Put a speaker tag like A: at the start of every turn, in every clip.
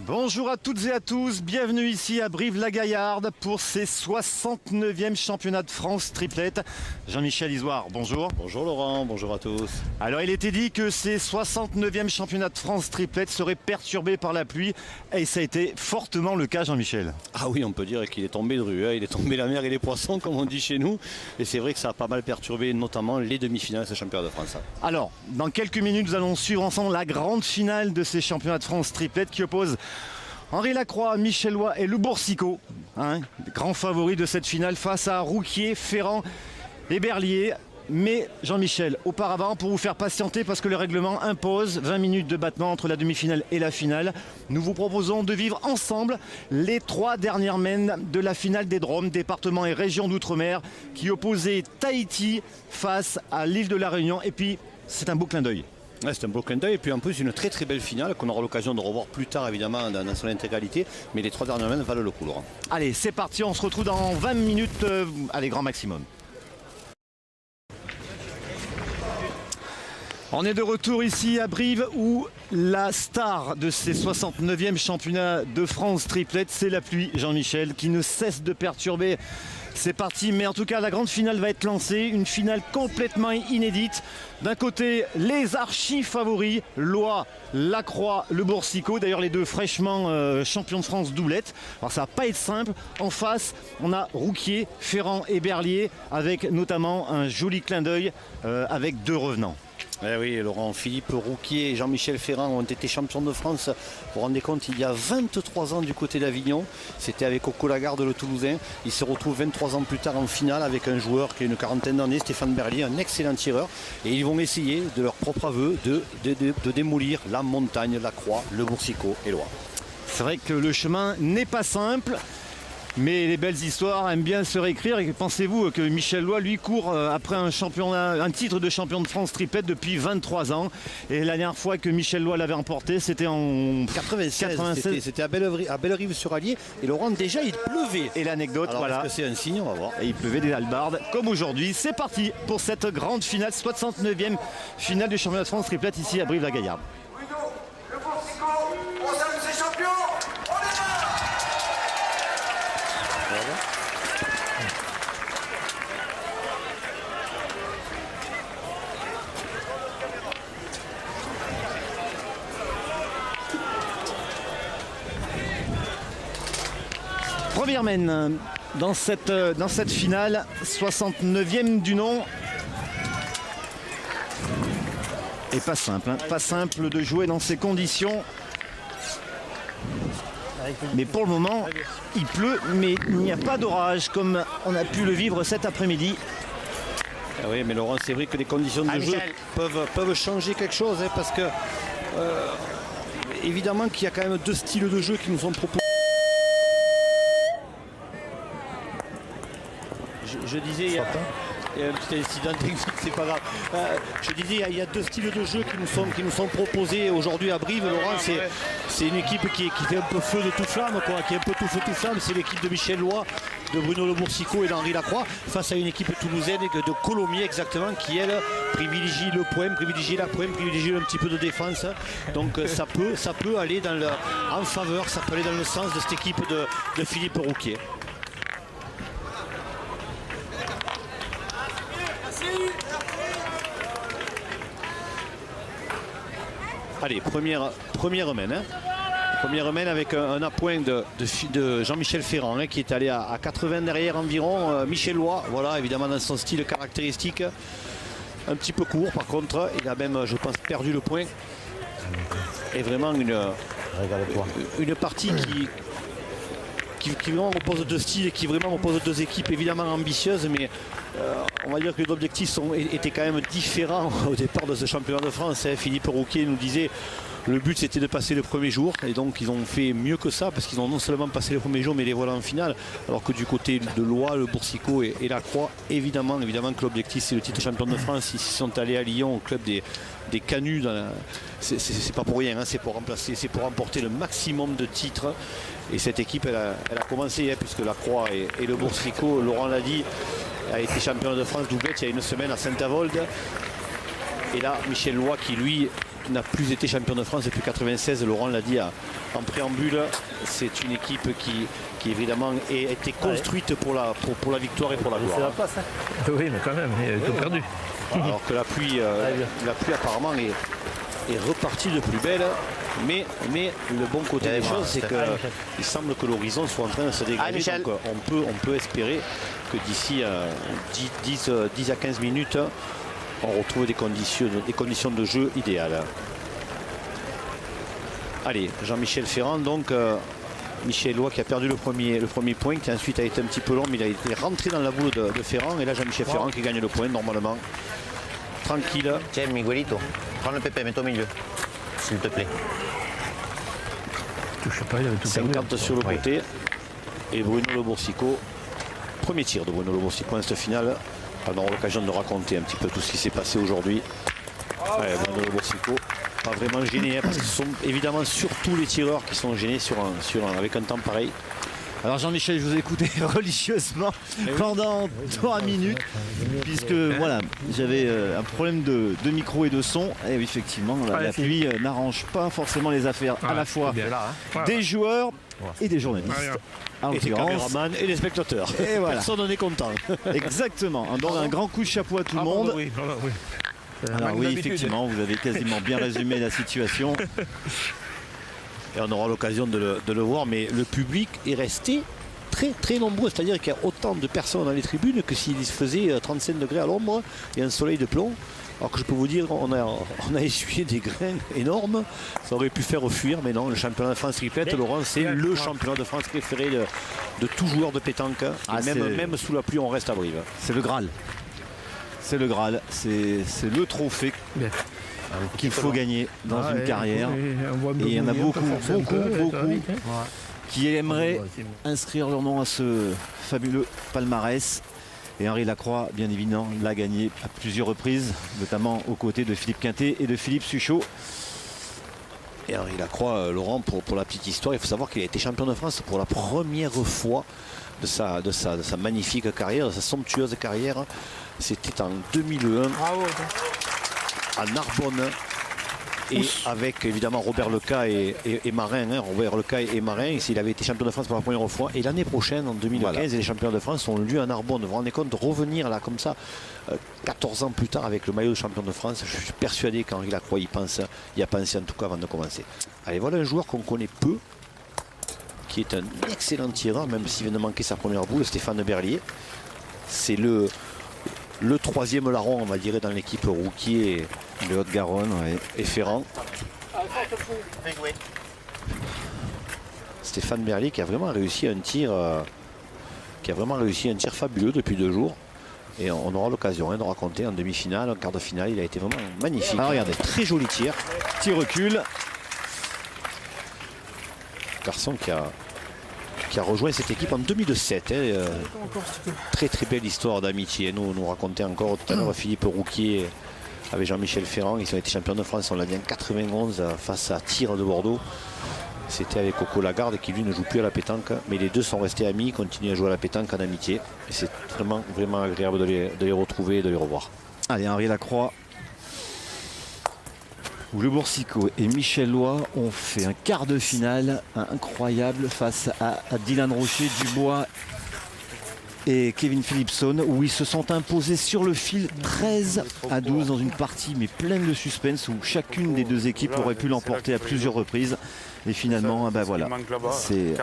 A: Bonjour à toutes et à tous, bienvenue ici à Brive-la-Gaillarde pour ces 69e championnats de France triplette. Jean-Michel Isoire, bonjour.
B: Bonjour Laurent, bonjour à tous.
A: Alors il était dit que ces 69e championnats de France triplette seraient perturbés par la pluie et ça a été fortement le cas, Jean-Michel.
B: Ah oui, on peut dire qu'il est tombé de rue, hein. Il est tombé la mer et les poissons comme on dit chez nous. Et c'est vrai que ça a pas mal perturbé notamment les demi-finales de ce championnat de France.
A: Alors, dans quelques minutes, nous allons suivre ensemble la grande finale de ces championnats de France triplette qui oppose Henri Lacroix, Michel Loy et Le Boursicot, grands favoris de cette finale face à Rouquier, Ferrand et Berlier. Mais Jean-Michel, auparavant, pour vous faire patienter, parce que le règlement impose 20 minutes de battement entre la demi-finale et la finale, nous vous proposons de vivre ensemble les 3 dernières mènes de la finale des Drômes, départements et régions d'outre-mer, qui opposaient Tahiti face à l'île de la Réunion. Et puis, c'est un beau clin d'œil.
B: Ouais, c'est un beau clin d'œil et puis en plus une très très belle finale qu'on aura l'occasion de revoir plus tard évidemment dans son intégralité, mais les 3 dernières mènes valent le coup, Laurent.
A: Allez, c'est parti, on se retrouve dans 20 minutes, allez, grand maximum. On est de retour ici à Brive où la star de ces 69e championnats de France triplette, c'est la pluie, Jean-Michel, qui ne cesse de perturber. C'est parti, mais en tout cas la grande finale va être lancée, une finale complètement inédite. D'un côté, les archi-favoris, Loy, Lacroix, Le Boursicot, d'ailleurs les deux fraîchement champions de France doublette. Alors ça va pas être simple. En face, on a Rouquier, Ferrand et Berlier, avec notamment un joli clin d'œil avec 2 revenants.
B: Eh oui, Laurent, Philippe Rouquier et Jean-Michel Ferrand ont été champions de France, vous vous rendez compte, il y a 23 ans du côté d'Avignon. C'était avec Coco Lagarde, le Toulousain. Ils se retrouvent 23 ans plus tard en finale avec un joueur qui a une quarantaine d'années, Stéphane Berlier, un excellent tireur. Et ils vont essayer, de leur propre aveu, de démolir la montagne, Lacroix, Le Boursicot et Loy.
A: C'est vrai que le chemin n'est pas simple. Mais les belles histoires aiment bien se réécrire. Et pensez-vous que Michel Loy, lui, court après un titre de champion de France triplette depuis 23 ans. Et la dernière fois que Michel Loy l'avait remporté, c'était en 96.
B: C'était à Bellerive-sur-Allier. Et Laurent, déjà, il pleuvait.
A: Et l'anecdote, voilà.
B: Est-ce que c'est un signe? On va voir.
A: Et il pleuvait des hallebardes, comme aujourd'hui. C'est parti pour cette grande finale, 69e finale du championnat de France triplette ici à Brive-la-Gaillarde.
C: Le Boursicot, on salue ses champions. On est là.
A: Première mène dans cette finale, 69e du nom. Et pas simple, pas simple de jouer dans ces conditions. Mais pour le moment, il pleut, mais il n'y a pas d'orage comme on a pu le vivre cet après-midi.
B: Ah oui, mais Laurent, c'est vrai que les conditions de jeu peuvent changer quelque chose, parce que évidemment qu'il y a quand même 2 styles de jeu qui nous sont proposés. Je disais, il y a un petit incident technique, c'est pas grave. Je disais, il y a 2 styles de jeu qui nous sont proposés aujourd'hui à Brive. Laurent, c'est une équipe qui fait un peu feu de toute flamme, qui est un peu tout feu tout flamme. C'est l'équipe de Michel Loy, de Bruno Le Boursicot et d'Henri Lacroix, face à une équipe toulousaine de Colomiers exactement, qui elle privilégie le point, privilégie la pointe, privilégie un petit peu de défense. Donc ça peut aller en faveur, ça peut aller dans le sens de cette équipe de Philippe Rouquier. Allez, première mène. Première mène avec un appoint de Jean-Michel Ferrand, qui est allé à 80 derrière environ. Michel Loy, voilà, évidemment dans son style caractéristique. Un petit peu court par contre. Il a même, je pense, perdu le point. Et vraiment une partie qui vraiment oppose 2 styles et qui vraiment oppose 2 équipes évidemment ambitieuses, mais on va dire que les objectifs étaient quand même différents au départ de ce championnat de France. Philippe Rouquier nous disait le but c'était de passer le premier jour, et donc ils ont fait mieux que ça parce qu'ils ont non seulement passé le premier jour mais les voilà en finale, alors que du côté de Loy, Le Boursicot et Lacroix, évidemment que l'objectif c'est le titre champion de France. Ils sont allés à Lyon au club des Canuts, c'est pas pour rien, c'est pour remporter le maximum de titres. Et cette équipe elle a commencé, puisque Lacroix et Le Boursicot, Laurent l'a dit, a été champion de France doublette il y a une semaine à Saint-Avold. Et là, Michel Loy qui lui n'a plus été champion de France depuis 96, Laurent l'a dit en préambule, c'est une équipe qui évidemment a été construite pour la victoire et pour la gloire.
D: C'est la place, hein. Oui, mais quand même, il a tout perdu.
B: Alors que la pluie apparemment est repartie de plus belle. Mais le bon côté des choses, c'est qu'il semble que l'horizon soit en train de se dégrader. Donc on peut espérer que d'ici 10 à 15 minutes, on retrouve des conditions de jeu idéales. Allez, Jean-Michel Ferrand, donc Michel Loy qui a perdu le premier point, qui ensuite a été un petit peu long, mais il a été rentré dans la boule de Ferrand. Et là, Jean-Michel Ferrand qui gagne le point normalement. Tranquille.
E: Tiens, Miguelito, prends le pépé, mets-toi au milieu, s'il te plaît.
D: Je sais pas, il avait tout
B: 50 sur le côté. Et Bruno Le Boursico, premier tir de Bruno Le Boursico en cette finale. On aura l'occasion de raconter un petit peu tout ce qui s'est passé aujourd'hui. Bruno Le Boursico, pas vraiment gêné, hein, parce que ce sont évidemment surtout les tireurs qui sont gênés avec un temps pareil.
A: Alors Jean-Michel, je vous ai écouté religieusement pendant 3 minutes, puisque voilà, j'avais un problème de micro et de son. Et oui, effectivement, la pluie n'arrange pas forcément les affaires à la fois des joueurs et des journalistes.
B: Et des caméramans et des spectateurs.
A: Et voilà.
B: Personne n'est content.
A: Exactement. Donc un grand coup de chapeau à tout le monde. Alors oui, effectivement, vous avez quasiment bien résumé la situation.
B: Et on aura l'occasion de le voir, mais le public est resté très très nombreux. C'est-à-dire qu'il y a autant de personnes dans les tribunes que s'il faisait 35 degrés à l'ombre et un soleil de plomb. Alors que je peux vous dire, on a essuyé des grains énormes. Ça aurait pu faire fuir, mais non, le championnat de France triplette, Laurent, c'est le championnat de France préféré de tout joueur de pétanque. Même sous la pluie, on reste à Brive.
A: C'est le Graal. C'est le Graal. C'est le trophée qu'il faut gagner dans une carrière. Et il y en a beaucoup qui aimeraient inscrire leur nom à ce fabuleux palmarès. Et Henri Lacroix, bien évidemment, l'a gagné à plusieurs reprises, notamment aux côtés de Philippe Quintet et de Philippe Suchot.
B: Et Henri Lacroix, Laurent, pour la petite histoire, il faut savoir qu'il a été champion de France pour la première fois de sa magnifique carrière, de sa somptueuse carrière. C'était en 2001. À Narbonne, et avec évidemment Robert Leca et Marin. Robert Leca et Marin, il avait été champion de France pour la première fois. Et l'année prochaine, en 2015, les championnats de France ont lieu à Narbonne. Vous vous rendez compte de revenir là comme ça, 14 ans plus tard, avec le maillot de champion de France. Je suis persuadé qu'Henri Lacroix y a pensé en tout cas avant de commencer. Allez, voilà un joueur qu'on connaît peu, qui est un excellent tireur, même s'il vient de manquer sa première boule, Stéphane Berlier. C'est le troisième larron, on va dire, dans l'équipe Rouquier
A: de Haute-Garonne
B: et Ferrand. Stéphane Berlier qui a vraiment réussi un tir fabuleux depuis 2 jours. Et on aura l'occasion de raconter en demi-finale, en quart de finale, il a été vraiment magnifique.
A: Ah, regardez,
B: très joli tir.
A: Tir recul.
B: Garçon qui a rejoint cette équipe en 2007. Très très belle histoire d'amitié. Nous racontait encore tout à l'heure Philippe Rouquier avec Jean-Michel Ferrand. Ils ont été champions de France, on l'a dit, en 91 face à Tir de Bordeaux. C'était avec Coco Lagarde qui lui ne joue plus à la pétanque. Mais les deux sont restés amis, continuent à jouer à la pétanque en amitié. Et c'est vraiment, vraiment agréable de les retrouver et de les revoir.
A: Allez, Henri Lacroix, où Le Boursico et Michel Loy ont fait un quart de finale incroyable face à Dylan Rocher, Dubois et Kevin Philipson, où ils se sont imposés sur le fil 13-12 dans une partie mais pleine de suspense, où chacune des deux équipes aurait pu l'emporter à plusieurs reprises. Et finalement, ben voilà, c'est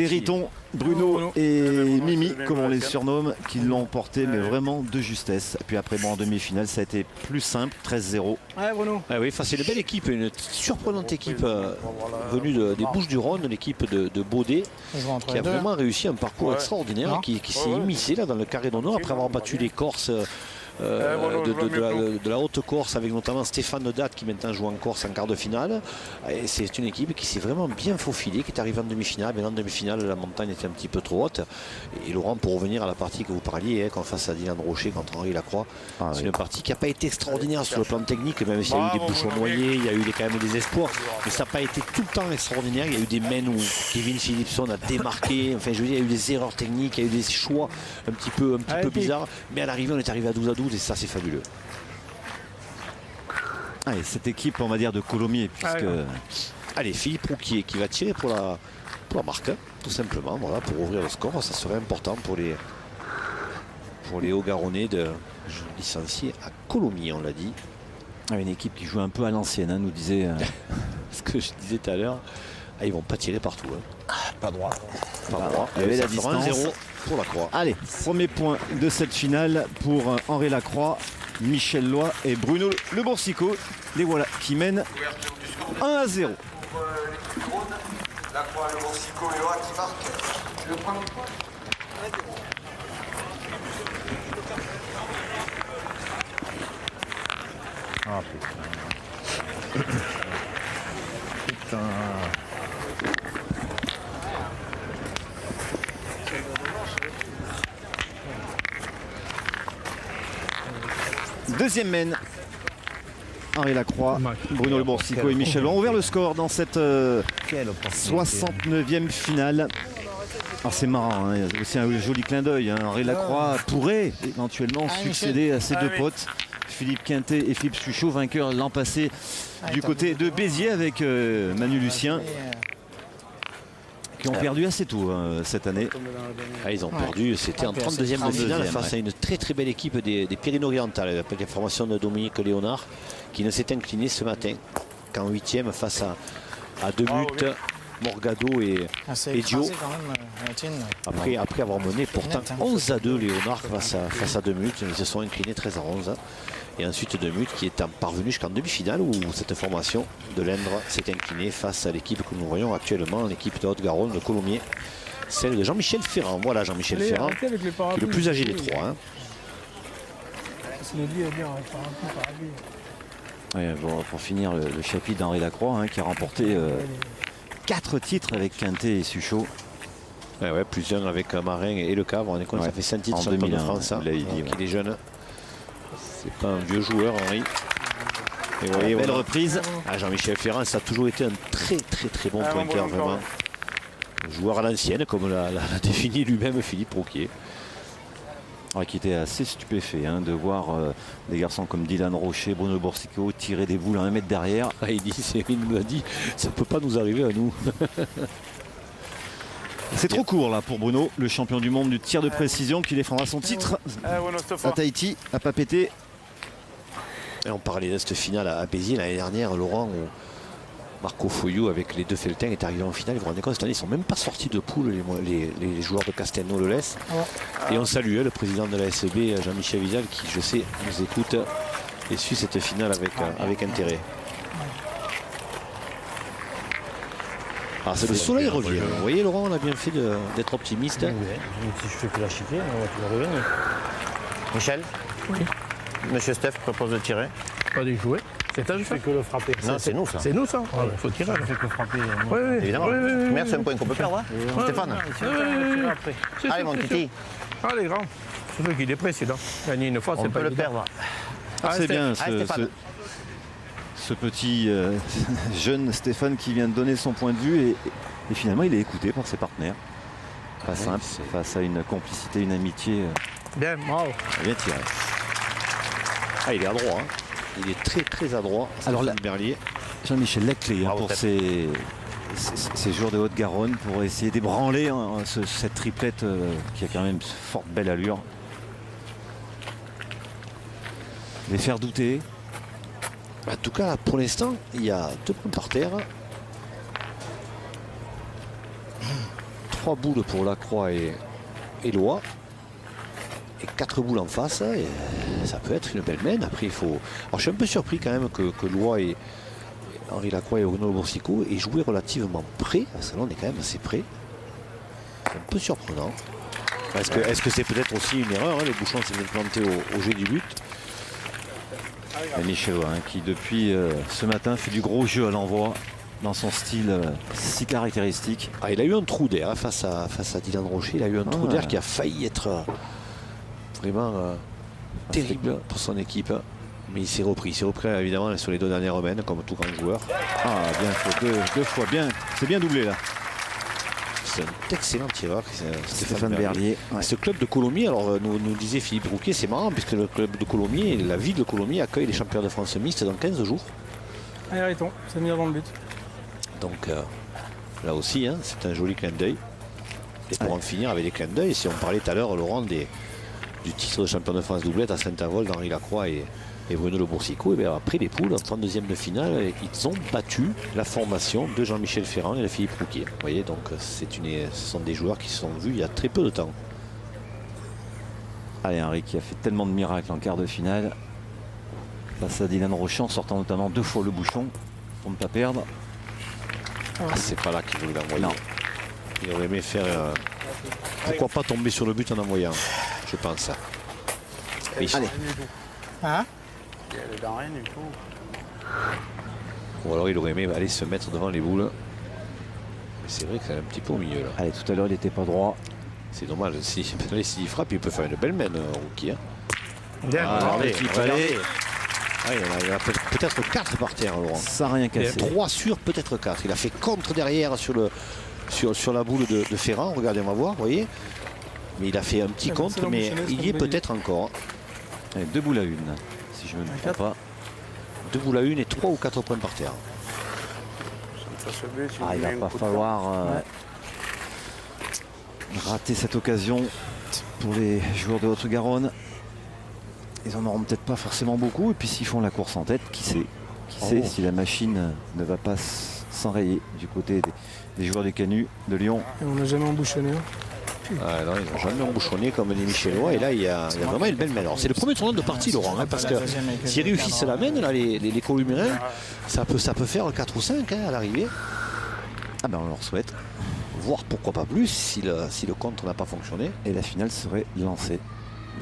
A: Riton, Bruno et Mimi, comme on les surnomme, qui l'ont emporté, mais vraiment de justesse. Et puis après, bon, en demi-finale, ça a été plus simple, 13-0.
B: Ouais, Bruno. Ah oui, c'est une belle équipe, une surprenante équipe venue des Bouches-du-Rhône, l'équipe de Baudet, qui a vraiment réussi un parcours extraordinaire, qui s'est immiscé là dans le carré d'honneur après avoir battu les Corses. De la Haute-Corse, avec notamment Stéphane Date qui maintenant joue en Corse en quart de finale. C'est une équipe qui s'est vraiment bien faufilée, qui est arrivée en demi-finale. Mais en demi-finale, la montagne était un petit peu trop haute. Et Laurent, pour revenir à la partie que vous parliez, qu'on face à Dylan Rocher contre Henri Lacroix, c'est une partie qui n'a pas été extraordinaire sur le plan technique, même s'il y a eu des bouchons noyés, il y a eu quand même des espoirs. Mais ça n'a pas été tout le temps extraordinaire. Il y a eu des mains où Kevin Philipson a démarqué. Enfin, je veux dire, il y a eu des erreurs techniques, il y a eu des choix un petit peu bizarres. Mais à l'arrivée, on est arrivé à 12-12. Et ça, c'est fabuleux.
A: Ah, et cette équipe, on va dire, de Colomiers, puisque...
B: Allez, Philippe Rouquier qui va tirer pour la marque, hein, tout simplement, voilà, pour ouvrir le score. Ça serait important pour les Hauts-Garonnais de licencier à Colomiers, on l'a dit.
A: Une équipe qui joue un peu à l'ancienne, hein, nous disait...
B: Ce que je disais tout à l'heure, ils vont pas tirer partout. Hein.
E: Pas droit.
B: Pas droit.
A: Il y avait
B: Ça
A: la
B: fera
A: distance.
B: 1-0 pour la Croix.
A: Allez, premier point de cette finale pour Henri Lacroix, Michel Loy et Bruno Le Boursicot. Les voilà qui mènent 1-0.
C: L'équipe Rhône, la Croix, le Boursicot et Loa qui marquent le premier point.
D: Ah putain. Putain.
A: Deuxième mène. Henri Lacroix, Bruno Le Boursicot et Michel Loy ont ouvert le score dans cette 69e finale. Alors c'est marrant, hein, c'est un joli clin d'œil. Hein. Henri Lacroix pourrait éventuellement succéder à ses deux potes, Philippe Quintet et Philippe Suchot, vainqueurs l'an passé du côté de Béziers avec Manu Lucien, qui ont perdu assez tôt cette année.
B: Ah, ils ont perdu, c'était en 32e de finale face à une très très belle équipe des Pyrénées-Orientales, avec la formation de Dominique Léonard, qui ne s'est incliné ce matin qu'en 8e face à 2 buts. Morgado et Dio. Après avoir mené pourtant 11-2 Léonard face à 2 buts, ils se sont inclinés 13-11. Et ensuite 2 buts qui est parvenu jusqu'en demi-finale où cette formation de l'Indre s'est inclinée face à l'équipe que nous voyons actuellement, l'équipe de Haute-Garonne, de Colomiers, celle de Jean-Michel Ferrand. Voilà Jean-Michel Ferrand, qui est le plus âgé des trois. Hein.
A: Ouais, bon, pour finir le chapitre d'Henri Lacroix, hein, qui a remporté 4 titres avec Quintet et Suchot.
B: Ouais, plus un avec Marin et Le Cavre. On est compte, ça fait 5 titres
A: en
B: sur le Tour de
A: 2001,
B: France. Hein. Il est jeune. C'est pas un vieux joueur, Henri. Et vous voyez,
A: belle reprise.
B: Jean-Michel Ferrand, ça a toujours été un très bon pointeur, vraiment. Un joueur à l'ancienne, comme l'a défini lui-même Philippe Rouquier.
A: Qui était assez stupéfait hein, de voir des garçons comme Dylan Rocher, Bruno Boursicot tirer des boules à 1 mètre derrière.
B: Il nous a dit, ça ne peut pas nous arriver à nous.
A: C'est trop court là pour Bruno, le champion du monde du tir de précision qui défendra son titre à Tahiti, à Papeete.
B: Et on parlait de cette finale à Béziers l'année dernière, Laurent, où Marco Foyou avec les deux Feltin est arrivé en finale. Vous vous rendez compte, cette année, ils ne sont même pas sortis de poule, les joueurs de Castelnau le laissent. Et on salue le président de la SEB, Jean-Michel Vizal, qui, je sais, nous écoute et suit cette finale avec intérêt. Alors, le soleil revient. Vous voyez, Laurent, on a bien fait d'être optimiste.
E: Si je fais que la chiffrer, on va tout revenir. Michel,
D: oui.
E: Monsieur Steph propose de tirer.
D: Pas de jouer. C'est un jeu.
E: que le frapper. Non, c'est nous ça.
D: C'est nous ça. Il faut tirer.
E: Je fais que frapper.
D: Oui,
E: évidemment. Mais c'est un point qu'on peut perdre. Hein. Stéphane. Allez, mon Titi.
D: Allez, grand. Surtout qu'il est prêt, celui-là. Gagner une fois, c'est pas
E: le perdre.
A: C'est bien ce petit jeune Stéphane qui vient de donner son point de vue et finalement il est écouté par ses partenaires. Pas simple, face à une complicité, une amitié.
D: Bien, bravo.
A: Bien tiré.
B: Il est adroit. Hein. Il est très adroit.
A: Alors là,
B: Berlier.
A: Jean-Michel, la clé hein, pour ces joueurs de Haute-Garonne pour essayer d'ébranler cette triplette qui a quand même fort belle allure. Les faire douter.
B: En tout cas, pour l'instant, il y a 2 points par terre. 3 boules pour Lacroix et Loy. Et 4 boules en face. Et ça peut être une belle mène. Après, il faut. Alors, je suis un peu surpris quand même que Loy et Henri Lacroix et Bruno Boursicot aient joué relativement près. Parce que là, on est quand même assez près. C'est un peu surprenant. Est-ce que c'est peut-être aussi une erreur, hein, les bouchons s'est planté au jeu du but.
A: Et Michel Loy, hein, qui depuis ce matin fait du gros jeu à l'envoi dans son style si caractéristique.
B: Il a eu un trou d'air hein, face à Dylan Rocher. Il a eu un trou d'air qui a failli être vraiment terrible pour son équipe. Mais il s'est repris. Il s'est repris évidemment sur les 2 dernières semaines, comme tout grand joueur.
A: Bien fait, deux fois bien. C'est bien doublé là.
B: C'est un excellent tireur,
A: Stéphane Berlier. Ouais.
B: Ce club de Colomiers, alors nous disait Philippe Rouquier, c'est marrant puisque le club de Colomiers, la ville de Colomiers accueille les champions de France mixtes dans 15 jours.
F: Allez, arrêtons, c'est mis avant le but.
B: Donc là aussi, hein, c'est un joli clin d'œil. Et pour en finir avec des clins d'œil, si on parlait tout à l'heure, Laurent, du titre de champion de France doublette à Saint-Avold d'Henri Lacroix et Bruno Le Boursicot, et bien après les poules, en 32e de finale, ils ont battu la formation de Jean-Michel Ferrand et de Philippe Rouquier. Vous voyez, donc ce sont des joueurs qui se sont vus il y a très peu de temps.
A: Allez, Henri qui a fait tellement de miracles en quart de finale. Face à Dylan Rochon, sortant notamment 2 fois le bouchon pour ne pas perdre.
B: Ah, c'est pas là qu'il voulait l'envoyer.
A: Non.
B: Il aurait aimé faire. Pourquoi pas tomber sur le but en envoyant, je pense. Oui.
A: Allez.
F: Hein?
G: Dans rien du tout.
B: Ou alors il aurait aimé aller se mettre devant les boules. Mais c'est vrai que c'est un petit peu au milieu là.
A: Allez, tout à l'heure il n'était pas droit.
B: C'est dommage. S'il frappe, il peut faire une belle main, Rouquier.
A: Allez,
B: Il y en a peut-être 4 par terre, Laurent.
A: Ça n'a rien cassé.
B: 3 sur peut-être 4. Il a fait contre derrière sur la boule de Ferrand. Regardez, on va voir, vous voyez. Mais il a fait un petit contre, mais il y est peut-être encore.
A: Allez, 2 boules à 1, si je ne me trompe pas.
B: 2 boules à 1 et 3 ou 4 points par terre.
A: Il va pas falloir rater cette occasion pour les joueurs de Haute-Garonne. Ils en auront peut-être pas forcément beaucoup. Et puis s'ils font la course en tête, qui sait si la machine ne va pas s'enrayer du côté des joueurs des Canuts de Lyon.
F: Et on n'a jamais embouchonné.
B: Ah non, ils n'ont jamais embouchonné comme les Michellois. Et là, il y a vraiment une belle main. Alors, c'est le premier tournoi de partie, Laurent, hein, parce que s'ils réussissent la main, là, les Columérins, ça peut faire 4 ou 5 à l'arrivée.
A: Ah ben on leur souhaite.
B: Voire pourquoi pas plus si le contre n'a pas fonctionné.
A: Et la finale serait lancée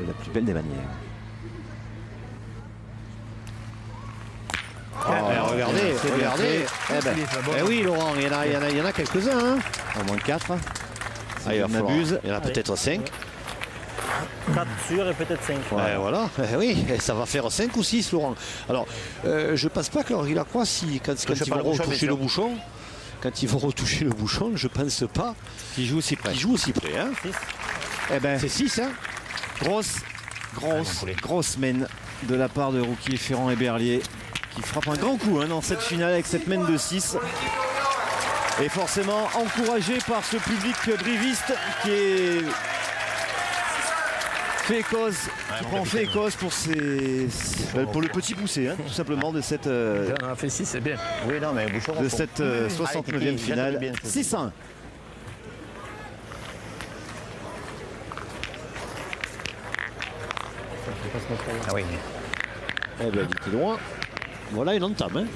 A: de la plus belle des manières.
B: Regardez. Oui, Laurent, il y en a quelques-uns. Hein.
A: Au moins 4.
B: Il y en a peut-être 5.
G: 4 sûrs et peut-être 5.
B: Voilà, oui, ça va faire 5 ou 6, Laurent. Alors, je pense pas qu'Henri Lacroix, quand ils vont retoucher le bouchon, je pense pas
A: Qui joue aussi près.
B: Hein. C'est 6, hein.
A: Grosse mène de la part de Rouquier, Ferrand et Berlier, qui frappe un grand coup dans cette finale avec cette mène de 6. Et forcément encouragé par ce public briviste qui est fait écose pour le petit poussé, tout simplement de cette
D: On a fait 6, c'est bien.
E: Oui, non, mais Bouchon.
A: de cette 69e finale. 6-1.
E: Ah oui.
B: Eh bien, il était loin. Voilà une entame. Hein.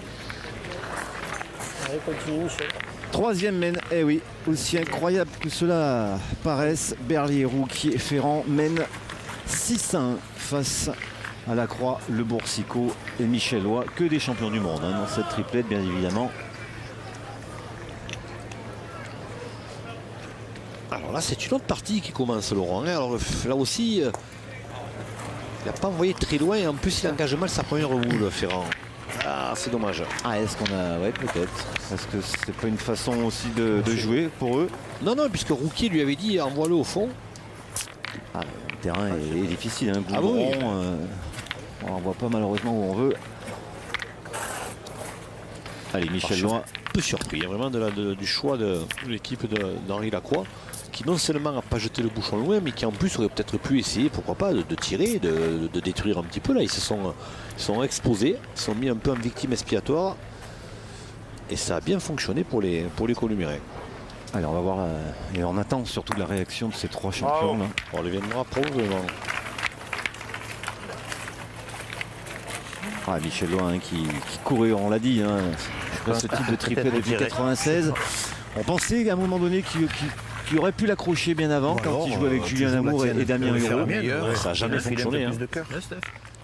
G: Allez, continue, Michel.
A: 3e mène, eh oui, aussi incroyable que cela paraisse, Berlier, Rouquier, Ferrand mène 6-1 face à Lacroix, Le Boursicot et Michellois, que des champions du monde dans cette triplette, bien évidemment.
B: Alors là, c'est une autre partie qui commence, Laurent. Alors là aussi, il n'a pas envoyé très loin et en plus, il engage mal sa première boule, Ferrand. Ah, c'est dommage.
A: Ah, est-ce qu'on a... Ouais, peut-être. Est-ce que c'est pas une façon aussi de jouer pour eux?
B: Non, puisque Rouquier lui avait dit envoie-le au fond.
A: Ah, le terrain est difficile, hein,
B: Ah oui.
A: On ne voit pas malheureusement où on veut. Allez, Michellois.
B: Un peu surpris, vraiment du choix de l'équipe d'Henri Lacroix, qui non seulement n'a pas jeté le bouchon loin, mais qui en plus aurait peut-être pu essayer, pourquoi pas, de tirer, de détruire un petit peu. Là, ils se sont exposés, ils sont mis un peu en victime expiatoire. Et ça a bien fonctionné pour les Columérins.
A: Allez, on va voir. Et on attend surtout la réaction de ces 3 champions. Là.
B: On les viendra probablement.
A: Ah, Michellois qui courait, on l'a dit. Je pense ce type de triplé depuis 96. On pensait qu'à un moment donné qu'il aurait pu l'accrocher bien avant quand il jouait avec Julien Amour et Damien Hurot.
B: Ça n'a jamais fonctionné. Hein.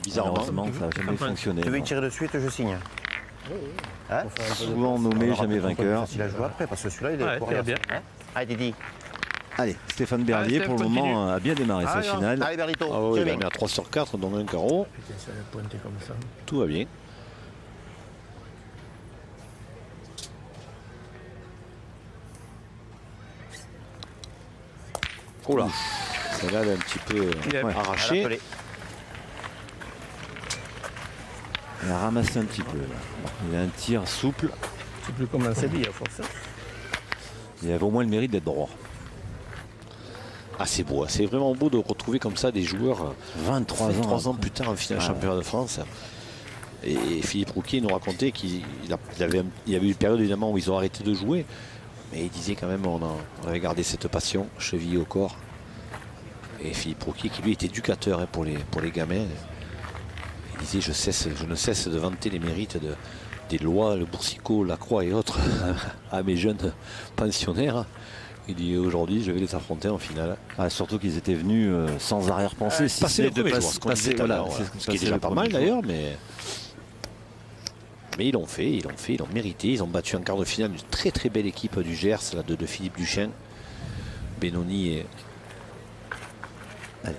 B: Bizarrement,
A: ça n'a jamais fonctionné.
E: Tu veux y tirer de suite, je signe. Hein?
A: Souvent nommé, jamais vainqueur.
E: Il a joué après, parce que celui-là, il est pour rien.
D: bien.
E: Allez, Didi.
A: Allez, Stéphane Berlier, pour le moment, a bien démarré sa finale.
E: Allez, Berlito.
B: Ah oui, il a mis à 3 sur 4, dont un carreau.
D: Putain, ça va pointer comme ça.
B: Tout va bien. Oula, celle-là elle est un petit peu arrachée.
A: Il a ramassé un petit peu. Là. Il a un tir souple.
D: C'est plus comme un CD à force.
A: Il avait au moins le mérite d'être droit.
B: Ah, c'est beau, c'est vraiment beau de retrouver comme ça des joueurs
A: 23
B: ans plus tard en finale championnat de France. Et Philippe Rouquier nous racontait qu'il avait eu une période évidemment où ils ont arrêté de jouer. Mais il disait quand même on avait gardé cette passion, cheville au corps. Et Philippe Rouquier qui lui était éducateur pour les gamins. Il disait je ne cesse de vanter les mérites des Lois, le Boursicot, Lacroix et autres à mes jeunes pensionnaires. Il dit aujourd'hui je vais les affronter en finale.
A: Ah, surtout qu'ils étaient venus sans arrière-pensée.
B: Passer le premier jour, ce qu'on disait tout à l'heure, ce qui est déjà pas mal d'ailleurs, mais ils l'ont fait, ils l'ont mérité. Ils ont battu en quart de finale une très très belle équipe du Gers, là, de Philippe Duchesne, Benoni et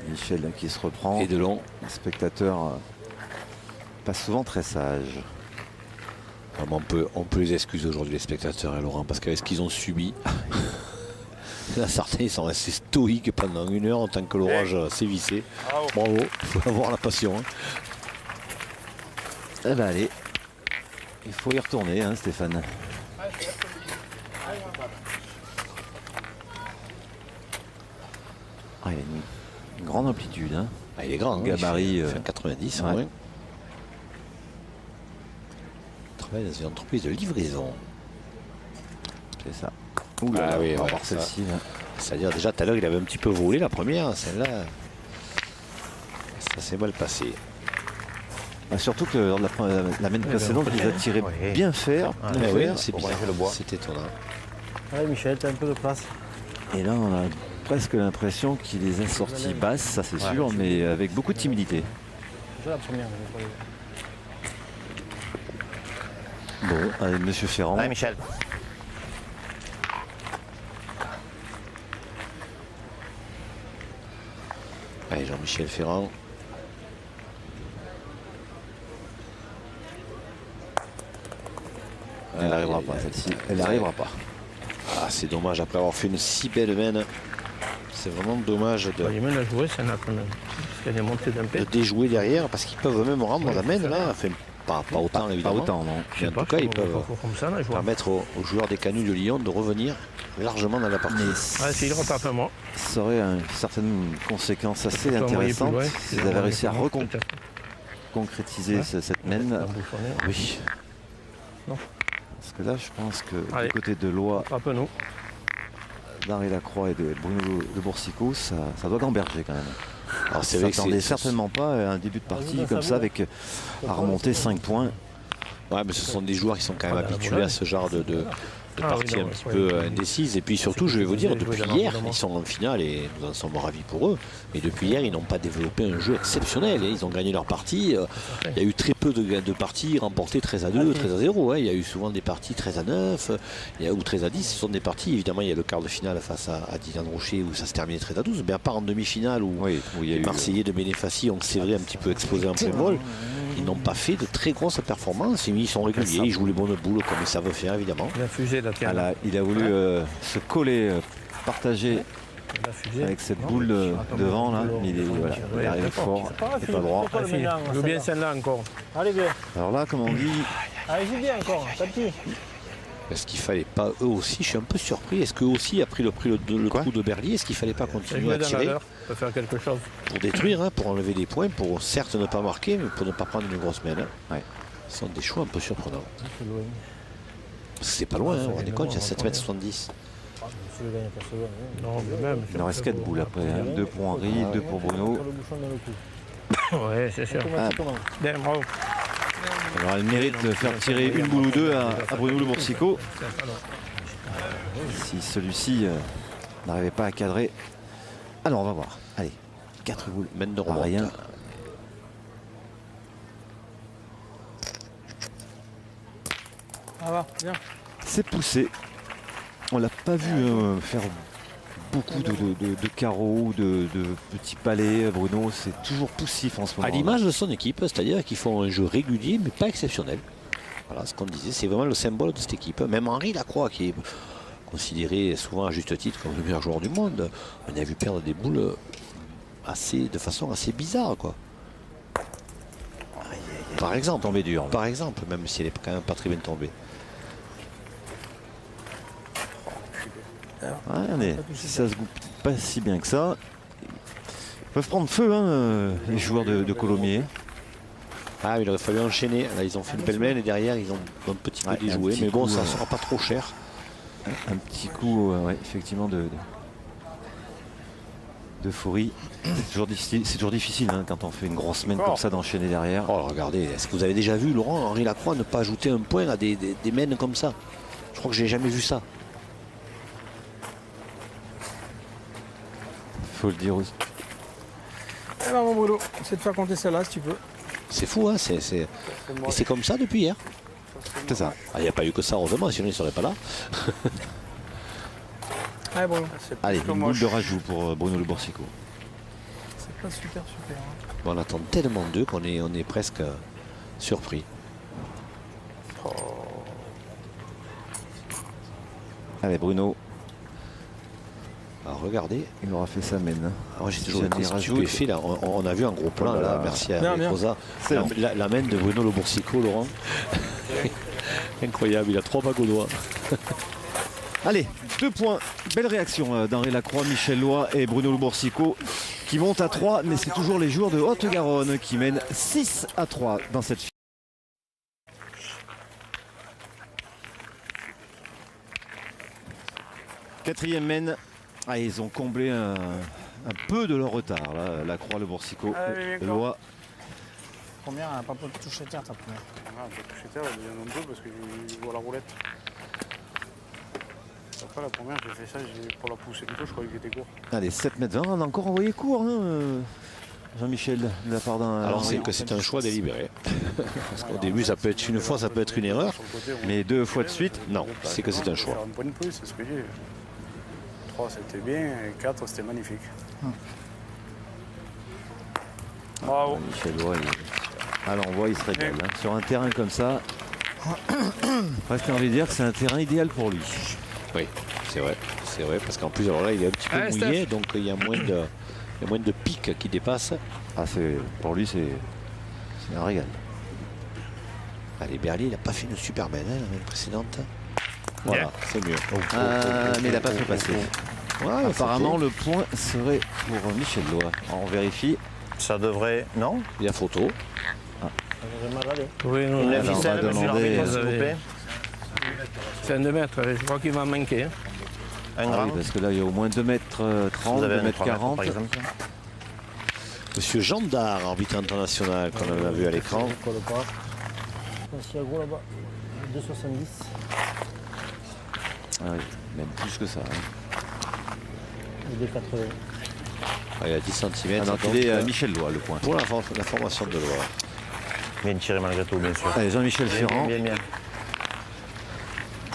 A: Michel qui se reprend.
B: Et Delon.
A: Un spectateur pas souvent très sage.
B: Vraiment, on peut les excuser aujourd'hui les spectateurs, hein, Laurent, parce qu'avec ce qu'ils ont subi, là, certains ils sont restés stoïques pendant 1 heure en tant que l'orage sévissait. Bravo, il faut avoir la passion. Hein.
A: Eh ben allez, il faut y retourner, hein, Stéphane. Ah, il a une grande amplitude. Hein.
B: Ah, il est grand,
A: gabarit.
B: Il fait 90. Ouais. Ouais. Il travaille dans une entreprise de livraison.
A: C'est ça. Ouh là,
B: oui,
A: on va voir celle-ci.
B: C'est-à-dire déjà tout à l'heure il avait un petit peu volé la première, celle-là. Ça s'est mal passé.
A: Bah, surtout que lors de la main précédente, il les a tirés bien faire.
B: C'est bizarre. C'est étonnant.
G: Allez Michel, t'as un peu de place.
A: Et là, on a presque l'impression qu'il les a sortis basses, ça c'est sûr, mais avec beaucoup de timidité.
G: C'est la première.
A: Bon, allez, Monsieur Ferrand.
E: Allez, Michel.
B: Allez, Jean-Michel Ferrand.
A: Elle n'arrivera pas, celle-ci. Elle n'arrivera pas.
B: Ah, c'est dommage, après avoir fait une si belle main. C'est vraiment dommage
D: Il mène à jouer, c'est quand même. Parce qu'elle est montée d'un
B: de déjouer derrière, parce qu'ils peuvent même rendre la main là. Enfin, pas autant, évidemment.
A: Pas autant, non.
B: Mais en tout cas, ils peuvent permettre aux joueurs des Canuts de Lyon de revenir largement dans la partie.
D: S'il repart pas moi.
A: Ça aurait une certaine conséquence assez intéressante s'ils avaient réussi à concrétiser cette main. Oui.
D: Non.
A: Parce que là, je pense que du côté de Lois, d'Henri Lacroix et de Bruno de Boursicot, ça doit gamberger quand même.
B: Alors c'est vrai que
A: s'attendait certainement pas à un début de partie comme ça avec à remonter 5 points.
B: Ouais, mais ce sont des joueurs qui sont quand même habitués à ce genre de partie un petit peu indécise. Et puis surtout, je vais vous dire, depuis hier, ils sont en finale et nous en sommes ravis pour eux. Mais depuis hier, ils n'ont pas développé un jeu exceptionnel. Ils ont gagné leur partie. Il y a eu très peu de parties remportées 13-2, 13-0. Il y a eu souvent des parties 13-9 ou 13-10. Ce sont des parties, évidemment, il y a le quart de finale face à Dylan Rocher où ça se terminait 13-12. Mais à part en demi-finale où les Marseillais de Bénéfacie ont, c'est vrai, un petit peu explosé en plein vol, ils n'ont pas fait de très grosses performances. Ils sont réguliers, ils jouent les bonnes boules comme ils savent faire, évidemment.
D: La fusée,
A: il a voulu se coller, partager avec cette boule devant là. Il arrive fort, il n'est pas droit.
D: Joue bien celle-là encore.
G: Allez bien.
A: Alors là, comme on dit.
G: Allez, joue bien encore, petit.
B: Est-ce qu'il ne fallait pas eux aussi, je suis un peu surpris, est-ce qu'eux aussi, après le trou de Berlier, est-ce qu'il ne fallait pas continuer à tirer
D: faire quelque chose
B: pour détruire, pour enlever des points, pour certes ne pas marquer, mais pour ne pas prendre une grosse main. Ce sont des choix un peu surprenants. Parce que c'est pas loin, on rendez compte, il y a 7,70 m.
A: Il en reste 4 boules après. 2 pour Henri, 2 pour Bruno.
D: Ouais, c'est sûr. Bien, bravo.
A: Alors elle mérite de faire tirer une boule ou deux à Bruno Le Boursicot. Si celui-ci n'arrivait pas à cadrer. Alors on va voir. Allez, 4 boules.
B: Mène de remonte. Rien.
F: Ça va, bien.
A: C'est poussé. On l'a pas vu faire beaucoup de carreaux, de petits palais. Bruno, c'est toujours poussif en ce moment.
B: À l'image de son équipe, c'est-à-dire qu'ils font un jeu régulier mais pas exceptionnel. Voilà ce qu'on disait, c'est vraiment le symbole de cette équipe. Même Henri Lacroix qui est considéré souvent à juste titre comme le meilleur joueur du monde. On a vu perdre des boules de façon assez bizarre, quoi. Par exemple,
A: tombé dur.
B: Par exemple, même si elle est quand même pas très bien tombée.
A: Ça se goûte pas si bien que ça. Ils peuvent prendre feu, hein, les joueurs de Colomiers.
B: Ah, il aurait fallu enchaîner. Là, ils ont fait une pêle-mêle et derrière, ils ont un petit peu déjoué. Mais bon, ça ne sera pas trop cher.
A: Un petit coup, effectivement, d'euphorie. C'est toujours difficile hein, quand on fait une grosse semaine comme ça d'enchaîner derrière.
B: Oh, regardez, est-ce que vous avez déjà vu Laurent Henri Lacroix ne pas ajouter un point à des mènes comme ça? Je crois que j'ai jamais vu ça.
A: Faut le dire aussi.
F: Eh ben mon Bruno, c'est de faire compter celle-là si tu peux.
B: C'est fou, hein, et c'est comme ça depuis hier.
A: C'est ça.
B: Il n'y a pas eu que ça, heureusement, sinon il ne serait pas là.
F: Allez Bruno.
A: Allez, une boule de rajout pour Bruno Le Borsico.
F: C'est pas super. Hein.
B: Bon, on attend tellement d'eux qu'on est, on est presque surpris.
A: Allez Bruno.
B: Alors regardez.
A: Il aura fait sa mène.
B: Moi j'ai toujours été stupéfait là. On a vu un gros plan là. Merci à Rosa. La mène de Bruno Le Borsico, Laurent. Incroyable, il a 3 bagues au doigt.
A: Allez, 2 points. Belle réaction d'Henri Lacroix, Michel Loy et Bruno Le Borsico qui montent à 3, mais c'est toujours les joueurs de Haute-Garonne qui mènent 6-3 dans cette finale. Quatrième mène. Ah, ils ont comblé un peu de leur retard, là, Lacroix, Le Borsico, Loy.
G: Première, elle n'a pas touché terre, ta première.
H: Ah, elle a touché terre, elle vient un peu parce que je vois la roulette. Après, la première, j'ai fait ça pour la pousser plutôt, je croyais qu'il était court.
A: Allez, 7m20, on a encore envoyé court, hein, Jean-Michel, de la part d'un.
B: Alors c'est que c'est un choix délibéré. Parce qu'au début, ça peut être une fois, ça peut être une erreur.
A: Mais 2 fois de suite,
B: non, c'est que c'est un choix.
H: Faire un point de plus, c'est ce que j'ai. 3 c'était bien, et 4 c'était magnifique. Bravo.
A: Michel Loy, à l'envoi, il se régale. Hein. Sur un terrain comme ça, presque envie de dire que c'est un terrain idéal pour lui.
B: Oui, c'est vrai, parce qu'en plus, alors là, il est un petit peu mouillé, donc il y a moins de pics qui dépassent.
A: Ah, pour lui, c'est un régal.
B: Allez, Berlier, il n'a pas fait une super mène, hein, la précédente. Voilà, c'est mieux.
A: Mais il n'a pas fait passer. Ouais, apparemment, le point serait pour Michel Loy. On vérifie.
E: Ça devrait... Non?
B: Il y a photo.
G: Ça devrait mal aller.
D: Oui, non,
E: Une
A: on
E: ficelle,
A: va
E: monsieur
A: demander-
E: l'arbitre, s'il vous plaît.
D: c'est un 2 mètres, je crois qu'il va manquer. Hein.
E: Un
A: Ah
E: gramme.
A: oui, parce que là, il y a au moins 2m30,
E: Vous avez un
A: 2m40.
E: 3 mètres, par exemple.
B: Monsieur Jean Dard, arbitre international, qu'on a vu à l'écran.
G: Ça colle pas. Il y a gros là-bas. 2,70.
A: Ah oui, même plus que ça. Hein.
G: Et 2,80.
B: Il y a 10 cm.
A: Ah non, il est Michel Loy, le point.
B: Pour la formation de Loy.
E: Bien tiré malgré tout, bien sûr.
A: Allez, Jean-Michel Ferrand.
E: Bien.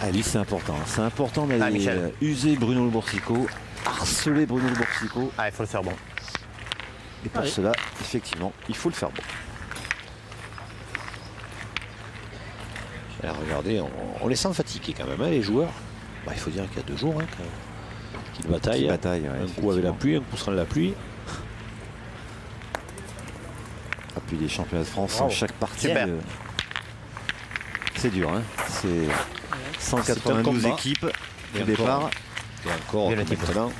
A: Ah, lui, c'est important. C'est important d'aller
E: Michel.
A: user Bruno Le Borsico, harceler Bruno Le Borsico.
E: Ah, il faut le faire bon.
A: Et pour cela, effectivement, il faut le faire bon.
B: Alors, regardez, on les sent fatigués quand même, hein, les joueurs. Bah, il faut dire qu'il y a 2 jours hein, qu'ils bataillent. Un coup avec la pluie, un coup sans la pluie.
A: Ah, puis les championnats de France en chaque partie.
E: Super.
A: C'est dur, hein. C'est
B: C'est un
A: 192
B: combat.
A: équipes
B: Et
A: au départ.
B: Et encore,
E: Bien équipé.
B: maintenant,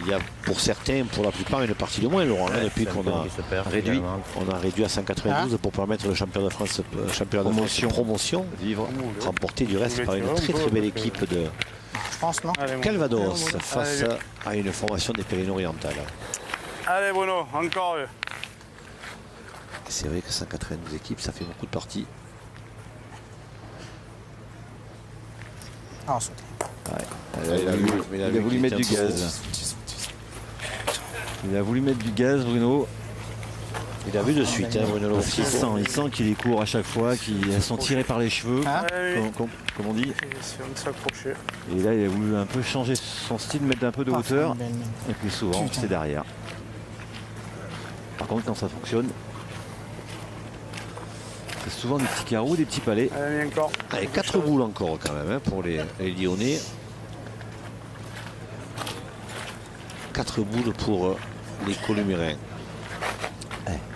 B: il y a pour certains, pour la plupart, une partie de moins, Laurent. Là, depuis
E: C'est un
B: qu'on
E: peu
B: a
E: qui se perd,
B: réduit,
E: finalement.
B: on a réduit à 192 pour permettre le championnat de France, promotion
A: Vivre.
B: remporté du reste par une très belle équipe de
G: Je pense, non?
H: Allez, mon-
B: Calvados face
H: Allez,
B: à une formation des Pyrénées-Orientales.
H: Allez Bruno, encore.
B: C'est vrai que 192 équipes, ça fait beaucoup de parties.
G: Ah, on saute.
A: Il a voulu mettre du gaz. Il a voulu mettre du gaz, Bruno.
B: Il a vu de suite, hein, Bruno
A: Parce qu'il
B: Borsico.
A: il sent qu'il est court à chaque fois, qu'ils sont tirés par les cheveux, comme on dit.
H: C'est un de s'accrocher.
A: Et là, il a voulu un peu changer son style, mettre un peu de hauteur.
G: Belle mine.
A: Et puis souvent, c'est derrière. Par contre, quand ça fonctionne, c'est souvent des petits carreaux, des petits palets.
H: Allez, encore.
B: Allez, 4 boules encore quand même hein, pour les Lyonnais. 4 boules pour les Colombiens.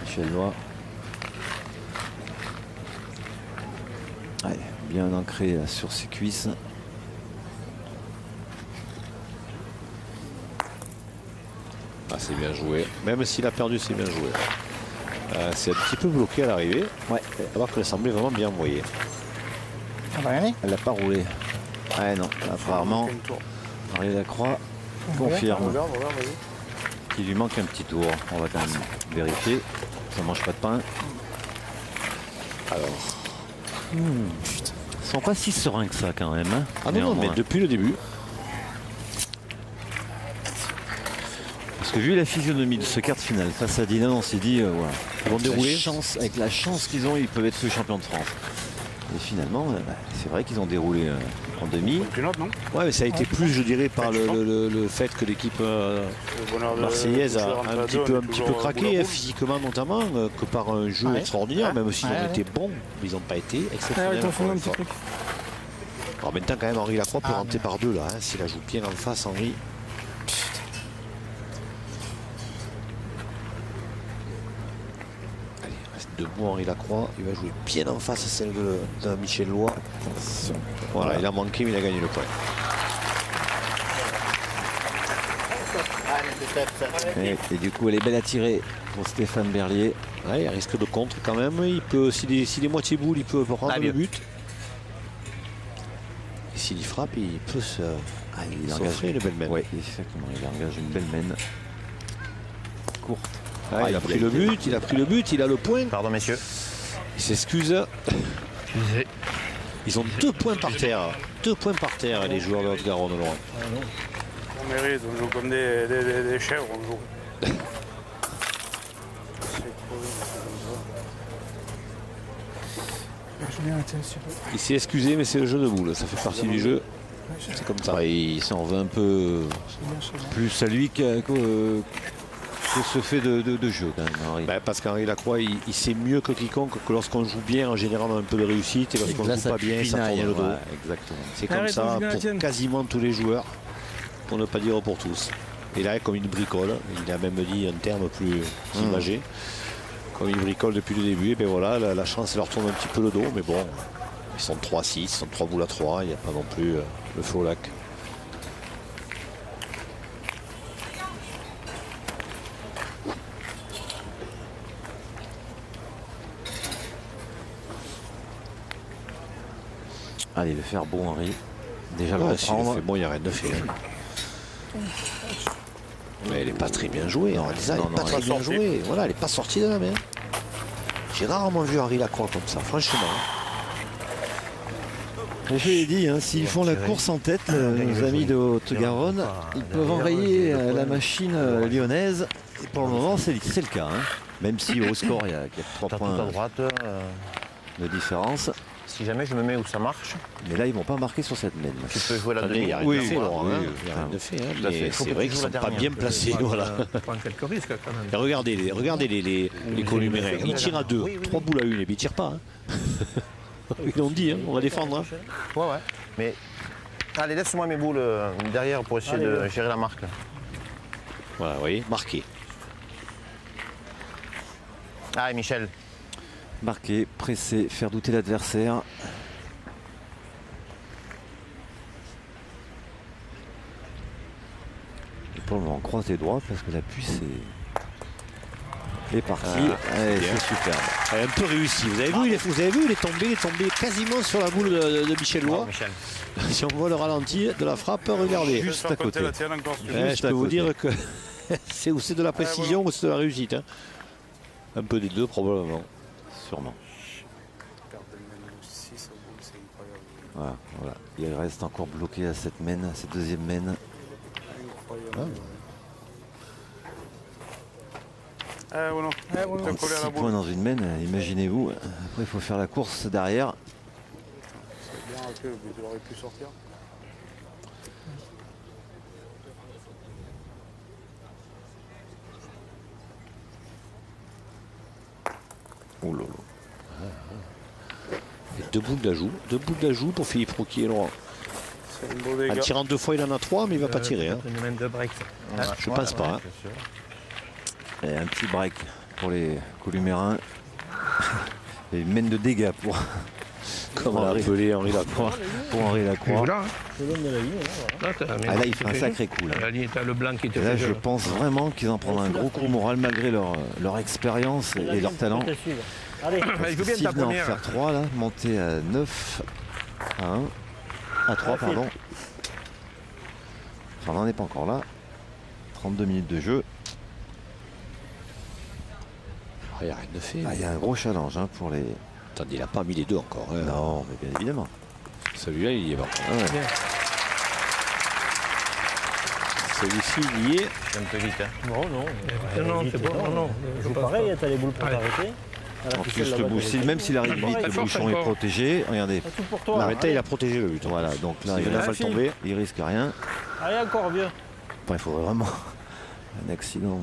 A: Michel Lois. Bien ancré sur ses cuisses.
B: C'est bien joué. Même s'il a perdu, c'est bien joué. C'est un petit peu bloqué à l'arrivée. Alors qu'elle semblait vraiment bien envoyée.
A: Elle n'a pas roulé. Non, apparemment, Henri Lacroix confirme
H: Regarde, vas-y.
A: qu'il lui manque un petit tour. On va quand même vérifier. Ça mange pas de pain. Alors. Putain. Ils sont pas si sereins que ça quand même.
B: Ah non, mais depuis le début.
A: Parce que vu la physionomie de ce quart de finale face à Dinan, on s'est dit, voilà,
B: Ils vont dérouler.
A: avec la chance qu'ils ont, ils peuvent être champions de France. Et finalement, c'est vrai qu'ils ont déroulé en demi.
H: Une autre, non?
B: Ouais, mais ça a été plus, je dirais, par le fait que l'équipe marseillaise a un petit peu craqué, physiquement notamment, que par un jeu extraordinaire, même s'ils ont été bons, mais ils n'ont pas été exceptionnels. Alors maintenant, quand même, Henri Lacroix peut rentrer par deux là. S'il la joue bien en face, Henri. Debout Henri Lacroix, il va jouer bien en face à celle de Michel Lois. Voilà, il a manqué mais il a gagné le point.
A: Et du coup elle est belle à tirer pour Stéphane Berlier.
B: Il risque de contre quand même. Il peut, s'il est moitié boule, il peut prendre le but. Et s'il y frappe, il peut s'offrir une belle mène.
A: Oui, exactement, il engage une belle mène. Courte.
B: Il a pris le but, il a le point.
E: Pardon, messieurs.
B: Il s'excuse. Ils ont 2 points par terre. 2 points par terre, les joueurs de Haute-Garonne, Laurent.
H: On mérite, on joue comme des chèvres, on joue.
B: Il s'est excusé, mais c'est le jeu de boule. Ça fait partie du jeu. C'est comme ça.
A: Il s'en veut un peu plus à lui que ce fait de jeu quand même, Henri.
B: Parce qu'Henri Lacroix, il sait mieux que quiconque que lorsqu'on joue bien, en général, on a un peu de réussite. Et lorsqu'on ne joue pas bien, ça tourne le dos.
A: Exactement.
B: C'est comme ça pour quasiment tous les joueurs, pour ne pas dire pour tous. Et là, comme une bricole, il a même dit un terme plus imagé. Comme une bricole depuis le début, et bien voilà, la chance leur tourne un petit peu le dos. Mais bon, ils sont 3-6, ils sont 3 boules à 3, il n'y a pas non plus le feu au lac.
A: Allez, le faire bon, Henri. Déjà le reprendre.
B: Bon, il n'y a rien de fait. Mais elle n'est pas très bien jouée. On disait, elle n'est pas très bien jouée. Voilà, elle n'est pas sortie de la main. J'ai rarement vu Henri Lacroix comme ça, franchement.
A: Je l'ai dit, s'ils font la course en tête, nos amis de Haute-Garonne, ils peuvent enrayer la machine lyonnaise. Et pour le moment, c'est le cas. Même si au score, il y a 3 points
E: à droite,
A: de différence.
E: si jamais je me mets où ça marche.
A: Mais là, ils ne vont pas marquer sur cette mène.
E: Tu peux jouer la
B: Il n'y a rien de fait, Laurent. Il n'y a rien de fait. Mais c'est vrai qu'ils ne sont pas bien placés. Voilà.
D: Prendre quelques risques quand même.
B: Et regardez les Colombiens. Ils tirent à 2, 3 boules à 1, et puis ils ne tirent pas. Ils l'ont dit, on va défendre.
E: Ouais. Mais allez, laisse-moi mes boules derrière pour essayer de gérer la marque. Là.
B: Voilà, vous voyez, marqué.
E: Allez, Michel.
A: Marquer, presser, faire douter l'adversaire. Et pour le moment, croise les doigts parce que l'appui est parti. C'est superbe.
B: Elle est un peu réussi. Vous avez vu, il est tombé quasiment sur la boule de Michel Lois.
E: Michel.
B: Si on voit le ralenti de la frappe, regardez.
A: Juste à côté.
B: Je peux vous dire que c'est de la précision ou c'est de la réussite. Un peu des deux probablement.
A: Sûrement. Voilà. Il reste encore bloqué à cette mène, à cette deuxième mène.
H: Voilà.
A: 6 points dans une mène, imaginez-vous. Après, il faut faire la course derrière.
H: C'est bien que le but aurait pu sortir.
A: Oh là là.
B: Et 2 boules d'ajout. 2 boules d'ajout pour Philippe Rouquier et Laurent.
H: C'est un beau
B: En
H: dégât.
B: tirant 2 fois, il en a 3, mais il ne va pas tirer. Hein.
D: Une main de break.
B: Je pense pas. Hein.
A: Et un petit break pour les Columérins. Et une mène de dégâts pour
B: Comment appeler Henri Lacroix.
A: pour Henri Lacroix.
D: Là,
G: Je donne de la ligne. Voilà.
A: Ah, là, il fait un sacré coup. Là.
D: La ligne, t'as le blanc qui te
A: Et là,
D: fait
A: je
D: jeu.
A: pense vraiment qu'ils en prendront un gros coup moral malgré leur expérience et leur talent.
G: Je te suis, là. Allez,
D: Il joue bien
A: S'il
D: ta
A: venait en
D: première.
A: faire 3 là, monter à 9 à 1 à 3 pardon. Enfin, on n'en est pas encore là. 32 minutes de jeu.
B: Il n'y a rien de fait.
A: Ah, il y a un gros challenge hein, pour les.
B: Attendez, il n'a pas mis les deux encore. Hein.
A: Non, mais bien évidemment.
B: Celui-là, il y est pas.
A: Ah ouais.
B: Celui-ci, il y est.
E: C'est un peu vite. Hein.
G: non, non.
D: Non, c'est bon. Non, non. je
G: Joue
D: pense
G: pareil,
D: pas.
G: t'as les boules pour
D: Ouais.
G: t'arrêter. À la
A: En
G: ficelle
A: plus, le
G: là-bas,
A: bouchon,
G: t'as les-
A: même s'il arrive vite,
D: Ouais,
A: le
D: force
A: bouchon est
D: encore.
A: protégé. Regardez.
G: Tout pour toi.
B: L'arrêté, il a protégé le but.
A: Voilà, donc là,
B: Il
A: il,
B: venait à mal tomber.
A: il risque rien.
G: Allez, encore vieux.
A: Enfin, il faudrait vraiment un accident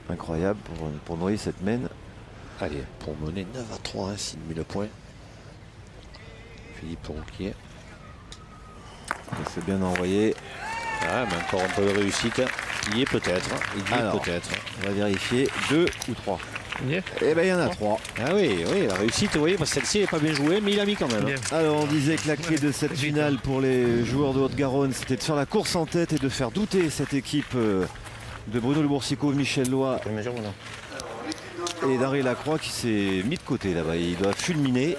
A: incroyable pour noyer cette mène.
B: Allez, pour mener 9 à 3, hein, s'il met le point. Philippe Rouquier.
A: C'est bien envoyé.
B: Ah, mais encore un peu de réussite. Il y est peut-être. Il y est
A: Alors.
B: peut-être.
A: On va vérifier 2 ou 3.
D: Bien.
A: Eh bien, il y en a 3.
B: Ah oui, oui, la réussite, vous voyez, parce que celle-ci n'est pas bien jouée, mais il a mis quand même.
D: Bien.
A: Alors, on disait que la clé de cette finale pour les joueurs de Haute-Garonne, c'était de faire la course en tête et de faire douter cette équipe de Bruno Le Boursicot, Michel Loy
E: Tu mesures ou non?
A: et d'Henri Lacroix qui s'est mis de côté là-bas. Il doit fulminer.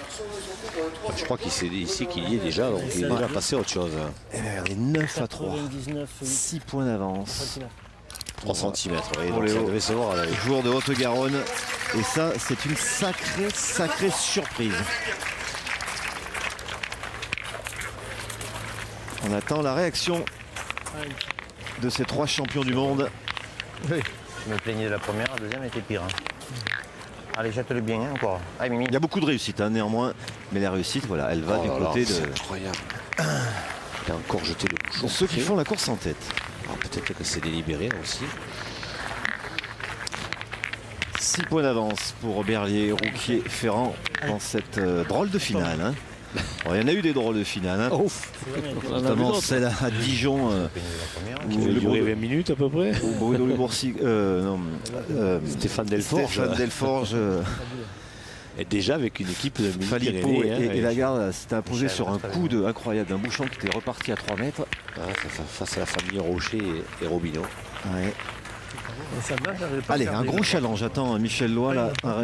B: Je crois qu'il sait ici qu'il y est déjà, donc il est déjà passé à autre chose.
A: Et bien, regardez, 9 à 3.
G: 99,
A: 6 points d'avance.
B: 3 cm, oui,
A: Pour
B: donc
A: les
B: ça
A: hauts.
B: devait se voir là.
A: Joueur de Haute-Garonne. Et ça, c'est une sacrée surprise. On attend la réaction de ces 3 champions du monde.
E: Je me plaignais de la première, la deuxième était pire. Hein. Allez, jette-le bien hein, encore. Allez, Mimi.
A: Il y a beaucoup de réussite hein, néanmoins, mais la réussite, voilà, elle va
B: Oh
A: du
B: là là,
A: côté
B: c'est
A: de
B: incroyable. Il a encore jeté le bouchon.
A: ceux qui font la course en tête.
B: Alors, peut-être que c'est délibéré aussi.
A: 6 points d'avance pour Berlier, Rouquier, Ferrand dans cette drôle de finale. Hein. Bon, il y en a eu des drôles de finale, hein.
B: Ouf,
A: Notamment celle à Dijon
B: qui
A: où
B: va
A: le
B: durer
A: Bruno-
B: 20 minutes à peu près.
A: où Bruno Le Boursicot,
B: Stéphane Delforge.
A: Stéphane Delforge,
B: Et déjà avec une équipe de
A: Philippot
B: Midi-Pyrénées, hein,
A: et Lagarde s'était imposé
E: Michel,
A: sur un
E: très
A: coup
E: bien.
A: incroyable d'un bouchon qui était reparti à 3 mètres.
B: face à la famille Rocher et Robineau.
A: Ouais.
D: Et ça va, j'avais pas
A: Allez, un
D: regardé.
A: gros challenge. Attends, Michel Loy,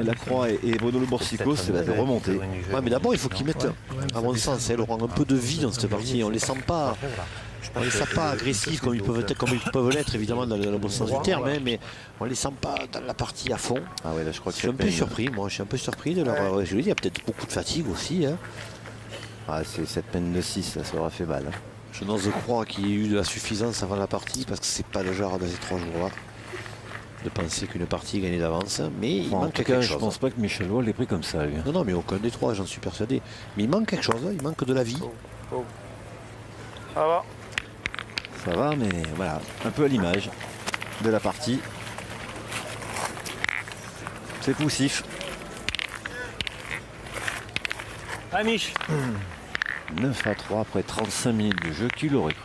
A: Lacroix et Bruno Le Boursicot, c'est de remonter.
B: Ouais, mais d'abord il faut qu'ils mettent, à mon sens, Laurent, un peu de vie dans cette partie. On les sent pas. On les sent pas agressifs comme ils peuvent l'être évidemment dans le bon sens du terme, hein, mais on les sent pas dans la partie à fond.
A: Ah ouais, là je crois
B: Je
A: que
B: suis un
A: cette
B: peu
A: mène-
B: surpris, moi, je suis un peu surpris de leur. Je lui dis, il y a peut-être beaucoup de fatigue aussi. Hein.
A: Ah, c'est cette peine de 6, ça aura fait mal. Hein.
B: Je n'ose croire qu'il y ait eu de la suffisance avant la partie parce que c'est pas le genre de ces 3 jours-là de penser qu'une partie est gagnée d'avance, mais il
A: Bon, en
B: manque
A: tout
B: quelque
A: cas, je
B: chose.
A: pense pas que Michel Loy l'ait pris comme ça, lui.
B: Non, non, mais aucun des 3, j'en suis persuadé. Mais il manque quelque chose, hein, il manque de la vie.
H: Ça va.
A: Ça va, mais voilà, un peu à l'image de la partie. C'est poussif.
G: Ah, Mich.
A: 9 à 3 après 35 minutes de jeu, qui l'aurait cru?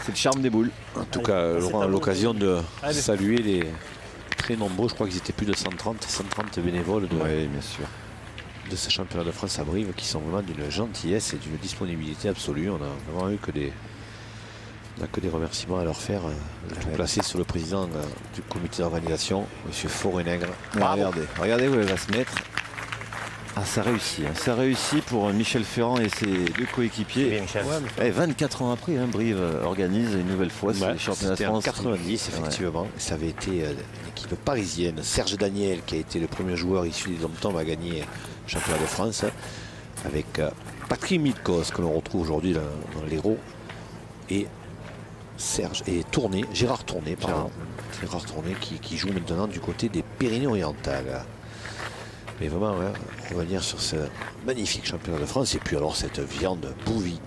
A: C'est le charme des boules.
B: En tout cas, Laurent a l'occasion de saluer les très nombreux, je crois qu'ils étaient plus de 130 bénévoles
A: Oui, bien sûr.
B: de ce championnat de France à Brive qui sont vraiment d'une gentillesse et d'une disponibilité absolue. On a vraiment eu que des remerciements à leur faire. Tout placé sur le président du comité d'organisation, M. Forenègre.
A: Regardez où elle va se mettre. Ah, ça réussit. Hein. Ça réussit pour Michel Ferrand et ses 2 coéquipiers.
E: Bien, Michel.
A: Et 24 ans après, hein, Brive organise une nouvelle fois
B: Ouais,
A: les championnats de
B: c'était en
A: France.
B: 90 effectivement. Ça avait été une équipe parisienne. Serge Daniel qui a été le premier joueur issu des Dom-Tom à gagner le championnat de France. Avec Patrick Milkos que l'on retrouve aujourd'hui dans l'Hérault. Et Gérard Tourné, pardon. Gérard Tourné qui joue maintenant du côté des Pyrénées-Orientales. Mais vraiment, hein, revenir sur ce magnifique championnat de France. Et puis alors cette viande bouvine,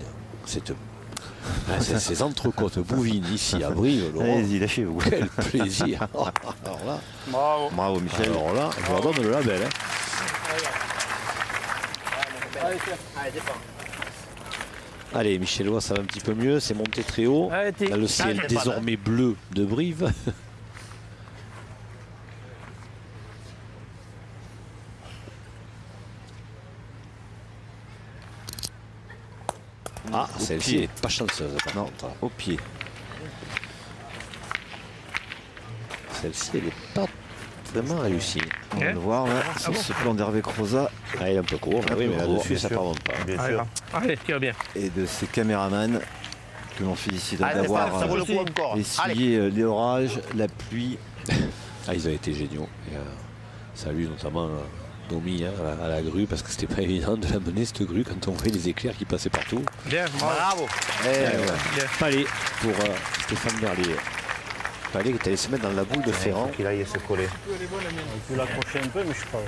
B: ces entrecôtes bouvines ici à Brive, Laurent,
A: Allez-y, lâchez-vous.
B: quel plaisir. Alors là,
H: Bravo.
A: Bravo, Michel.
B: alors là, je leur donne le label. Hein. Allez, Michellois, ça va un petit peu mieux. C'est monté très haut.
D: Arrêtez.
B: Là, le ciel désormais bleu de Brive. Ah, celle-ci
A: pied.
B: n'est pas chanceuse. Par
A: Non,
B: contre.
A: au pied.
B: Celle-ci, elle n'est pas vraiment réussie.
A: On va le voir là, sur ce plan d'Hervé Croza
B: Ah, elle est un peu court, mais oui, mais là-dessus, ça ne pardonne pas.
E: Bien
D: Allez,
E: sûr.
D: allez, tire bien.
A: et de ses caméramans que l'on félicite
E: Allez,
A: d'avoir
E: ça vaut le coup encore. Allez.
A: essuyé les orages, la pluie.
B: Ah, ils ont été géniaux. Et, salut notamment Domi hein, à la grue, parce que c'était pas évident de la mener cette grue quand on voyait les éclairs qui passaient partout.
D: Bien, bravo.
E: Bravo.
B: Et, Palais pour Stéphane Berlier. Palais qui est allé se mettre dans la boule de Ferrand.
E: Qu'il aille se coller.
G: On peut l'accrocher un peu, mais je sais pas.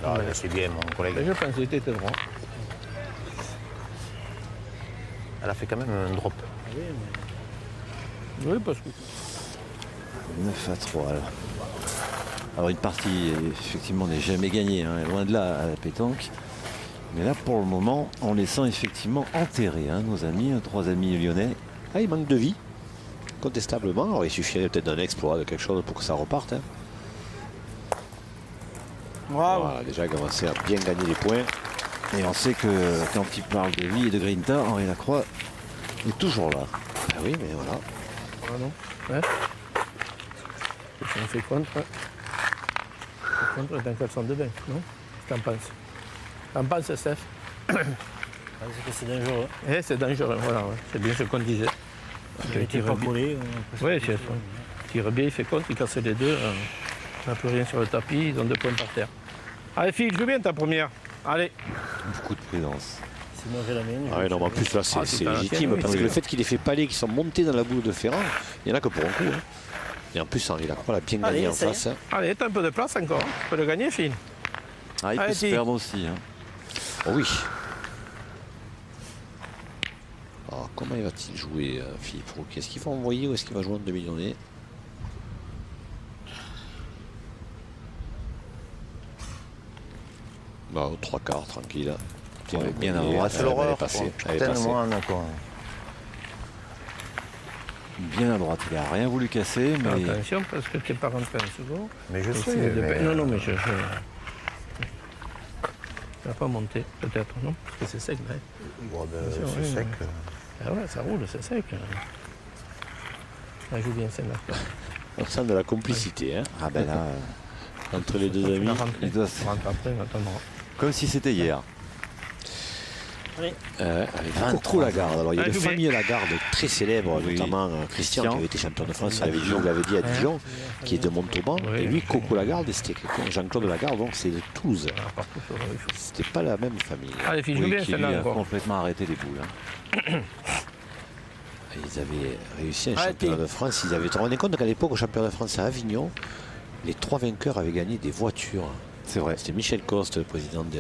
E: Ah, c'est bien, mon collègue.
D: Je pense que c'était droit.
E: Elle a fait quand même un drop.
D: Oui, parce que
A: 9 à 3 alors. Alors une partie effectivement n'est jamais gagnée, hein, loin de là à la pétanque. Mais là pour le moment, en laissant effectivement enterrer nos amis, 3 amis lyonnais.
B: Ah, il manque de vie, contestablement. Alors, il suffirait peut-être d'un exploit, de quelque chose pour que ça reparte. Hein.
F: Bravo.
B: Voilà, déjà commencé à bien gagner les points.
A: Et on sait que quand il parle de vie et de Grinta, Henri Lacroix est toujours là.
B: Ah oui, mais voilà.
D: ah non. Ouais. On fait contre. Contre d'un caleçon de bain, non? Qu'en penses? Qu'en penses, Steph?
G: Parce que c'est dangereux.
D: Eh, c'est dangereux, voilà, ouais. C'est bien ce qu'on disait.
G: Il n'était pas collé.
D: Oui, c'est ça. Il tire bien, il fait contre, il casse les deux. On n'a plus rien sur le tapis, ils ont 2 points par terre. Allez, Phil, joue bien ta première. Allez.
A: Beaucoup de prudence.
G: C'est moi j'ai la mienne.
B: Ah ouais, non, mais en plus, là, c'est
D: Ah, c'est pas la
B: légitime.
D: tienne, oui.
B: Parce que
D: Oui.
B: le fait qu'il ait fait Palais qui sont montés dans la boule de Ferrand, il n'y en a que pour un coup. Hein. Et en plus, Henri Lacroix l'a bien gagné
G: Allez,
B: en
G: essaye.
B: face. Hein.
D: Allez, t'as un peu de place encore. Hein. Tu peux le gagner, Phil.
A: Ah, il peut
D: Allez,
A: se
D: Thi.
A: perdre aussi.
B: Oh oui. Alors, comment va-t-il jouer, Philippe Roux? Est-ce qu'il va envoyer ou est-ce qu'il va jouer en demi-journée? Bah, aux 3 quarts, tranquille.
A: Ouais, bien
B: envoyé,
A: avant.
E: C'est l'horreur.
B: Elle est passée.
E: Tellement, d'accord.
A: Bien à droite, il n'a rien voulu casser, mais
D: Attention, parce que tu n'es pas rentré en second.
E: Mais je
D: Essaye
E: sais.
D: de-
E: mais-
D: Non, non, mais je... Ça va pas monter, peut-être, non? Parce que c'est sec, là.
E: Bon, ben,
D: Bien sûr,
E: c'est
D: oui,
E: sec.
D: Ah ouais, ça roule, c'est sec. Ça joue bien, celle-là.
B: On sent de la complicité hein,
A: ah ben là,
B: entre les deux amis.
A: il doit
D: On rentre après, on attendra.
A: comme si c'était hier.
B: Avec Coco Lagarde. Alors, il y a
D: Ah,
B: une
D: joue bien.
B: famille Lagarde très célèbre,
A: Oui.
B: notamment Christian, qui avait été champion de France à Dijon, vous l'avez dit, à Dijon, qui est de Montauban.
D: Oui,
B: et lui,
D: oui.
B: Coco Lagarde, c'était quelqu'un, Jean-Claude Lagarde, donc c'est de Toulouse.
D: Ah, partout sur le rifle.
B: C'était pas la même famille.
D: Allez, Phil, joue
A: Oui,
D: bien,
A: qui lui
D: celle-là,
A: a
D: encore.
A: complètement arrêté les boules.
B: Ils avaient réussi un
D: Arrêtez.
B: championnat de France. Ils avaient, tu te rendais compte qu'à l'époque, au championnat de France à Avignon, les 3 vainqueurs avaient gagné des voitures.
A: C'est vrai.
B: C'était Michel Coste, le président du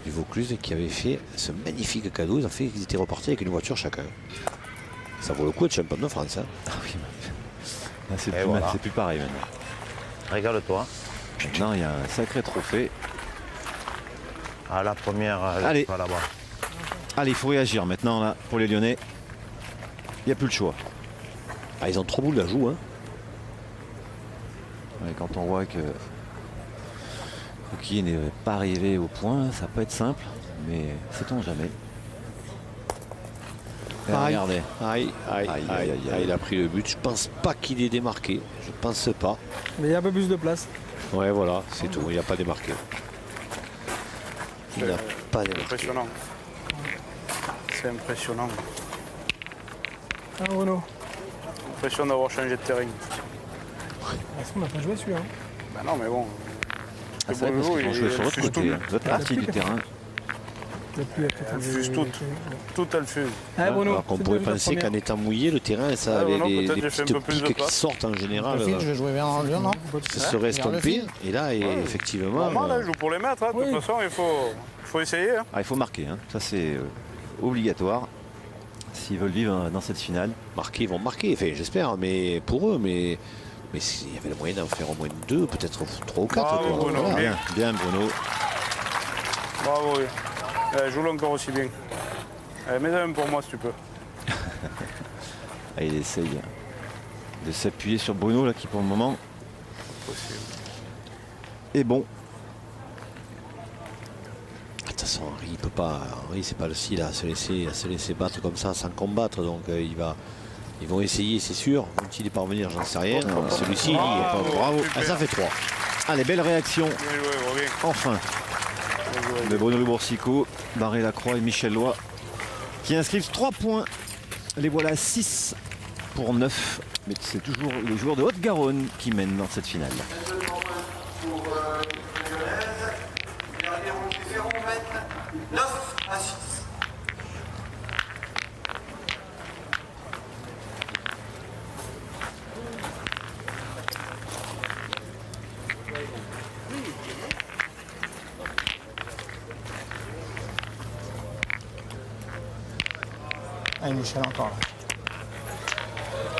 B: Vaucluse, qui avait fait ce magnifique cadeau. Ils ont fait qu'ils étaient repartis avec une voiture chacun. Ça vaut le coup de champion de France. Hein.
A: Ah oui, là, c'est
E: Et
A: plus,
E: voilà.
A: c'est plus pareil maintenant.
E: Régale-toi.
A: Maintenant, il y a un sacré trophée.
E: À la première,
A: Allez.
E: pas là-bas.
A: Allez, il faut réagir maintenant là pour les Lyonnais. Il n'y a plus le choix.
B: Ah, ils ont 3 boules à jouer. Hein.
A: Ouais, quand on voit que Fouquier n'est pas arrivé au point, ça peut être simple, mais sait-on jamais. Et regardez.
B: Aïe, aïe,
A: Aïe,
B: aïe,
A: aïe, aïe,
B: aïe, il a pris le but. Je pense pas qu'il ait démarqué. Je pense pas.
F: Mais il y a un peu plus de place.
B: Ouais, voilà, c'est tout. Il n'a pas démarqué. Il n'a pas démarqué.
H: Impressionnant. C'est impressionnant.
F: Ah, Renaud.
H: Impression d'avoir changé de terrain.
F: On n'a pas joué celui-là.
H: Ben non, mais bon.
A: Ah, c'est vrai parce qu'ils vont jouer sur l'autre côté, hein, l'autre partie du terrain.
F: La pluie a peut-être
H: Elle fuse toute. Tout, elle fuse.
F: Ah, Bruno.
B: Alors qu'on
F: c'est
B: pourrait
F: déjà la
B: penser
F: première.
B: qu'en étant mouillé, le terrain, ça,
H: Ah,
B: les,
H: non,
B: les
H: peut-être j'ai fait un
B: petites
H: peu plus de
B: piques qui
H: place.
B: sortent en général,
G: Phil, je vais jouer bien en Lyon, non?
B: ça serait estompé. Et là, effectivement,
H: Normal, hein, je joue pour les mettre. Hein, de
F: Oui.
H: toute façon, il faut essayer. Hein.
A: Ah, il faut marquer, hein. Ça c'est obligatoire s'ils veulent vivre dans cette finale.
B: marquer, ils vont marquer. Enfin, j'espère, mais pour eux, mais s'il y avait le moyen d'en faire au moins 2, peut-être 3 ou 4.
H: Bravo, Bruno.
A: Bien, bien Bruno.
H: Bravo. Oui. Joue-le encore aussi bien. Mets un pour moi si tu peux.
A: Ah, il essaye de s'appuyer sur Bruno là qui pour le moment
H: Possible.
A: est bon.
B: De toute façon, Henri, il peut pas. Henri, c'est pas le style à se laisser battre comme ça sans combattre. Donc ils vont essayer, c'est sûr. Vont-ils y parvenir, j'en sais rien. Celui-ci, il y est. Bravo. Ah, ça fait 3.
A: Allez, belle réaction.
H: Bien joué, Robin.
A: Enfin, de Bruno Louboursico, Barré Lacroix et Michel Loy qui inscrivent 3 points. Les voilà 6 pour 9. Mais c'est toujours les joueurs de Haute-Garonne qui mènent dans cette finale.
C: Pour les Lyonnaises, les derniers Rocky Ferron mènent 9-6.
F: Allez, Michel, encore là.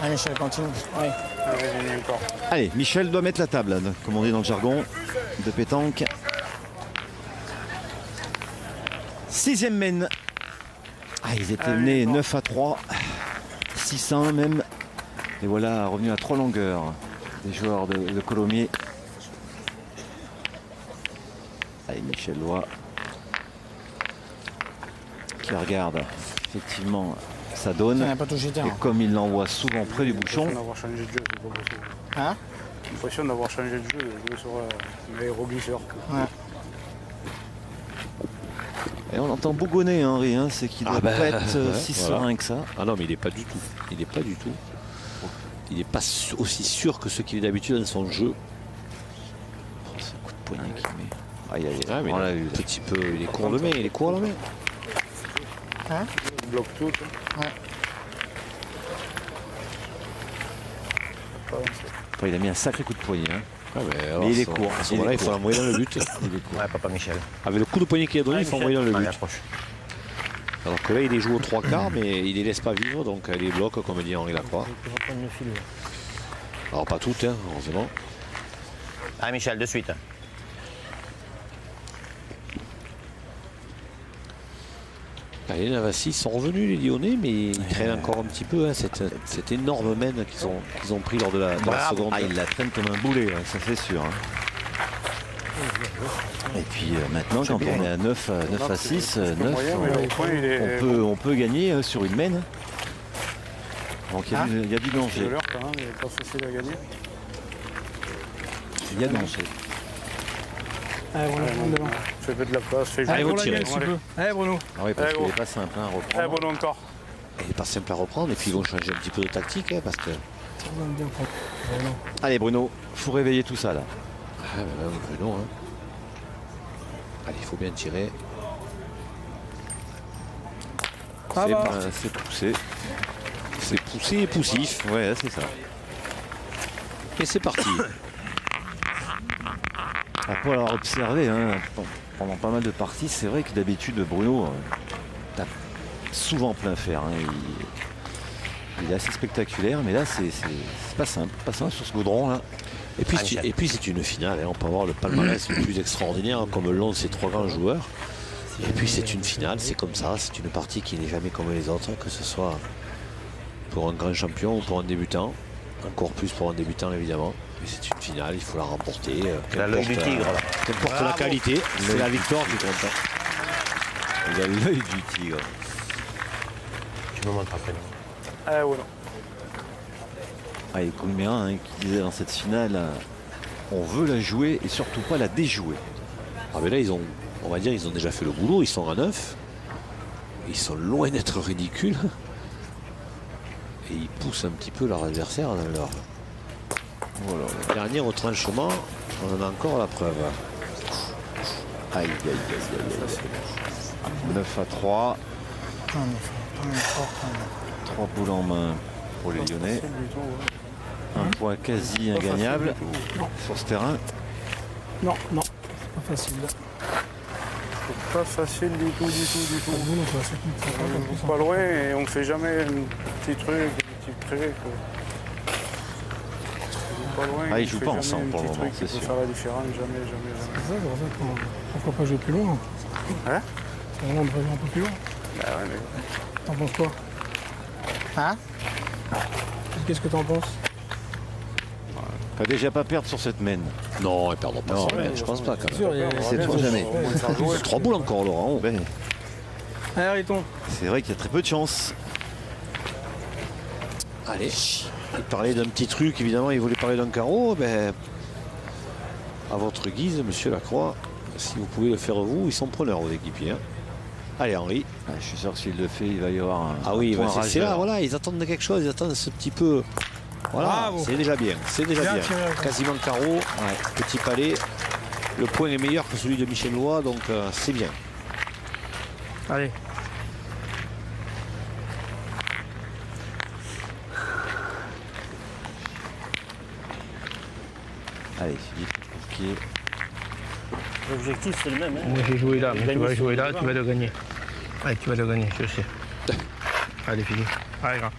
F: Allez, Michel, continue. Oui.
H: Allez, encore.
A: Allez, Michel doit mettre la table, là, comme on dit dans le jargon de pétanque. 6e mène. Ah, ils étaient menés 9-3, 6-1 même. Et voilà, revenu à 3 longueurs des joueurs de Colomiers. Allez, Michel Loy qui regarde effectivement sa donne.
F: Il n'a pas touché
A: Et
F: terrain.
A: comme il l'envoie souvent près du bouchon,
H: L'impression d'avoir changé de jeu, c'est pas possible.
F: Hein?
H: L'impression d'avoir changé de jeu, de jouer sur un aéroglisseur.
F: Ouais.
A: et on entend bougonner Henri, hein, c'est qu'il doit pas être si
B: voilà.
A: serein que ça.
B: Ah non, mais il n'est pas du tout. Il n'est pas du tout. Il n'est pas aussi sûr que ce qu'il est d'habitude dans son jeu.
A: Oh, ce coup de poignet qu'il met. Aïe, aïe,
B: Ah, mais
A: on l'a
B: un
A: vu. Là.
B: petit peu, il est court de main, il est court de main.
H: Il bloque tout.
F: Ouais.
A: Enfin, il a mis un sacré coup de poignet. Hein.
B: Ah,
A: Mais il est court.
B: À ce moment-là, il faut l'envoyer dans le but.
E: Ouais, papa Michel.
B: Avec le coup de poignet qu'il a donné, il faut envoyer dans le
E: Allez,
B: but.
E: approche.
B: Alors que là, il les joue aux 3 quarts, mais il les laisse pas vivre, donc il les bloque, comme dit Henri Lacroix.
G: Il va prendre le fil. Là.
B: Alors pas toutes, hein, heureusement.
E: Allez, Michel, de suite.
B: Les Navassis sont revenus, les Lyonnais, mais ils traînent encore un petit peu hein, cette énorme mène qu'ils ont pris lors de la seconde.
A: Ah, il la traîne comme un boulet, hein, ça c'est sûr. Hein. Et puis maintenant, quand on est à 9 à 6, 9, on peut gagner sur une mène. Donc il y a du
H: C'est
A: danger.
H: l'heure quand même, il n'est pas facile à gagner.
A: Il y a danger.
F: Allez, Bruno, prends devant.
H: Fais de la place, fais
B: Allez,
H: jouer.
B: vous tirez.
F: Si tu peux. Allez, Bruno.
A: Ah oui, parce
H: Allez,
A: qu'il
H: bon.
A: n'est pas simple hein, à
H: Allez,
A: reprendre.
H: Bruno, encore.
B: Il n'est pas simple à reprendre, et puis ils vont changer un petit peu de tactique, hein, parce que.
F: Ça va bien prendre. Bruno.
A: Allez Bruno, faut réveiller tout ça là.
B: Ah, non, hein. Allez, il faut bien tirer.
F: Ça
A: C'est
F: va.
A: c'est poussé.
B: C'est poussé et poussif.
A: Ouais, c'est ça.
B: Et c'est parti.
A: Après avoir observé hein, pendant pas mal de parties, c'est vrai que d'habitude Bruno tape souvent plein fer. Hein. Il est assez spectaculaire, mais là c'est pas simple sur ce goudron là.
B: Et puis c'est une finale, hein. On peut avoir le palmarès le plus extraordinaire comme l'ont ces 3 grands joueurs. Et puis c'est une finale, c'est comme ça, c'est une partie qui n'est jamais comme les autres, que ce soit pour un grand champion ou pour un débutant. Encore plus pour un débutant évidemment. Mais c'est une finale, il faut la remporter.
E: Il a l'œil du tigre là.
B: Qu'importe la qualité, c'est la victoire qui compte. Hein.
A: Il a l'œil du tigre.
E: Tu me montres après.
H: Allez, Bruno.
A: Ah, et Colmérin hein, qui disait dans cette finale, on veut la jouer et surtout pas la déjouer.
B: Ah mais là on va dire ils ont déjà fait le boulot, ils sont à 9. Ils sont loin d'être ridicules. Et ils poussent un petit peu leur adversaire dans leur dernier retranchement. On en a encore la preuve.
A: Aïe, aïe, aïe, aïe. 9 à 3. 3 boules en main pour les Lyonnais. Un point quasi ingagnable sur ce terrain.
F: Non, c'est pas facile.
H: C'est pas facile du tout.
F: Bruno, ça, c'est pas
H: Pas loin et on fait jamais un petit truc, un petit truc. Pas loin,
A: Ah, ils
H: on
A: jouent
H: fait
A: pas
H: jamais
A: ensemble
H: un
A: pour le
H: petit
A: moment,
H: truc
A: c'est
H: qui peut
A: sûr.
H: faire la différence, jamais.
F: ça, pourquoi pas jouer plus loin?
H: Hein?
F: On va un peu plus loin.
H: Bah ouais, mais
F: T'en penses quoi? Hein? Qu'est-ce que t'en penses?
A: Faut déjà pas perdre sur cette main.
B: Non, ils perdront pas
A: Non,
B: ça, je pense pas quand même.
F: Sûr,
A: C'est trop jamais.
B: 3 boules encore, Laurent.
A: Ben,
F: Allez, Riton.
A: c'est vrai qu'il y a très peu de chance.
B: Allez, il parlait d'un petit truc, évidemment, il voulait parler d'un carreau. Ben, à votre guise, monsieur Lacroix, si vous pouvez le faire vous, ils sont preneurs, vos équipiers. Hein. Allez, Henri.
A: Ah, je suis sûr que s'il le fait, il va y avoir un.
B: Ah oui,
A: point
B: c'est là,
A: rageur.
B: voilà, ils attendent quelque chose, ils attendent ce petit peu. Voilà,
F: Bravo.
B: c'est déjà bien, c'est déjà
F: Bien
B: bien.
F: tiré, quoi.
B: Quasiment carreau, petit palais. Le point est meilleur que celui de Michel Lois, donc c'est bien.
D: Allez.
A: Allez, Philippe Courquier.
G: L'objectif, c'est le même. Hein.
D: Moi j'ai joué là, mais tu
G: Gagner
D: vas
G: sur
D: jouer
G: le
D: là,
G: devant.
D: tu vas le gagner. Allez, tu vas le gagner, je sais. Allez, fini. Allez, grand.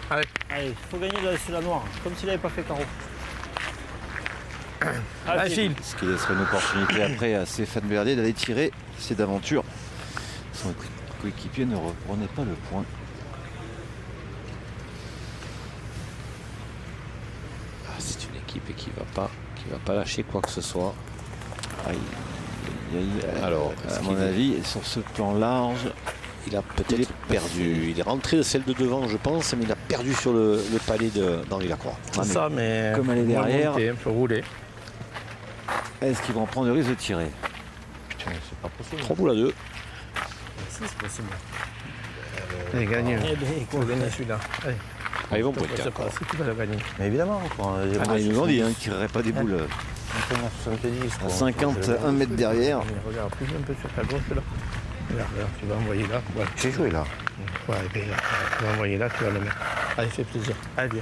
D: Allez.
G: Allez, il faut gagner sur la noire, comme s'il n'avait pas fait carreau.
D: Allez, Phil.
A: Ce qui laisserait une opportunité après à Stéphane Verdier d'aller tirer. C'est d'aventure. Son coéquipier ne reprenait pas le point.
B: Ah, c'est une équipe qui va pas lâcher quoi que ce soit.
A: Ah,
B: Alors,
A: à mon avis, sur ce plan large,
B: il a peut-être perdu. Il est rentré de celle de devant, je pense, mais il a perdu sur le palais d'Henri Lacroix.
D: C'est ça, mais.
A: comme elle est
D: moins
A: derrière.
D: monté, il faut rouler.
A: est-ce qu'ils vont prendre le risque de tirer?
E: Putain, c'est pas possible.
B: 3 boules à 2.
G: Si, c'est possible.
D: Allez, gagne.
G: Eh bien,
D: Il faut gagner celui-là. Allez.
B: Ah, ils vont
D: Je
B: pointer.
D: sais pas si tu vas le gagner.
E: Mais évidemment, quoi.
A: Ah, ils nous ont dit qu'ils ne tireraient pas des boules
E: 70,
A: à 51 mètres derrière.
D: Mais regarde, plus un peu sur ta gauche là. Regarde, tu vas envoyer là. Voilà.
E: J'ai joué là.
D: Ouais, bien là. Tu vas envoyer là, tu vas le mettre. Allez, fais plaisir. Allez, bien.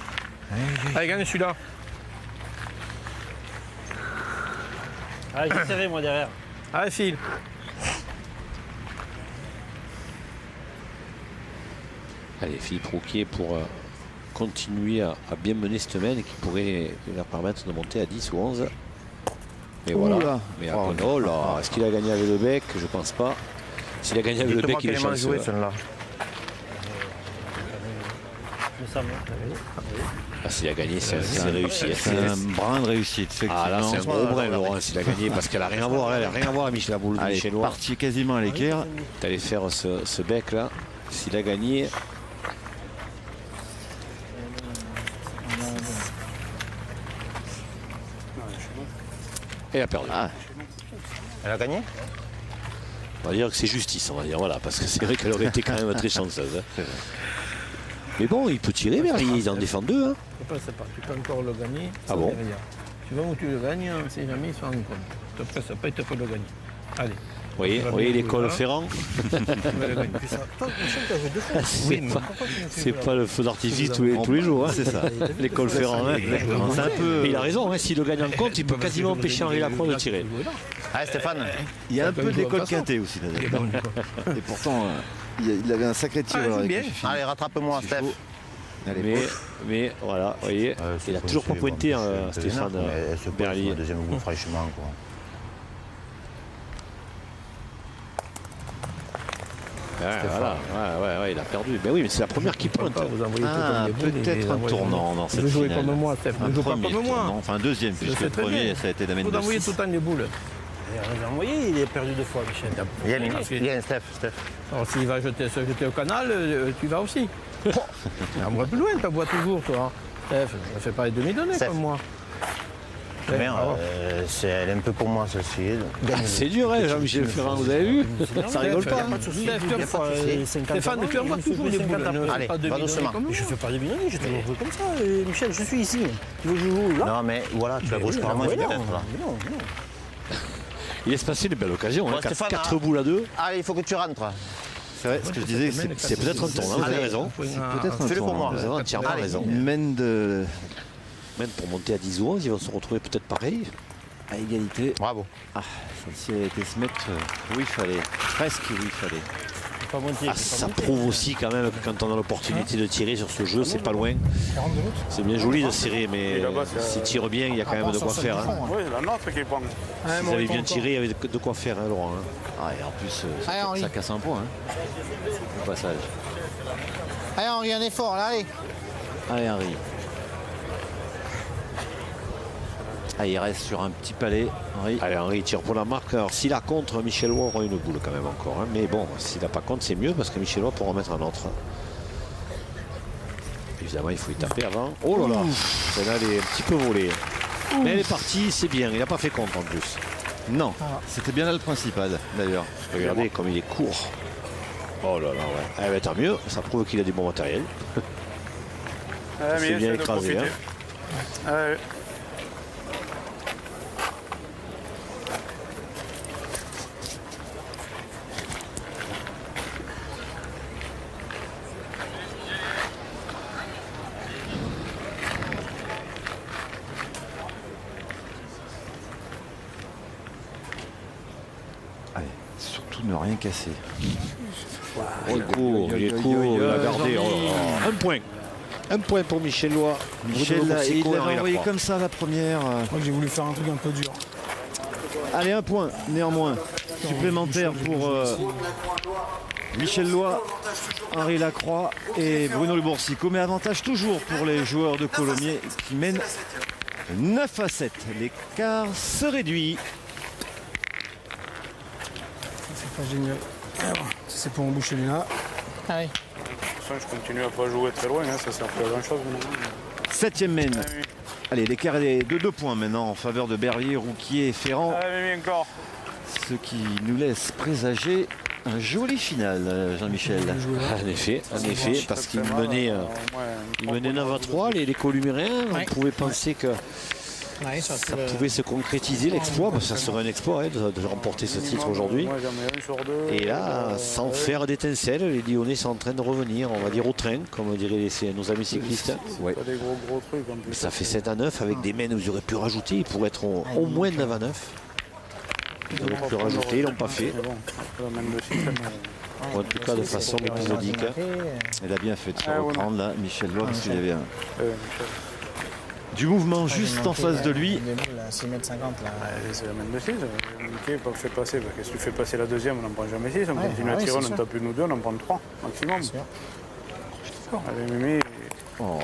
D: Allez, gagne celui-là.
G: Allez, j'ai serré, moi, derrière.
D: Allez, Phil.
B: Allez, Philippe Rouquier pour continuer à bien mener cette semaine et qui pourrait leur permettre de monter à 10 ou 11. Mais
A: Oula.
B: voilà. Mais
A: Oh,
B: oh là, est-ce qu'il a gagné avec le bec? Je pense pas. S'il a gagné avec le bec, il est
E: Dites-moi
B: chanceux.
E: joué celui-là.
G: Mais ça va.
B: Ah, s'il a gagné, c'est réussi.
A: C'est un brin de réussite, effectivement.
B: Ah là, c'est un gros brin, Laurent, s'il a gagné, parce qu'elle n'a rien à voir. Elle n'a rien à voir, Michel, la boule de
A: Allez,
B: Michel Lois.
A: parti quasiment à l'équerre.
B: D'aller faire ce bec-là. S'il a gagné. Et elle a perdu.
A: Ah,
E: Elle a gagné?
B: On va dire que c'est justice, on va dire, voilà, parce que c'est vrai qu'elle aurait été quand même très chanceuse. Hein. Mais bon, il peut tirer, mais ils en défendent deux. Hein.
D: C'est pas, tu peux encore le gagner.
B: Ah bon?
D: Derrière. Tu vas où tu le gagnes, on ne sait jamais, ils se rendent compte. Après, ça pas, il te faut le gagner. Allez.
B: Vous voyez l'école Ferrand.
D: Tu vas le gagner.
G: Toi, Michel, tu as joué deux fois.
B: C'est
D: Oui,
B: pas,
G: Pourquoi tu ne fais
B: c'est
G: pas
B: pas le feu d'artifice tous les jours. Hein.
A: c'est ça.
B: L'école Ferrand. Hein.
A: C'est un peu.
B: Et il a raison, hein, s'il le gagne en compte, il peut quasiment empêcher Henri Lacroix de tirer.
E: Allez, Stéphane.
A: Il y a un
D: Ça
A: peu
D: peut
A: d'école
D: jouer à
A: quintée aussi,
D: Il est
A: là-dedans.
D: bon, quoi.
A: Et pourtant, il avait un sacré tireur
D: Ah, c'est
A: avec
D: bien.
A: les filles.
E: Allez, rattrape-moi, Steph.
A: Allez,
B: Mais voilà, vous voyez, il a toujours pas pointé, Stéphane Berlier.
E: Le deuxième goût, franchement, quoi.
B: Ouais, il a perdu. Mais oui, mais c'est la première qui pointe.
D: Vous envoyez tout
A: Ah,
D: dans les boules et
A: peut-être
D: les
A: un
D: envoyer
A: tournant dans
D: Tu
A: cette
D: veux jouer
A: finale.
D: comme moi, Steph.
A: Un
D: Ne joue pas
A: premier
D: comme moi.
A: tournant, enfin un deuxième,
D: Je
A: puisque
D: sais
A: le
D: très
A: premier,
D: bien.
A: ça a été d'amène
D: Vous
A: de
D: envoyez
A: 6.
D: tout le temps les boules.
G: Vous envoyé, il est perdu deux fois, Michel.
E: Viens, Steph.
D: Alors s'il va se jeter au canal, tu vas aussi. Un moins plus loin, tu bois toujours, toi. Steph, ne fais pas les demi-données
E: Steph.
D: comme moi.
E: Merde,
D: bravo.
E: elle est un peu pour moi, celle-ci.
B: C'est dur, hein, Jean-Michel Ferrand, vous avez vu? Ça rigole pas.
G: Pas de souci.
D: Steph, tu
G: Fois, 50
D: Stéphane, tu envoies toujours les boules. Ne fais
E: Allez,
D: pas de
E: va
D: demi-données
E: doucement.
D: comme moi.
G: Je fais pas de binôme, je te le comme ça. Michel, je suis ici. Tu veux que je joue là?
E: Non, mais voilà, tu la gauche par moi,
G: Oui,
E: peut-être,
G: non,
E: là.
G: non.
B: Il laisse passer des belles occasions.
E: Bon,
B: Hein,
E: Stéphane,
B: 4
E: hein.
B: boules à 2.
E: Allez, il faut que tu rentres.
A: C'est vrai, ce que je disais,
B: C'est peut-être un tournant, vous avez
E: Allez.
B: raison.
A: peut-être un
E: Fais-le pour
A: tournant.
E: moi.
B: Vous avez entièrement
E: Allez.
B: raison.
A: Une main de.
B: Même pour monter à 10 ou 11, ils vont se retrouver peut-être pareil.
A: À égalité.
E: Bravo.
A: Ah, celle-ci a été se mettre où il fallait. Presque où il fallait.
G: pas monter.
B: Ah, ça prouve aussi quand même que quand on a l'opportunité de tirer sur ce jeu, c'est pas loin.
F: 40 minutes.
B: C'est bien joli de serrer, mais
H: Et là-bas,
B: s'il tire bien, il y a quand même de quoi faire. Hein.
H: Oui, c'est la nôtre qui prend.
B: S'ils avaient bien tiré, il y avait de quoi faire, hein, Laurent. Hein.
A: Ah, et en plus,
F: Allez, Henri.
A: ça casse un point hein, au passage.
F: Allez, Henri, un effort, là, allez.
A: Allez, Henri. Ah, il reste sur un petit palais, Henri.
B: Allez, Henri tire pour la marque. Alors, s'il a contre, Michel Lois aura une boule quand même encore. Hein. Mais bon, s'il n'a pas contre, c'est mieux parce que Michel Lois pourra en mettre un autre. Évidemment, il faut y taper avant. Oh là là, celle-là, elle est un petit peu volée. Mais elle est partie, c'est bien. Il n'a pas fait contre en plus.
A: Non, c'était bien là le principal d'ailleurs.
B: Regardez comme il est court. Oh là là, ouais. Eh ben, tant mieux, ça prouve qu'il a du bon matériel. C'est bien écrasé. Hein.
A: Allez, surtout ne rien casser.
B: Oh, il est court, il a gardé. Oh là là. Un point. Un point pour Michel Lois.
A: Michel, il l'avait envoyé comme ça la première.
F: Moi, j'ai voulu faire un truc un peu dur.
A: Allez, un point néanmoins supplémentaire pour Michel Lois, Henri Lacroix et Bruno Le Boursicot. Mais avantage toujours pour les joueurs de Colomiers qui mènent 9-7. L'écart se réduit.
F: C'est pas génial. C'est pour emboucher là. Allez.
H: Je continue à pas jouer très loin, hein, ça sert plus à grand chose maintenant.
A: 7e mène.
H: Ah oui.
A: Allez, l'écart est de 2 points maintenant en faveur de Berlier, Rouquier et Ferrand.
H: Allez, encore.
A: Ce qui nous laisse présager un joli final, Jean-Michel.
B: En effet, parce qu'il menait 9-3, les Columéréens. On pouvait penser que
F: Ouais,
B: ça pouvait se concrétiser l'exploit, parce que ça serait un exploit hein, de remporter ce titre aujourd'hui.
H: Moi, j'en mets un sur deux.
B: Et là, sans faire d'étincelles, les Lyonnais sont en train de revenir, on va dire au train, comme diraient nos amis cyclistes. Ouais.
H: Pas des gros trucs en plus.
B: Ça fait 7-9 avec des mènes où ils auraient pu rajouter, ils pourraient être au moins 9-9. Ils auraient pu rajouter, ils l'ont pas fait.
H: Mais bon, la main de six,
B: En tout cas, de façon épisodique.
A: Elle a bien fait de se
H: Ah,
A: reprendre là, Michel Lois, parce qu'il y avait
H: Michel.
A: du mouvement juste en face de lui.
F: 6,50 m là.
H: C'est la main de 6. Mickey fait passer. Parce que si tu fais passer la deuxième, on n'en prend jamais 6. On continue à tirer, on en tape une ou deux, on en prend 3 maximum. Allez, Mimi.
B: Oh.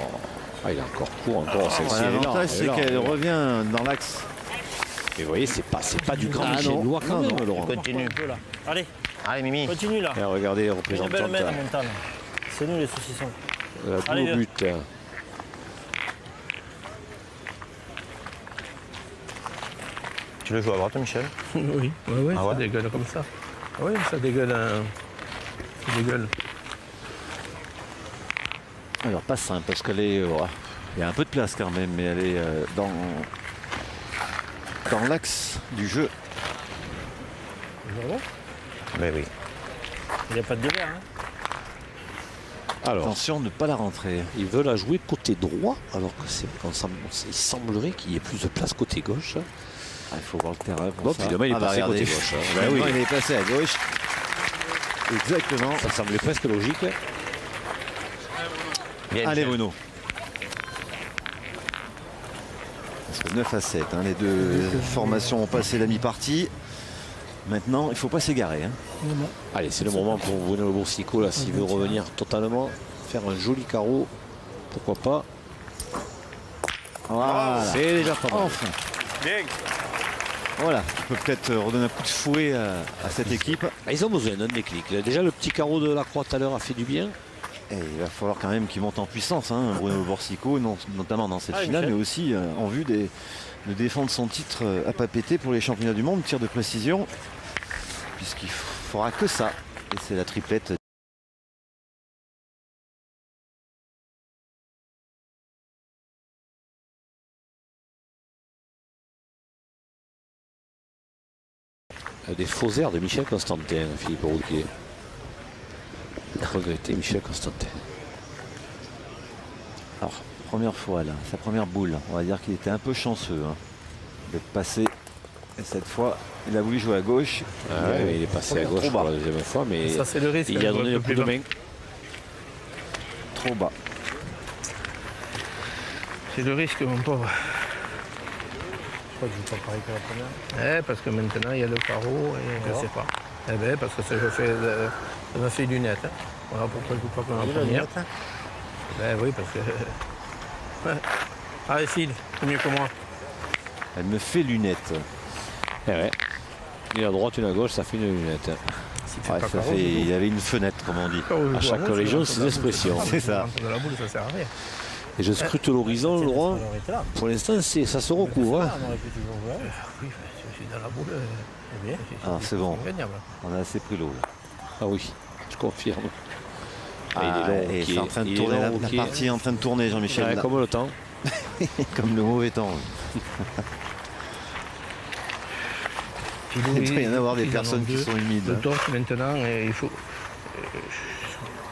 B: Ah, il est encore court, encore. Celle-ci, elle est là,
A: L'avantage,
B: elle
A: c'est
B: est là.
A: qu'elle revient dans l'axe.
B: Et vous voyez, c'est pas du grand Michel Lois quand même, Laurent.
G: Continue. Allez,
E: Allez, Mimi.
G: continue là.
B: Et regardez,
G: Une
B: représentante
G: belle main mentale. C'est nous les saucissons.
B: la
G: Allez,
B: double but.
E: Tu le joues à droite, Michel?
D: Oui, ouais,
E: Ah
D: ça
E: ouais
D: dégueule comme ça. Oui, ça dégueule. Ça dégueule.
A: Alors pas simple parce qu'elle est. Il y a un peu de place quand même, mais elle est dans l'axe du jeu.
E: Mais oui.
G: Il n'y a pas de dévers. Hein.
B: Alors,
A: Attention, ne pas la rentrer.
B: ils veulent la jouer côté droit, alors que il semblerait qu'il y ait plus de place côté gauche.
A: Ah, il faut voir le terrain. Pour
B: Bon,
A: ça.
B: puis demain, il est passé
A: regardez.
B: côté gauche. Hein. Ben
A: Maintenant,
B: oui,
A: il est passé à gauche. Exactement.
B: ça semblait presque logique.
E: Bien,
A: Allez,
E: Michel.
A: Bruno. Parce que 9-7. Hein, les deux formations ont passé la mi-partie. Maintenant, il ne faut pas s'égarer. Hein.
B: Allez, c'est le moment pour Bruno Le Boursicot, là, s'il veut revenir totalement, faire un joli carreau, pourquoi pas.
A: Voilà.
B: C'est déjà pas mal.
A: Enfin.
H: Bien.
A: Voilà. On peut peut-être redonner un coup de fouet à cette équipe.
B: Ah, ils ont besoin d'un déclic. Déjà, le petit carreau de Lacroix tout à l'heure a fait du bien.
A: Et il va falloir quand même qu'il monte en puissance, hein, Bruno Boursicot, notamment dans cette finale,
G: Michel.
A: mais aussi en vue de défendre son titre à pas péter pour les championnats du monde, tir de précision, puisqu'il fera que ça. Et c'est la triplette.
B: Des faux airs de Michel Constantin, Philippe Rouquier. Regretté Michel Constantin.
A: Alors, première fois là, sa première boule, on va dire qu'il était un peu chanceux hein, d'être passé Et cette fois, il a voulu jouer à gauche.
B: Ah ouais, il est passé à gauche
A: trop bas.
B: pour la deuxième fois, mais
D: Ça, c'est le risque.
B: il a donné le coup de main.
A: Trop bas.
D: C'est le risque, mon pauvre.
G: Je crois que je joue pas pareil que la première.
D: Parce que maintenant, il y a le carreau et je sais pas. Eh ben, parce que ça m'a fait lunettes. Hein. Voilà pourquoi je joue pas comme la première. Ben oui, parce que... Ouais. Allez, Phil, c'est mieux que moi.
A: Elle me fait lunette.
B: Eh ouais. Une à droite, une à gauche, ça fait une lunette.
D: Si tu fais
A: Ouais,
D: pas
A: ça
D: carreau,
A: fait,
D: je joue.
A: il avait une fenêtre, comme on dit.
B: À chaque religion, ses expressions.
A: C'est ça.
D: Dans la boule, ça sert à rien.
B: Et je scrute l'horizon, Laurent.
G: On aurait été là.
B: Pour l'instant, ça se recouvre. Hein.
G: On aurait pu toujours jouer.
D: Oui, je suis dans la boule.
G: Eh bien.
A: Ah, c'est bon.
D: Gagnable.
A: On a assez pris l'eau.
B: Ah oui, je confirme.
A: Ah,
B: il est long,
A: et
B: ok.
A: c'est en train de
B: Il est
A: tourner,
B: long,
A: la
B: ok.
A: partie est en train de tourner, Jean-Michel.
B: Ouais,
A: là.
B: comme le temps.
A: Comme le mauvais temps. Il doit y en avoir des personnes qui sont humides.
D: Le torse maintenant, il faut.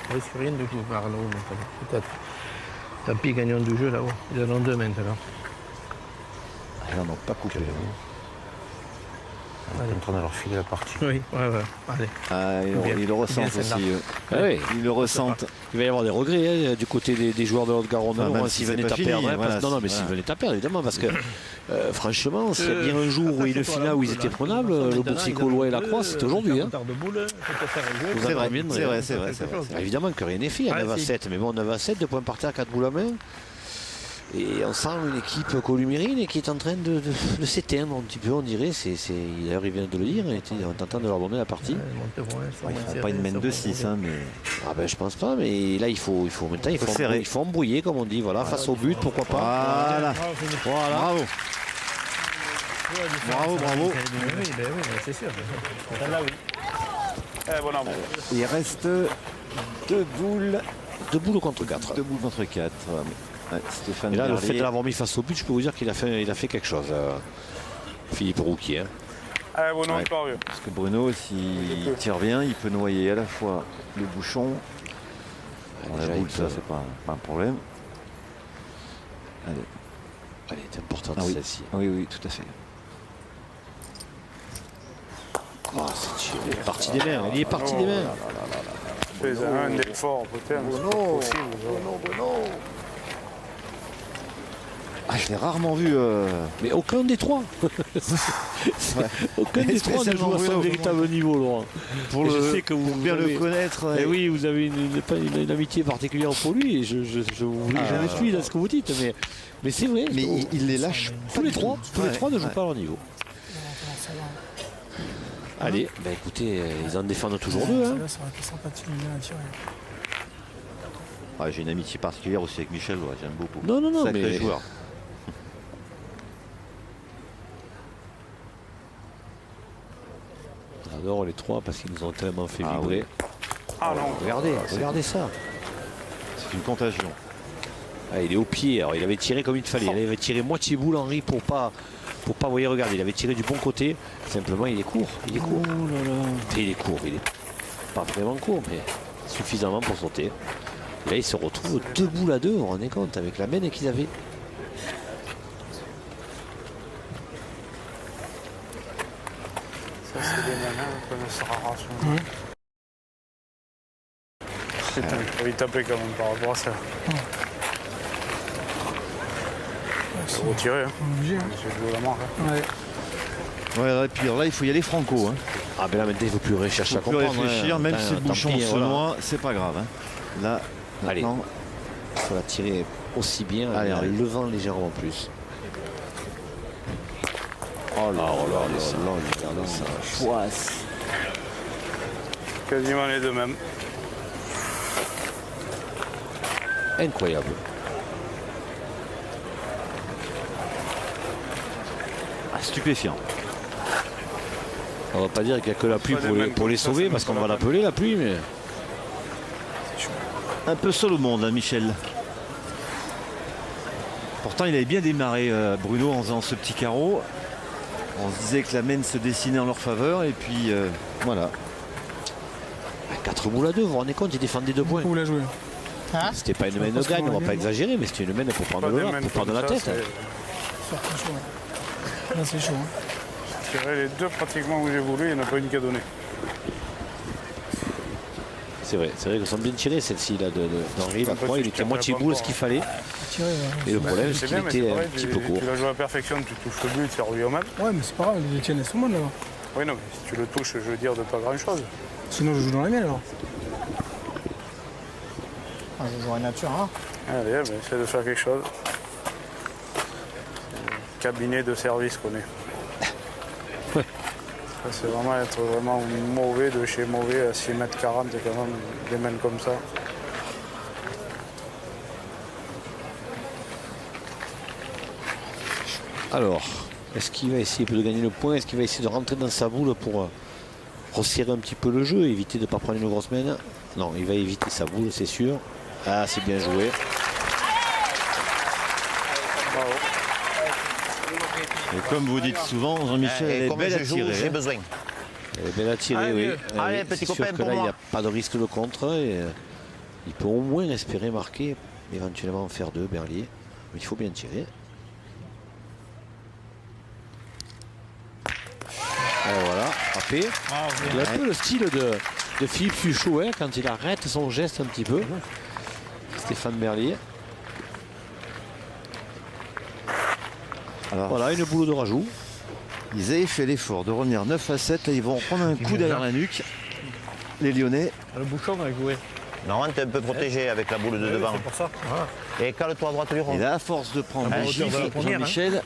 D: Je risque rien de coup, Arnaud, maintenant. Peut-être. Tant pis, gagnons du jeu là-haut. Ils en ont deux maintenant.
A: Ils n'en ont pas coupé.
E: On est en train de leur filer la partie.
D: Oui, ouais. Allez.
A: Ah,
D: Bien.
A: ils le ressentent
D: Bien,
A: aussi.
D: celle-là.
A: eux.
B: Ah oui.
A: Ils le ressentent.
B: Il va y avoir des regrets hein, du côté des joueurs de Haute-Garonne.
A: Enfin, même
B: Hein,
A: si
B: s'ils
A: c'est
B: venaient
A: pas
B: à
A: fini,
B: perdre. Hein,
A: voilà,
B: non, mais
A: voilà.
B: s'ils venaient à perdre, évidemment, parce que franchement, s'il y a bien un jour où il le final où ils étaient prenables, le Boursicot-Lois et la Croix, c'est aujourd'hui. Hein.
A: C'est vrai, c'est vrai.
B: Évidemment que rien n'est fait à
D: Ah,
B: 9 à
D: si.
B: 7, mais bon, 9 à 7, 2 points par terre, 4 boules à main. Et on sent une équipe columérine qui est en train de s'éteindre un petit peu, on dirait. D'ailleurs, il vient de le dire, il était en tentant de leur donner la partie.
A: Ils ne font pas une main de 6, hein, mais
B: Ah ben je pense pas, mais là il faut maintenant il faut embrouiller comme on dit, voilà, face au but, pourquoi pas.
A: voilà.
B: Voilà.
A: Bravo. Bravo.
D: Oui, c'est sûr.
G: Celle-là, oui.
H: Eh, bon amour.
A: Il reste 2 boules.
B: 2 boules contre 4.
A: 2 boules contre 4. Ouais, Stéphane
B: Et là, le
A: Berlier.
B: fait de l'avoir mis face au but, je peux vous dire qu'il a fait quelque chose, Philippe Rouquier. Hein.
H: Eh, bon, non,
A: Ouais.
H: pas vieux.
A: Parce que Bruno, s'il tire bien, il peut noyer à la fois le bouchon. Bon, la
B: Déjà,
A: boule,
B: il
A: ça,
B: peut-
A: c'est pas un problème. Allez.
B: Elle est importante
A: Ah oui.
B: celle-ci.
A: Oui, tout à fait.
B: Oh, c'est tiré. Il est parti des mains, il est parti des mains.
H: Fais un effort, peut-être. C'est pas possible.
A: Ah, je l'ai rarement vu.
B: Mais aucun des trois. Aucun des trois ne
A: Spécialement
B: joue à son
A: Bruno.
B: véritable niveau, Laurent.
A: Pour
B: je sais que vous
A: bien
B: avez-
A: le connaître.
B: Eh oui, vous avez une amitié particulière pour lui et je me suis dans ce que vous dites, mais c'est vrai.
A: Mais il les lâche
B: tous les trois, ne jouent
A: Ouais.
B: pas à leur niveau. Allez, bah écoutez, ils en défendent toujours deux. Hein.
F: Ça aurait été sympathique, bien à tirer.
A: Ah, j'ai une amitié particulière aussi avec Michel, ouais, j'aime beaucoup.
B: Non,
A: Sacré
B: mais
A: joueur.
B: j'adore les trois parce qu'ils nous ont tellement fait
A: Ah
B: vibrer.
H: Ah non.
B: Regardez ça.
A: C'est une contagion.
B: Ah, il est au pied, alors il avait tiré comme il fallait. Il avait tiré moitié boule Henri pour pas, voyez, regardez, il avait tiré du bon côté. Simplement, il est court. Il est court. Il est court, il est pas vraiment court, mais suffisamment pour sauter. Et là, il se retrouve 2 boules à 2, vous vous rendez compte, avec la mène qu'ils avaient.
H: Ça, c'est des nanas qu'on sera rassurés. Putain, il faut y taper quand même par rapport à ça. Il faut retirer. Hein.
F: Obligé.
H: J'ai joué la manche. Hein.
F: Ouais.
A: Ouais, et puis alors là, il faut y aller franco. Hein.
B: Ah ben là maintenant il ne faut plus chercher
A: Il
B: à
A: faut plus
B: comprendre.
A: réfléchir,
B: hein.
A: même
B: Putain,
A: si le
B: tant
A: bouchon
B: pis,
A: se
B: voilà.
A: noie, c'est pas grave. Hein. Là,
B: Allez.
A: maintenant,
B: Il faut la tirer aussi bien,
A: Allez,
B: en
A: allez.
B: levant légèrement plus. Oh là là, regardez ça.
A: poisse.
H: Quasiment les deux mêmes.
B: Incroyable.
A: Ah, stupéfiant.
B: On va pas dire qu'il n'y a que la pluie pour les sauver, parce qu'on va l'appeler la pluie, mais
A: Un peu seul au monde, hein, Michel. Pourtant, il avait bien démarré, Bruno, en faisant ce petit carreau. On se disait que la mène se dessinait en leur faveur, et puis voilà.
B: 4 boules à 2, vous vous rendez compte, il défendait 2 points.
F: Où l'a joué?
B: C'était pas une main de gagne, on va pas exagérer, mais c'était une main pour prendre
H: Pas des
B: le
H: mêmes
B: pour prendre
H: comme
B: la
H: ça,
B: tête.
H: c'est-
F: Surtout chaud. Là, c'est chaud. Hein.
H: tiré les deux pratiquement où j'ai voulu, il n'y en a pas une qui a donné.
B: C'est vrai qu'elles sont bien tirées celle-ci là d'Henri Lacroix. Il était moitié boule ce qu'il fallait. Et le problème c'est qu'il était un petit peu court.
H: Tu l'as joué à la perfection, tu touches le but, c'est revenu au match.
F: Ouais, mais c'est pas grave, les tiennes elles sont bonnes là.
H: Oui, non, mais si tu le touches, je veux dire, de pas grand-chose.
F: Sinon je joue dans la mienne alors. Ah, je joue à nature, hein.
H: Allez, ben, essaie de faire quelque chose. Cabinet de service qu'on est. Ça, c'est vraiment être vraiment mauvais de chez mauvais à 6,40 m quand même, des mains comme ça.
B: Alors, est-ce qu'il va essayer de gagner le point? Est-ce qu'il va essayer de rentrer dans sa boule pour resserrer un petit peu le jeu, éviter de ne pas prendre une grosse main? Non, il va éviter sa boule, c'est sûr. Ah, c'est bien joué.
H: Bravo.
A: Et comme vous dites souvent, Jean-Michel, elle est belle à tirer.
E: J'ai besoin.
B: Elle est belle à tirer, oui.
E: Allez,
B: Oui,
E: petit
B: c'est sûr
E: copain
B: que
E: pour
B: là, il
E: moi.
B: n'y a pas de risque de contre. Et, il peut au moins espérer marquer, éventuellement en faire deux, Berlier. Mais il faut bien tirer. Et voilà, frappé. Il a un peu le style de Philippe Suchot, hein, quand il arrête son geste un petit peu. Stéphane Berlier.
A: Alors,
B: Voilà, une boule de rajout.
A: ils avaient fait l'effort de revenir 9 à 7. Là, ils vont prendre un coup derrière la nuque. Les Lyonnais.
D: Le bouchon va jouer.
E: Normalement, tu es un peu protégé avec la boule de devant.
D: C'est pour ça. Voilà.
E: Et cale-toi à droite du rond.
A: Et là, à force de prendre
E: Ah,
A: un
E: bon,
A: gifle,
D: de la première,
A: Jean-Michel,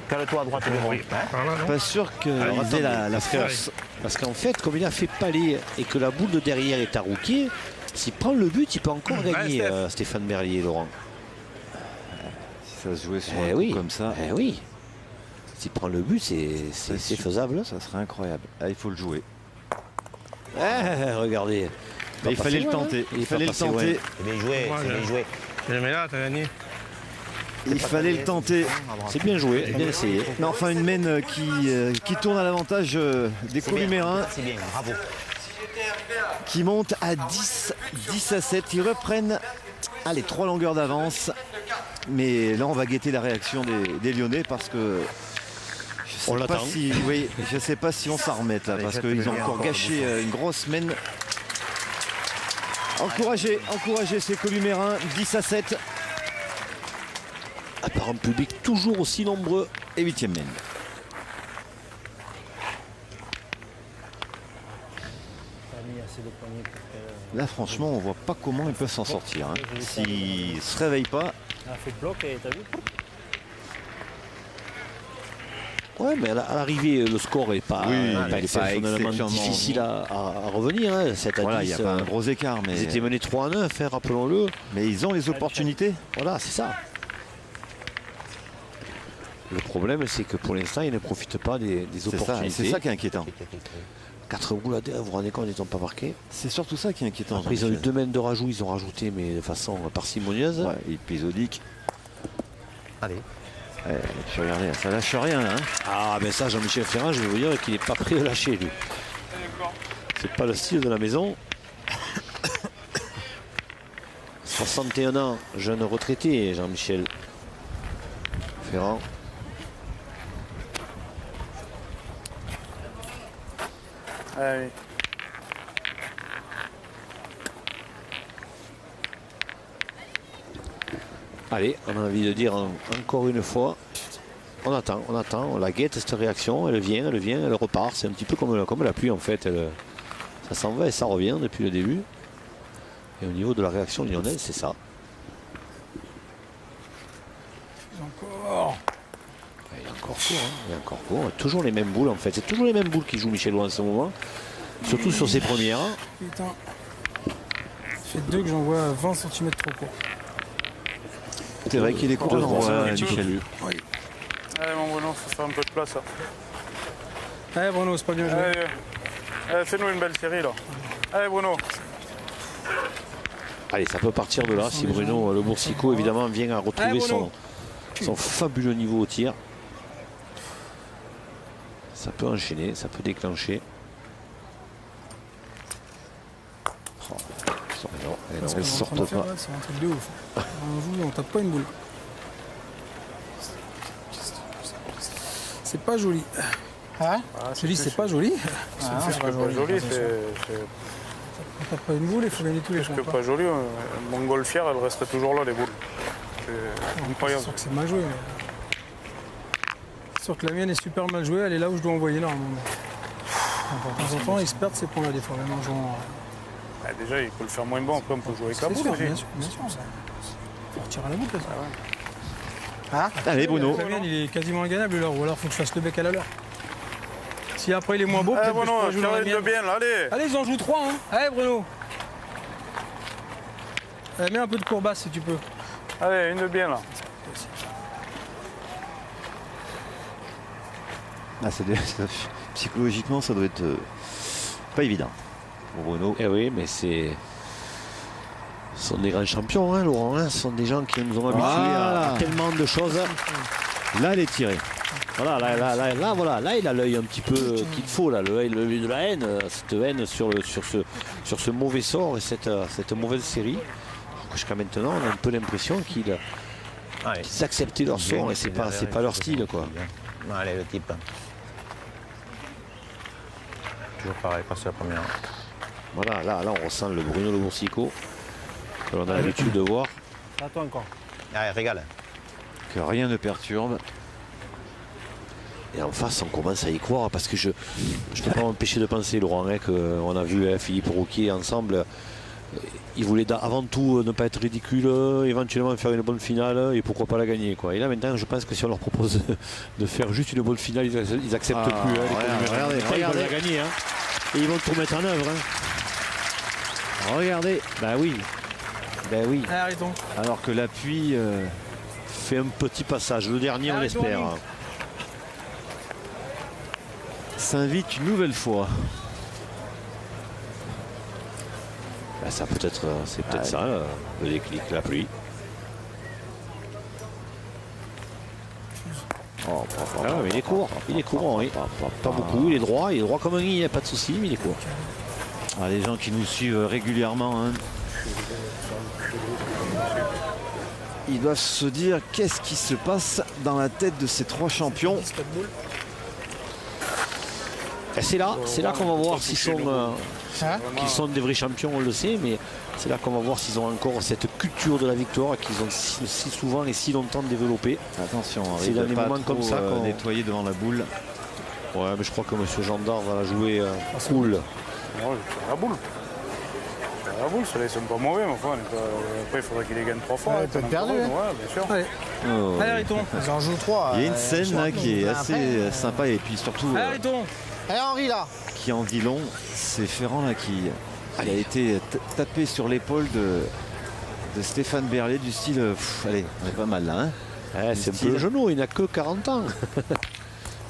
E: Cale-toi à droite du rond.
D: Par là, non?
A: pas sûr qu'ils aient la force.
B: Parce qu'en fait, comme il a fait palais et que la boule de derrière est à Rouquier, s'il prend le but, il peut encore gagner, Stéphane Berlier, Laurent.
A: Si ça se jouait sur
B: Eh
A: un
B: oui,
A: coup comme ça,
B: eh oui. S'il prend le but, c'est faisable.
A: ça serait incroyable. Ah, il faut le jouer.
B: Regardez.
A: Mais il fallait le tenter. Il fallait le tenter.
E: C'est bien joué,
D: Moi,
E: c'est bien joué.
D: Je le mets là, t'as gagné.
A: Il fallait le tenter.
B: C'est bien joué, bien essayé.
A: Mais enfin, une mène qui tourne à l'avantage des Columérins,
E: C'est bien, bravo.
A: qui monte à 10 à 7. Ils reprennent, allez, 3 longueurs d'avance. Mais là, on va guetter la réaction des Lyonnais parce que je
B: On
A: sais pas
B: l'attend.
A: si, oui, je sais pas si on s'en remet là, parce qu'ils ont encore gâché une grosse mène. Encouragez ces Columérins, 10 à 7
B: Par un public toujours aussi nombreux.
A: et 8e mène. Là, franchement, on voit pas comment ils peuvent s'en sortir. Hein. S'ils se réveillent pas,
G: Elle a fait le bloc et t'as vu?
B: Ouais, mais à l'arrivée, le score n'est pas,
A: Oui, il est
B: pas
A: pas
B: exceptionnellement
A: exceptionnellement-
B: difficile à revenir. Hein. 7 à
A: voilà, il
B: 10,
A: n'y a pas un gros écart,
B: ils étaient
A: mais
B: menés 3 à 9, hein, rappelons-le.
A: ils ont les opportunités.
B: Voilà, c'est ça. Le problème, c'est que pour l'instant, ils ne profitent pas des
A: C'est ça,
B: opportunités.
A: c'est ça qui est inquiétant.
B: 4 boules à 2, vous vous rendez compte, ils n'ont pas marqué.
A: C'est surtout ça qui est inquiétant.
B: Après, ils ont eu
A: Jean-Michel.
B: 2 mènes de rajout, ils ont rajouté, mais de façon parcimonieuse.
A: Ouais, épisodique.
E: Allez.
A: Ouais, puis regardez, ça lâche rien. Hein.
B: Ah, ben ça, Jean-Michel Ferrand, je vais vous dire qu'il n'est pas prêt de lâcher, lui. C'est pas le style de la maison. 61 ans, jeune retraité, Jean-Michel Ferrand.
H: Ah oui.
B: Allez, on a envie de dire encore une fois, on attend, on la guette cette réaction, elle vient, elle repart. C'est un petit peu comme la pluie en fait. Ça s'en va et ça revient depuis le début. Et au niveau de la réaction lyonnaise, c'est ça.
F: Encore.
B: Il est encore court, hein. Il est encore court. Toujours les mêmes boules en fait. C'est toujours les mêmes boules qui joue Michel Lois en ce moment. Surtout sur ses premières.
F: Putain. Ça fait 2 que j'envoie 20 cm trop court.
A: C'est vrai qu'il est court,
B: Deux,
A: on
B: trois,
A: voit,
B: un petit peu
A: Michel.
B: plus.
H: Allez, mon Bruno, faut faire un peu de place. Là.
F: Allez Bruno, c'est pas bien joué.
H: Allez, fais-nous une belle série là. Allez, Bruno.
B: Allez, ça peut partir de là si Bruno Le Boursicot évidemment vient à retrouver
F: Allez, Bruno.
B: son fabuleux niveau au tir. Ça peut enchaîner, ça peut déclencher. Oh, non,
F: Ce
B: elles
F: qu'on est en train
B: sortent
F: de faire,
B: pas.
F: là, c'est un truc de ouf. On joue, on tape pas une boule. C'est pas joli. Hein?
D: Je te dis, c'est pas joli.
H: C'est pas joli,
D: T'as pas une boule, il faut gagner tous les
H: c'est
D: jours.
H: pas joli. Mon golfière, elle resterait toujours là, les boules. C'est incroyable.
D: C'est sûr que c'est mal joué. Mais... C'est sûr que la mienne est super mal jouée, elle est là où je dois envoyer normalement. De temps en temps, ils se perdent ces points-là, des fois, même en jouant.
H: Ah, déjà, il peut le faire moins bon, après on peut jouer avec la
D: C'est
H: boule
D: sûr,
H: aussi.
D: bien sûr. Faut retirer à la boule, peut-être.
A: Allez, Bruno.
D: La mienne, il est quasiment ingagnable, là, ou alors il faut que je fasse le bec à la leur. Si après il est moins beau, peut-être que je
H: Bruno,
D: pourrais jouer dans la
H: fais-le
D: mienne.
H: bien, là, allez.
D: Allez, ils en jouent 3, hein. Allez, Bruno. Mets un peu de courbasse si tu peux.
H: Allez, une de bien, là.
A: Psychologiquement, ça doit être pas évident pour Bruno.
B: Eh oui, mais ce sont des grands champions, hein, Laurent. Hein. Ce sont des gens qui nous ont habitués à tellement de choses.
A: Là, elle est tirée.
B: Voilà, là, il a l'œil un petit peu qu'il faut, là, l'œil de la haine, cette haine sur ce mauvais sort et cette mauvaise série. Jusqu'à maintenant, on a un peu l'impression qu'ils acceptaient leur sort et c'est pas leur style, quoi.
E: Allez, le type. Toujours pareil, passer la première.
B: Voilà, là, on ressent le Bruno Le Boursicot que l'on a l'habitude de voir.
G: Attends encore.
E: Allez, régale.
A: Que rien ne perturbe.
B: Et en face, on commence à y croire parce que je ne peux pas m'empêcher de penser, Laurent, hein, qu'on a vu Philippe Rouquier ensemble. Il voulait avant tout ne pas être ridicule, éventuellement faire une bonne finale et pourquoi pas la gagner, quoi. Et là maintenant, je pense que si on leur propose de faire juste une bonne finale, ils acceptent plus.
A: Regardez,
B: Ils veulent la gagner. Hein. Et ils vont tout mettre en œuvre. Hein.
A: Regardez.
B: Ben oui.
D: Allez, arrêtons.
A: Alors que l'appui
B: Fait un petit passage. Le dernier, on l'espère.
A: s'invite une nouvelle fois.
B: Ben, ça peut-être, c'est peut-être ça, le déclic, la pluie. Mais il est court, oui. Pas beaucoup, il est droit comme un i, il n'y a pas de souci, mais il est court.
A: Les gens qui nous suivent régulièrement, hein, ils doivent se dire qu'est-ce qui se passe dans la tête de ces trois champions.
B: Et c'est là qu'on va voir s'ils sont des vrais champions, on le sait, mais c'est là qu'on va voir s'ils ont encore cette culture de la victoire qu'ils ont si souvent et si longtemps développée.
A: Attention,
B: c'est dans des
A: pas
B: moments
A: trop,
B: comme ça qu'on
A: nettoyer devant la boule.
B: Ouais, mais je crois que M. Gendard va la jouer cool.
H: Ouais, c'est la boule. La boule, ceux-là ils sont pas mauvais, mais enfin, après il faudrait qu'il les gagne 3 fois.
F: Ouais, peut être perdu.
H: Ouais, bien sûr.
D: Allez, allez, arrêtons.
F: Ils en jouent 3.
A: Il y a une scène là qui est assez sympa et puis surtout
D: Allez, arrêtons.
F: Allez, Henri, là.
A: qui en dit long, c'est Ferrand là qui a été tapé sur l'épaule de Stéphane Berlet du style allez, on est pas mal là, hein.
B: C'est un peu le genou, il n'a que 40 ans.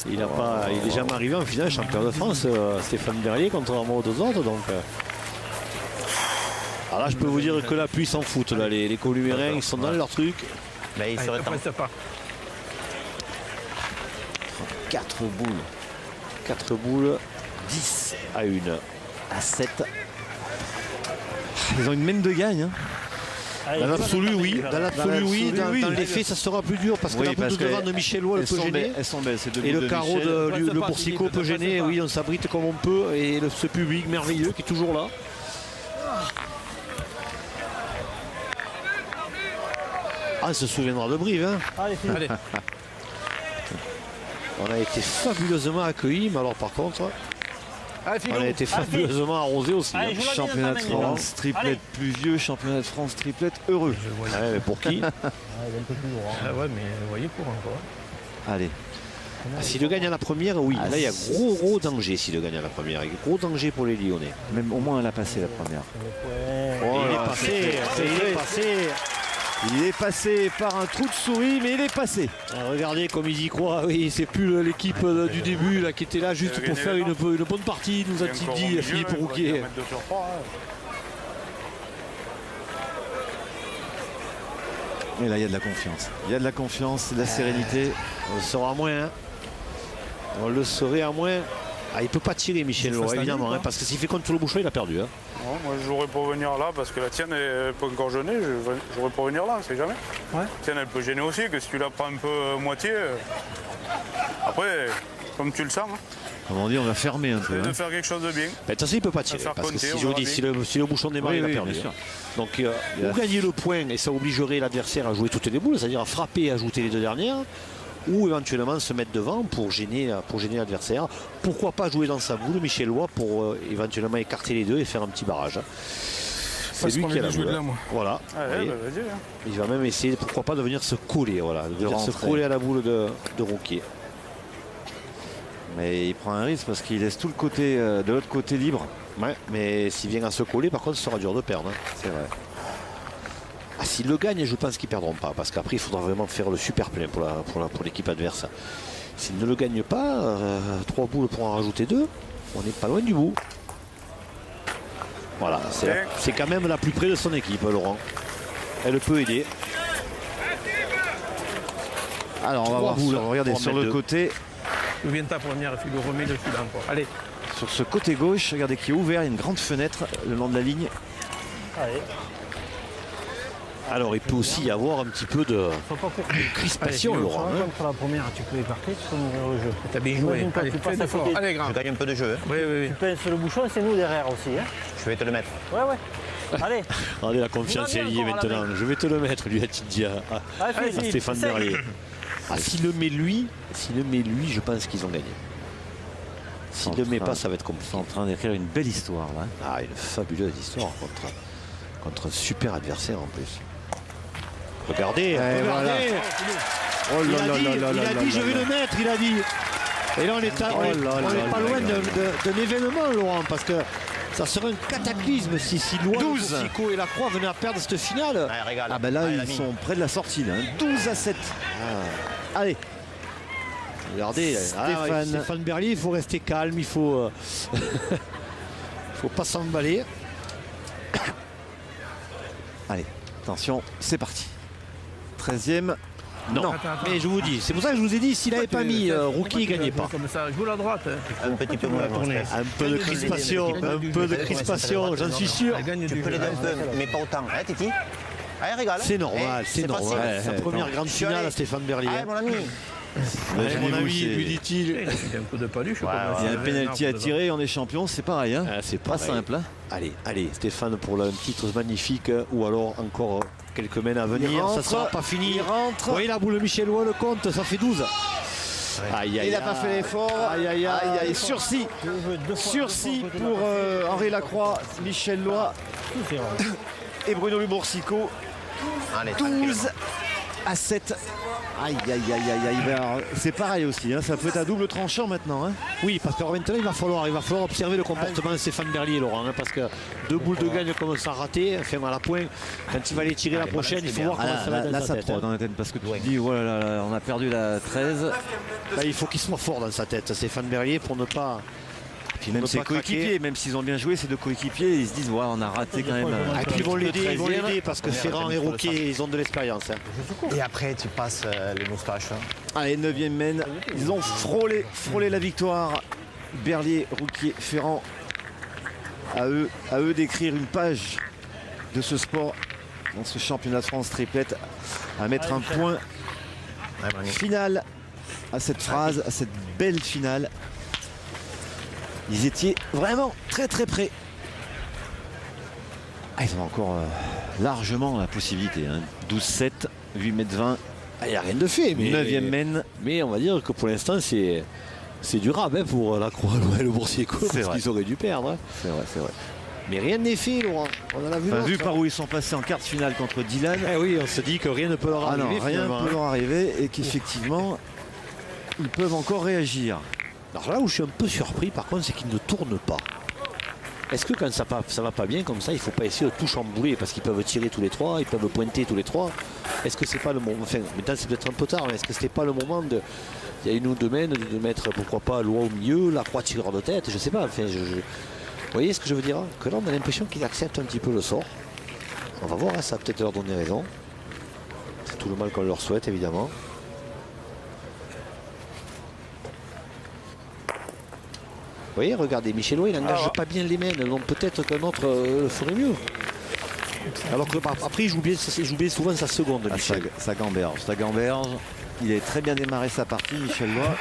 B: Il n'est jamais arrivé en finale champion de France, Stéphane Berlier, contrairement aux deux autres. Donc, alors là, je peux vous dire que la pluie s'en foutent. Là. Les Columériens, ils sont dans leur truc.
E: Mais il serait temps.
B: 4 boules, 10 à 1, à 7.
A: Ils ont une mine de gagne, hein.
B: Dans l'absolu, oui. Dans les faits, ça sera plus dur parce que la boule de devant de Michel Lois peut gêner.
A: Elles sont belles, ces deux
B: Et
A: boules
B: le
A: de
B: carreau
A: Michel.
B: de Le Boursicot peut gêner. Oui, on s'abrite comme on peut. Et ce public merveilleux qui est toujours là. On se souviendra de Brive. Hein.
G: Allez.
B: On a été fabuleusement accueillis, mais alors par contre, on a été fabuleusement arrosés aussi.
G: Allez,
B: Hein.
A: Championnat de
G: Allez.
A: France triplette pluvieux, championnat de France triplette heureux.
B: Ah ouais, mais pour qui?
G: Il est un peu plus lourd.
D: Ah ouais, mais vous voyez pour encore.
A: Allez,
B: S'il gagne à la première, oui. Là, il y a gros danger s'il gagne à la première. Il y a gros danger pour les Lyonnais.
A: même au moins elle a passé la première.
B: Il est passé.
A: Il est passé par un trou de souris, mais il est passé.
B: Regardez comme ils y croient. Oui, c'est plus l'équipe du début là, qui était là juste pour faire une bonne partie, nous a-t-il dit Philippe Rouquier.
A: Et là, il y a de la confiance. Il y a de la confiance, de la sérénité.
B: On le saura moins. Hein. On le saurait à moins. Ah, il peut pas tirer Michel Lois, évidemment, hein, parce que s'il fait contre le bouchon, il a perdu. Hein.
H: Non, moi je jouerais pour venir là parce que la tienne est pas encore gênée, j'aurais pour venir là, on sait jamais.
D: Ouais.
H: La tienne elle peut gêner aussi, que si tu la prends un peu moitié. Après, comme tu le sens. Hein.
A: Comment dire, on va fermer un peu.
H: De faire quelque chose de bien.
B: De toute façon, il ne peut pas tirer.
H: faire
B: Parce que
H: compter,
B: si
H: on
B: je vous
H: verra
B: dis, si le bouchon démarre, il a perdu.
A: bien sûr.
B: Donc, ou gagner le point et ça obligerait l'adversaire à jouer toutes les boules, c'est-à-dire à frapper et ajouter les deux dernières, ou éventuellement se mettre devant pour gêner l'adversaire. Pourquoi pas jouer dans sa boule, Michel Lois, pour éventuellement écarter les deux et faire un petit barrage. C'est lui qui a la boule.
H: là, moi.
B: Voilà.
H: Ah ouais, bah, vas-y. Hein.
B: Il va même essayer, pourquoi pas, de venir se coller, voilà, de venir se
A: rentrer.
B: coller à la boule de Rouquier.
A: Mais il prend un risque parce qu'il laisse tout le côté de l'autre côté libre.
B: Ouais, mais s'il vient à se coller, par contre, ce sera dur de perdre. Hein.
A: C'est vrai.
B: Ah, s'il le gagne, je pense qu'ils ne perdront pas, parce qu'après, il faudra vraiment faire le super plein pour l'équipe adverse. S'il ne le gagne pas, 3 boules pour en rajouter 2, on n'est pas loin du bout. Voilà, c'est quand même la plus près de son équipe, Laurent. Elle peut aider.
A: Alors on va voir, regardez sur le côté,
D: Tu viens de ta première, tu le remets dessus là encore. Allez.
A: sur ce côté gauche, regardez qui est ouvert, il y a une grande fenêtre le long de la ligne.
G: Allez.
B: Alors, il peut aussi y avoir un petit peu de
G: Faut pas court.
B: crispation,
D: Allez,
B: Laurent. hein.
G: Pour la première, tu peux écarter, tu peux ouvrir le jeu.
D: T'as bien joué.
G: Imagine pas,
D: Allez,
G: tu passes
D: fais
G: à
D: d'effort.
G: côté.
D: Allez,
E: Je
D: grand.
E: gagne un peu de jeu. Hein.
D: Oui, oui,
G: Tu pinces le bouchon et c'est nous derrière aussi. Hein.
E: Je vais te le mettre.
G: Ouais, ouais. Allez.
B: Regardez, la confiance est liée
G: encore à la
B: maintenant. Je vais te le mettre, lui a-t-il dit à
G: Philippe,
B: Stéphane
G: essaye.
B: Berlier. Ah, s'il le met lui, je pense qu'ils ont gagné. S'il ne le met pas, ça va être compliqué.
A: Ils sont en train d'écrire une belle histoire là.
B: Ah, une fabuleuse histoire contre un super adversaire en plus. Regardez, regardez.
A: voilà. Oh
B: Il
A: là
B: a
A: là
B: dit,
A: là là
B: il
A: là
B: a
A: là
B: dit je
A: là
B: vais
A: là.
B: le mettre, il a dit. Et là, on est pas loin d'un événement, Laurent, parce que ça serait un cataclysme si Lois,
A: 12.
B: Sico et Lacroix venaient à perdre cette finale.
E: Allez, régale.
A: Ah ben là
E: Allez,
A: ils
E: l'ami.
A: sont près de la sortie là, 12-7. Allez,
B: Regardez,
A: Stéphane.
B: Stéphane Berlier, il faut rester calme, il faut, faut pas s'emballer.
A: allez, attention, c'est parti. 13e.
B: Non, mais je vous dis, c'est pour ça que je vous ai dit, s'il n'avait pas mis Rouquier, il ne gagnait pas.
D: Comme ça, joue la droite.
E: Un petit peu moins. mon Steph.
B: Un peu de crispation, j'en suis sûr.
D: Elle gagne
E: Tu
D: du
E: peux
D: jeu.
E: l'aider un peu, mais pas autant. Hein, Titi? Allez, régale.
B: C'est normal,
E: Eh,
B: c'est normal.
E: facile.
B: Sa première grande
E: Je suis
B: finale
E: allé.
B: à Stéphane Berlier.
E: Allez, mon ami.
B: Allez, mon ami,
A: c'est-
B: lui dit-il.
D: Il a un coup de paluche.
E: Ouais,
A: Il y a un pénalty à tirer, on est champion, c'est pareil. Hein.
B: Ah, c'est
A: pas
B: pareil.
A: simple. Hein.
B: Allez, Stéphane pour le titre magnifique, ou alors encore quelques mènes à venir.
A: rentre,
B: Ça sera pas fini.
A: il rentre.
B: Vous voyez la boule Michelot, le compte, ça fait 12. Aïe, aïe,
A: Il n'a pas fait l'effort. Aïe aïe aïe. Sursis. Sursis pour Henri Lacroix, Michel Lois et Bruno Luboursicot.
E: Allez,
A: 12-7. Aïe aïe aïe aïe aïe. Ben, alors, c'est pareil aussi, hein. Ça peut être à double tranchant maintenant. Hein.
B: Oui, parce que maintenant il va falloir observer le comportement de Stéphane Berlier, Laurent, hein, parce que deux boules de gagne comme ça raté, enfin à la pointe, quand il va les tirer la prochaine, il faut voir comment ça va être
A: Là
B: dans
A: ça
B: sa tête.
A: trotte dans la tête parce que tu te dis voilà, là, on a perdu la 13.
B: Là, il faut qu'il soit fort dans sa tête, Stéphane Berlier, pour ne pas.
A: Puis même
B: ne
A: ses
B: pas craquer.
A: coéquipiers, même s'ils ont bien joué, ces deux coéquipiers, ils se disent ouais, on a raté quand même.
B: Ah, et puis ils vont l'aider,
A: Le 13e.
B: parce que Ferrand et Rouquier, ils ont de l'expérience. Hein.
E: Et après, tu passes les moustaches.
A: Allez, 9e mène. Ils ont frôlé la victoire. Berlier, Rouquier, Ferrand. À eux d'écrire une page de ce sport dans ce championnat de France triplette, à mettre un point final à cette phrase, à cette belle finale. Ils étaient vraiment très très près. Ah, ils ont encore largement la possibilité. Hein. 12-7, 8 mètres 20.
B: Il n'y a rien de fait, mais.
A: 9e mène.
B: Mais on va dire que pour l'instant, c'est durable hein, pour la Croix et le Boursier, parce
A: vrai.
B: qu'ils auraient dû perdre. Hein.
A: C'est vrai, c'est vrai.
B: Mais rien n'est fait, Laurent. On en a vu.
A: Enfin,
B: l'autre,
A: vu
B: hein.
A: par où ils sont passés en quart de finale contre Dylan,
B: Eh oui, on se dit que rien ne peut leur
A: ah
B: arriver.
A: non, rien
B: finalement,
A: ne peut
B: hein.
A: leur arriver et qu'effectivement, ils peuvent encore réagir.
B: Alors là où je suis un peu surpris, par contre, c'est qu'ils ne tournent pas. Est-ce que quand ça va pas bien comme ça, il ne faut pas essayer de tout chambouler parce qu'ils peuvent tirer tous les trois, ils peuvent pointer tous les trois. Est-ce que c'est pas le moment, enfin maintenant c'est peut-être un peu tard, mais est-ce que c'était pas le moment de, il y a une ou deux mènes, de mettre pourquoi pas Lois au milieu, Lacroix tireur de tête, je sais pas. Enfin, vous voyez ce que je veux dire hein? Que là on a l'impression qu'ils acceptent un petit peu le sort. On va voir, hein, ça va peut-être leur donner raison. C'est tout le mal qu'on leur souhaite évidemment. Vous voyez, regardez, Michelot, il n'engage pas bien les mains, donc peut-être qu'un autre le ferait mieux. Alors que après, il joue bien souvent sa seconde, Michel.
A: Ça gamberge.
I: Il a très bien démarré sa partie, Michel Lois.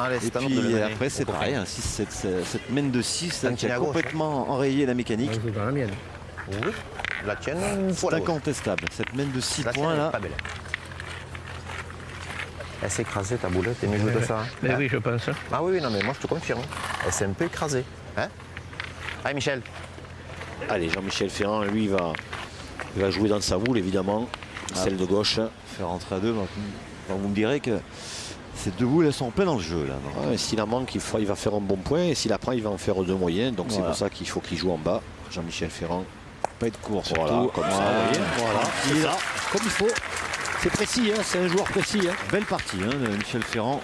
E: Allez,
I: Et
E: c'est à nous de le
I: puis
E: mener.
I: après, c'est
E: Au
I: pareil.
E: copain.
I: Hein, cette main de 6
E: Un
I: qui
E: petit
I: a
E: à gauche,
I: complètement enrayé la mécanique.
D: Je joue dans la mienne.
E: Oui. La tienne, faut
I: C'est
E: la gauche.
I: incontestable. Cette main de 6
E: La tienne,
I: points
E: elle est
I: là.
E: pas belle. Elle s'est écrasée ta boulette, t'es mieux joué que ça. Hein.
D: Mais oui, je pense.
E: Ah oui, non, mais moi je te confirme. Elle s'est un peu écrasée. Hein? Allez, Michel.
B: Allez, Jean-Michel Ferrand, lui, il va jouer dans sa boule, évidemment. Celle de gauche.
I: Faire rentrer à 2. Vous me direz que ces deux boules, elles sont en plein dans le jeu là. Donc,
B: Ouais, s'il en manque, il va faire un bon point. Et s'il apprend, il va en faire 2 moyens. Donc c'est
I: Voilà.
B: pour ça qu'il faut qu'il joue en bas. Jean-Michel Ferrand.
I: pas être court.
B: Voilà,
I: Surtout.
B: comme ça, vous voyez. Voilà, c'est ça, comme il faut. C'est précis, hein, c'est un joueur précis. Hein.
I: Belle partie hein, de Michel Ferrand.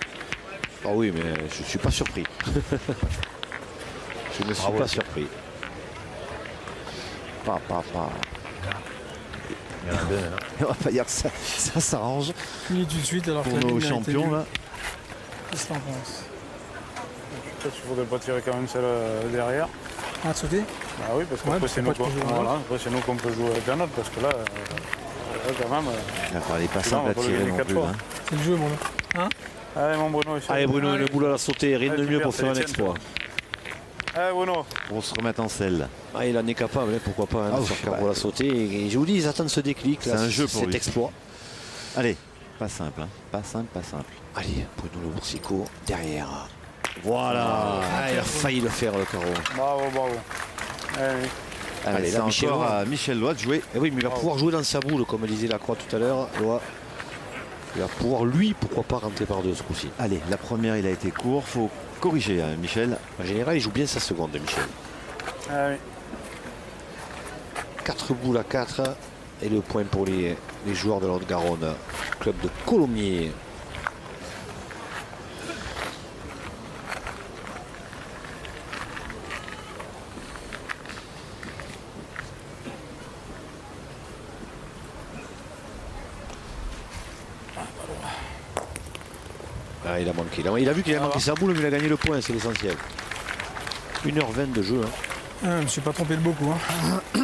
B: Ah oui, mais je ne suis pas surpris. Je ne suis pas surpris.
I: Pas.
E: Il y en a deux là.
I: On va pas dire que ça s'arrange
F: Il est tout de suite alors
I: pour
F: que la
I: nos
F: ligne a été
I: champions
F: nulle.
I: là.
F: Qu'est-ce que t'en penses?
H: Peut-être qu'il ne faudrait pas tirer quand même celle derrière.
F: Ah, de sauter?
H: Ah oui, parce
F: Ouais,
H: qu'après
F: parce
H: c'est
F: que
H: nous,
F: pas de jouer
H: voilà, après, c'est nous qu'on peut jouer avec la note, parce que là quand même.
I: Elle n'est pas
H: Sinon,
I: simple à
H: on va le
I: tirer
H: gagner
I: non
H: 4
I: plus.
H: fois.
I: Hein.
F: C'est le jeu, mon gars. Hein?
H: Allez mon Bruno, essaye.
B: Allez Bruno, une boule à la sauter, rien de mieux pour faire un exploit.
H: Allez Bruno.
I: Pour se remettre en selle.
B: Ah, il en est capable, hein, pourquoi pas, hein,
I: Ah,
B: de
I: ouf,
B: faire carreau à la sauter. Et je vous dis, ils attendent ce déclic,
I: C'est
B: là,
I: un jeu pour
B: cet
I: lui.
B: exploit.
I: Allez, pas simple. Hein. Pas simple.
B: Allez, Bruno Le Boursico, derrière. Voilà, ah, il a failli le faire le carreau.
H: Bravo. Allez.
B: Allez,
I: c'est
B: là, Michel
I: encore
B: Lois.
I: à Michel Lois de jouer.
B: Eh oui, mais il va pouvoir jouer dans sa boule, comme disait Lacroix tout à l'heure. Lois. Il va pouvoir, lui, pourquoi pas rentrer par deux ce coup-ci.
I: Allez, la première, il a été court. Faut corriger, hein, Michel.
B: En général, il joue bien sa seconde, Michel.
H: Allez.
B: 4 boules à 4 et le point pour les joueurs de l'Haute-Garonne, club de Colomiers. Ah, il a manqué. Il a vu qu'il a manqué sa boule, mais il a gagné le point, c'est l'essentiel. 1h20 de jeu. Hein.
F: Ah, je me suis pas trompé de beaucoup. Hein.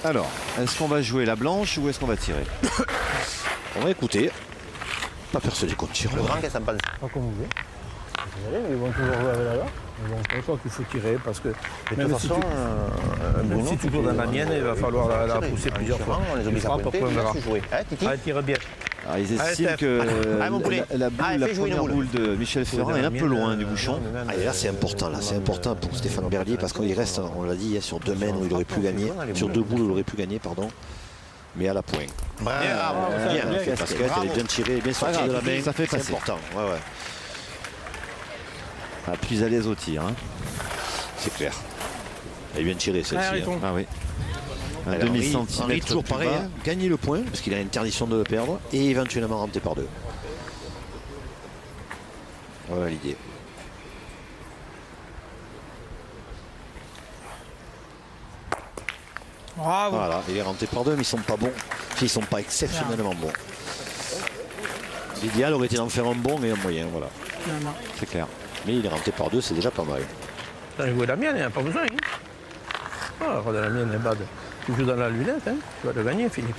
I: Alors, est-ce qu'on va jouer la blanche ou est-ce qu'on va tirer?
B: On va écouter. Pas persuadé qu'on tire.
E: Le grand, qu'est-ce que ça me passe?
G: Pas comme vous voulez. Vous allez, mais ils vont toujours jouer avec la barre.
D: Mais bon, je crois qu'il faut tirer parce que
E: De
D: même
E: toute
D: si
E: façon,
D: même si tu joues dans la mienne, il va falloir la pousser plusieurs fois.
E: On les
D: Tu
E: oblige à
D: frappes,
E: pointer,
D: après on verra.
E: laisse jouer. Hein, Titi?
D: Allez, tire bien.
I: Alors, ils
D: Allez,
I: estiment
D: Steph.
I: que
E: Allez, mon poulet.
I: la
E: Allez,
I: la
E: fais jouer une
I: première
E: boule.
I: boule de Michel Ferrand est un peu loin du bouchon.
B: Ah, et là, c'est important, là, c'est important pour Stéphane Berlier parce qu'il reste, on l'a dit, sur 2 mains où il aurait pu gagner, sur 2 boules où il aurait pu gagner, pardon, mais à la pointe.
E: Bravo.
B: Bien, la fait basket, elle est bien tirée, bien sortie de la main,
I: ça fait
B: c'est
I: passer.
B: important. Ouais.
I: Ah, plus à l'aise au tir. Hein.
B: C'est clair. Elle est bien tirée celle-ci.
F: Allez,
B: hein.
F: Riton.
I: Ah oui. Un
B: Alors, Henri,
I: demi-centimètre
B: toujours
I: plus
B: pareil,
I: bas.
B: hein, gagner le point parce qu'il a l'interdiction de le perdre et éventuellement rentrer par 2. Voilà l'idée.
F: Bravo.
B: Voilà, il est rentré par 2 mais ils sont pas bons. Ils sont pas exceptionnellement bons. L'idéal aurait été d'en faire un bon et un moyen, voilà.
F: Non.
I: C'est clair.
B: Mais il est rentré par 2, c'est déjà pas mal.
D: T'as joué la mienne, il n'y a pas besoin. Hein. Ah, regarde la mienne, Bad. Tu joues dans la lunette, hein. Tu vas le gagner, Philippe.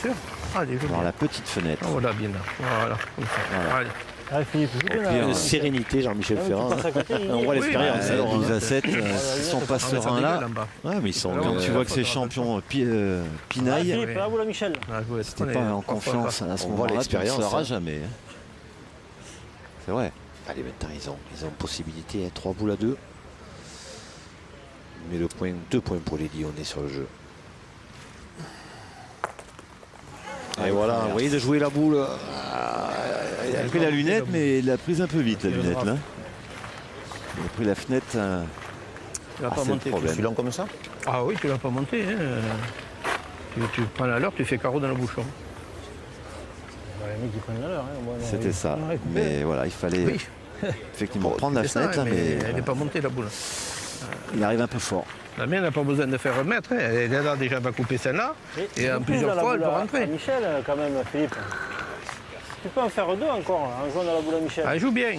D: Sûr. Allez, joue
I: Alors
D: bien.
I: la petite fenêtre.
D: Ah, voilà, bien là. Voilà, comme ça.
I: Voilà.
D: Allez.
G: Allez, Philippe, joue bien
I: puis,
G: là.
B: Une sérénité, Jean-Michel Ferrand.
G: passe à côté, il-
B: On voit
G: Oui,
B: l'expérience.
D: bah,
B: alors,
I: 12
B: hein.
I: à 7, ils sont pas
D: Ah, mais ça
I: sereins
D: dégueule
I: là.
D: en bas.
B: Ouais, mais ils sont.
I: Quand tu vois que ces
D: faut
I: champions
G: Allez,
I: pinaillent,
G: Philippe, là, vous la Michel.
D: Ah, je vous laisse
I: t'es
D: prendre,
I: pas
D: hein.
I: en confiance à ce
B: On voit
I: moment-là, tu ne
B: l'expérience,
I: sauras
B: hein.
I: jamais. hein. C'est vrai.
B: Allez, maintenant, ils ont possibilité, 3 boules à 2. Mais le point, 2 points pour les Lyonnais sur le jeu. Et voilà, vous voyez de jouer la boule.
I: Il a pris la lunette, mais il l'a prise un peu vite, la lunette là. Il a pris la fenêtre.
D: Tu vas pas
I: c'est le
D: monter.
I: problème.
E: Je suis long comme ça?
D: Ah oui, tu vas pas monter. Hein. Tu prends la leur, tu fais carreau dans le bouchon.
G: Bah, les mecs, ils prennent la leur. Hein. Moi, non,
I: C'était
G: ils-
I: ça.
G: non, écoutez.
I: Mais voilà, il fallait
D: Oui.
I: effectivement
D: Bon,
I: prendre
D: tu
I: la
D: fais ça,
I: fenêtre là, mais
D: elle n'est pas montée la boule.
I: il arrive un peu fort.
D: La mienne n'a pas besoin de faire remettre. Hein. Elle est là déjà, va couper celle-là. Et en
G: joue
D: plusieurs
G: plus dans
D: fois,
G: la
D: elle peut
G: boule à
D: rentrer.
G: Michel, quand même, Philippe. Tu peux en faire 2 encore, là, en jouant dans la boule à Michel.
D: Ah, elle joue bien.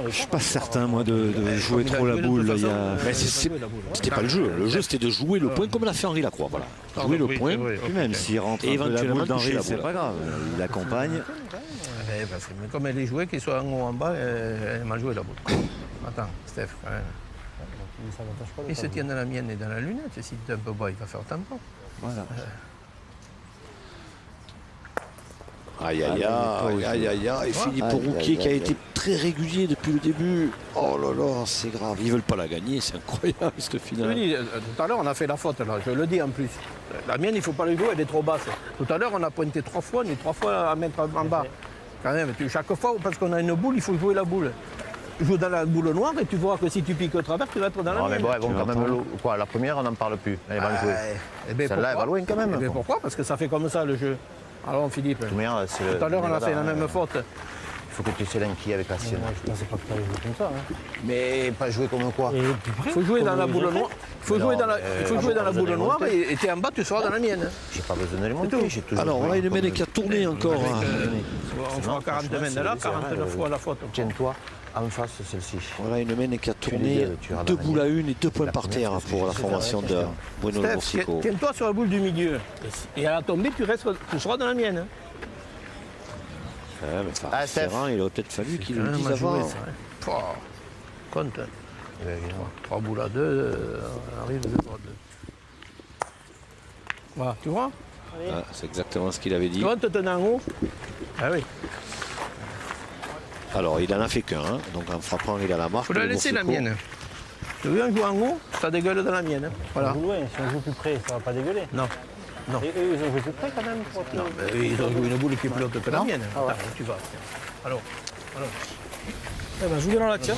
A: Je suis pas certain, moi, de jouer trop la boule. Il y a...
B: C'était pas le jeu. Le jeu, c'était de jouer le point comme l'a fait Henri Lacroix. Voilà. Jouer le point.
A: Puis même s'il rentre un peu la boule d'Henri, c'est pas grave. Il accompagne.
D: Mais comme elle est jouée, qu'il soit en haut ou en bas, elle m'a joué la boule. Attends, Steph, quand même. Il se tient dans la mienne et dans la lunette. Et si tu es un peu bas, il va faire tampon.
A: Voilà.
B: Aïe, aïe, aïe, aïe, aïe, aïe. Philippe Rouquier qui a été très régulier depuis le début. Oh là là, c'est grave. Ils veulent pas la gagner, c'est incroyable cette finale.
D: Je dis, tout à l'heure, on a fait la faute, là. Je le dis en plus. La mienne, il ne faut pas le jouer, elle est trop basse. Tout à l'heure, on a pointé 3 fois, on est 3 fois à mettre en bas. Quand même, chaque fois, parce qu'on a une boule, il faut jouer la boule. Joue dans la boule noire et tu vois que si tu piques au travers, tu vas être dans la mienne.
E: Mais bon, elles vont quand même quoi, la première, on n'en parle plus. Elle va jouer. Celle-là, elle va loin quand même.
D: Mais pourquoi? Parce que ça fait comme ça le jeu. Alors Philippe, tout à l'heure on a fait la même faute.
E: Il faut que tu sais l'inquiet avec la sienne.
G: Je pensais pas que tu allais jouer comme ça.
E: Mais pas jouer comme quoi?
D: Il faut jouer dans la boule noire. Il faut jouer dans la boule noire et tu es en bas, tu seras dans la mienne.
E: J'ai pas besoin de les monter.
B: Alors voilà une mène qui a tourné encore.
D: On fera 40 mènes là, 49 fois la faute.
E: Tiens-toi en face celle-ci.
B: Voilà une mène qui a tourné 2 boules à 1 et 2 points par terre pour la formation de Bruno Boursico.
D: Tiens-toi sur la boule du milieu. Et à la tombée, tu seras dans la mienne.
B: Ferrand, il aurait peut-être fallu qu'il le dise avant.
D: Compte. 3 boules à 2, arrive 2 à 2. Voilà, tu vois?
B: C'est exactement ce qu'il avait dit.
D: Tu vois, te tenant en haut? Ah oui.
B: Alors, il n'en a fait qu'un, hein. Donc en frappant, il a la marque.
D: Il faut la laisser la mienne. Tu veux un jouer en haut, ça dégueule dans la mienne. Voilà.
G: Si on joue plus près, ça va pas dégueuler.
D: Non. Non.
G: Et eux, ils ont joué plus près quand même.
D: Non, mais ils ont joué une boule qui est plus haute que la mienne.
G: Ah ouais.
D: Attends, tu vas. Alors.
F: Eh ben, joue dans la tienne.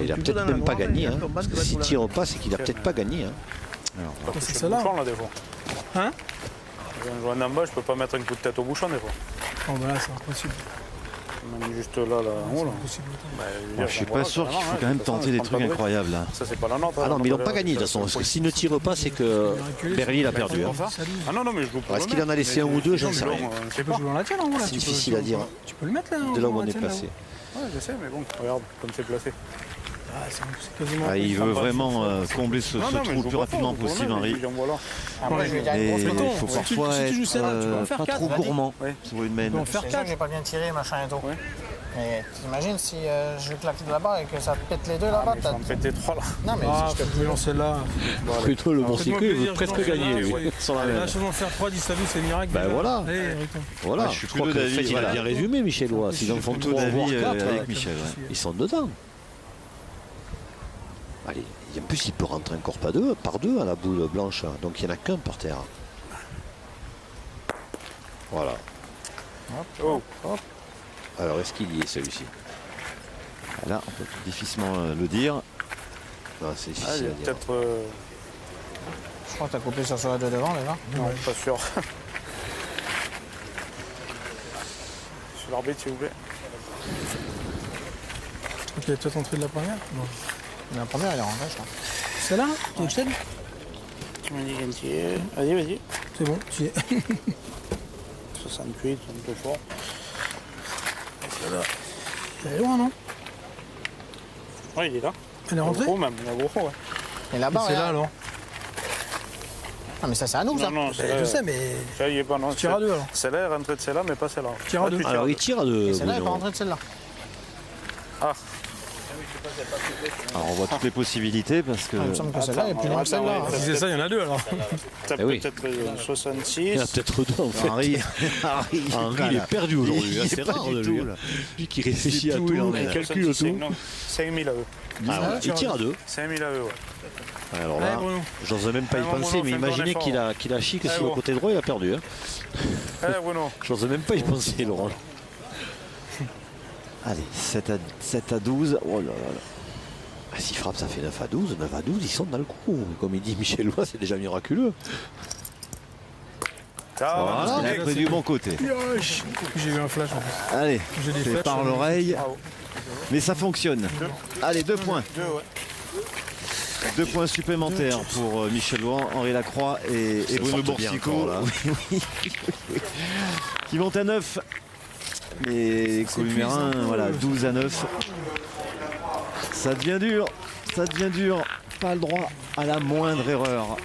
B: Il n'a peut-être même pas gagné. Hein. S'il ne tire pas, c'est qu'il n'a peut-être pas gagné. Hein.
H: Alors,
F: c'est celle-là.
H: bouchon, là, des fois.
F: Hein?
H: Je viens de jouer en bas, je peux pas mettre un coup de tête au bouchon, des fois.
F: Oh, ben là, c'est impossible.
H: Même juste là, en haut, là.
A: Je suis pas sûr qu'il faut quand même tenter des trucs incroyables là.
H: Ça, c'est pas la note.
B: Ah non, mais ils n'ont pas gagné de toute façon. Parce que s'ils ne tirent pas, c'est que Berly a perdu. Hein.
H: Ah non, mais je joue pour
B: Est-ce qu'il en a laissé un ou deux? J'en sais rien.
F: Tu peux jouer dans la tienne en haut là.
B: C'est difficile à dire.
F: Tu peux le mettre là.
B: De là où on est placé.
H: Ouais, je sais, mais bon, regarde comme c'est placé.
F: Ah, c'est quasiment.
A: Il veut vraiment combler ce trou le plus rapidement possible, Henri. Et il faut parfois être pas trop gourmand sur une main.
F: C'est sûr que j'ai pas bien tiré, machin et tout. Mais t'imagines si je claque de là-bas et que ça pète les deux là-bas.
H: Ça me pète les 3 là.
F: Non, mais si je te
G: peux lancer là.
B: Plutôt le Boursico, il veut presque gagner lui. Sur la
G: Là, je vais en faire 3, 10 à 12, c'est miracle.
B: Ben voilà.
A: Voilà, je suis
B: crois que
A: d'avis.
B: Il a bien résumé, Michellois. S'ils en font 3
A: d'avis
B: voire 4,
A: avec Michel.
B: ils sont dedans. Allez, en plus, il peut rentrer encore par deux à la boule blanche. Donc il n'y en a qu'un par terre. Voilà. Alors, est-ce qu'il y est celui-ci?
A: Là, on peut difficilement le dire.
B: Non, c'est difficile à dire.
H: Peut-être.
F: Je crois que t'as coupé sur la de devant, les gars.
H: Non, pas sûr. Sur l'arbitre, s'il vous plaît.
F: Ok, toi, t'es entré de la première? Non. La première, elle est rentrée, je crois. C'est là? Tu excelles?
H: Tu m'as dit Gentier. Vas-y, vas-y.
F: C'est bon, tu y es.
H: 68, un peu fort.
F: Elle est loin, non?
H: Ouais, il est là.
F: Elle est rentrée?
H: Gros même, il est gros, ouais.
F: Et là-bas,
G: c'est là alors.
F: Ah, mais ça, c'est à nous, ça.
H: Non,
F: je sais, mais.
H: Ça, il est pas, non.
F: Tu tires à deux, alors.
H: Celle-là est rentrée de celle-là, mais pas celle-là.
F: Tire à deux.
B: Alors, il tire à deux.
F: Celle-là, elle n'est pas rentrée de celle-là.
H: Ah.
A: Alors on voit toutes les possibilités parce que.
F: Il me semble que celle-là est plus loin que celle-là.
G: Si c'est ça, il y en a deux alors.
H: T'as peut-être 66.
B: Il y en a peut-être deux en fait.
A: Henri,
B: il est perdu aujourd'hui. C'est rare de lui. Lui qui réfléchit à tout, qui calcule tout.
H: 5000 à eux.
B: Il tire à deux.
H: 5000 à eux, ouais.
B: Alors là, j'ose même pas y penser, mais imaginez qu'il a chic sur le côté droit, il a perdu.
H: Allez, Bruno.
B: J'ose même pas y penser, Laurent.
A: allez, 7 à 12. Oh là là.
B: S'il frappe, ça fait 9 à 12. 9 à 12, ils sont dans le coup. Comme il dit Michellois, c'est déjà miraculeux.
A: Voilà, il a pris du bon côté.
F: J'ai eu un flash en plus.
A: Allez,
F: J'ai des
A: c'est
F: flashs,
A: par l'oreille. Mais ça fonctionne. Allez, 2 points. 2 points supplémentaires pour Michellois, Henri Lacroix et Bruno Boursico. Qui montent à 9. Mais les Columérains, voilà, 12 à 9. Ça devient dur. Ça devient dur. Pas le droit à la moindre erreur.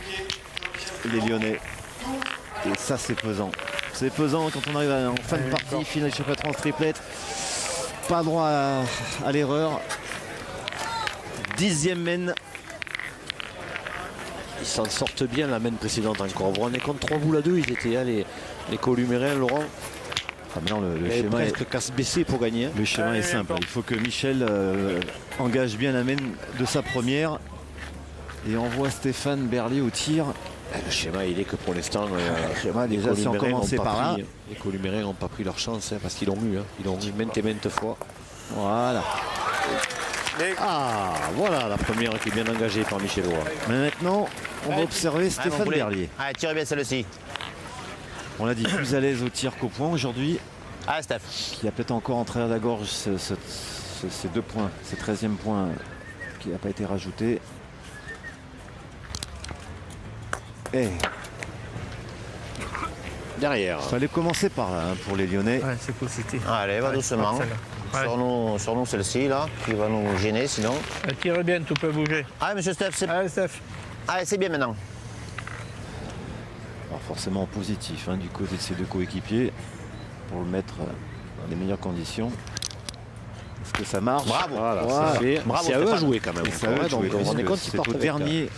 A: Les Lyonnais. Et ça, c'est pesant. C'est pesant quand on arrive en fin de partie, finale championnat de France triplette. Pas droit à l'erreur. 10e mène.
B: Ils s'en sortent bien la mène précédente encore. Vous vous rendez compte, 3 boules à 2, ils étaient là, les Columérains, Laurent.
A: Ah, maintenant, le schéma
B: presque casse baissé pour gagner.
A: Le schéma est simple. Il faut que Michel engage bien la mène de sa première et envoie Stéphane Berlier au tir.
B: Le schéma, il est que pour l'instant,
A: déjà, si on commençait par là.
B: Les Columérains n'ont pas pris leur chance parce qu'ils l'ont eu. Ils l'ont eu maintes et maintes fois.
A: Voilà.
B: Ah, voilà la première qui est bien engagée par Michel Roy.
A: Mais maintenant, on va observer Stéphane Berlier.
E: Allez, tirez bien celle-ci.
A: On l'a dit, plus à l'aise au tir qu'au point aujourd'hui.
E: Ah, Steph.
A: Qui a peut-être encore en travers de la gorge ces 2 points, ces 13e point qui n'a pas été rajouté. Et
B: derrière.
A: Il fallait commencer par là pour les Lyonnais.
D: Ouais, c'est positif.
E: Allez, va doucement. Sur nous celle-ci, là, qui va nous gêner sinon.
D: Tire bien, tout peut bouger.
E: Allez, monsieur Steph, c'est Allez, c'est bien maintenant.
A: Alors forcément positif du côté de ses 2 coéquipiers pour le mettre dans les meilleures conditions. Est-ce que ça marche?
E: Bravo.
A: Voilà,
B: Bravo, c'est à eux à jouer quand même.
A: C'est à eux de jouer.
B: Donc, on est compte,
A: c'est au dernier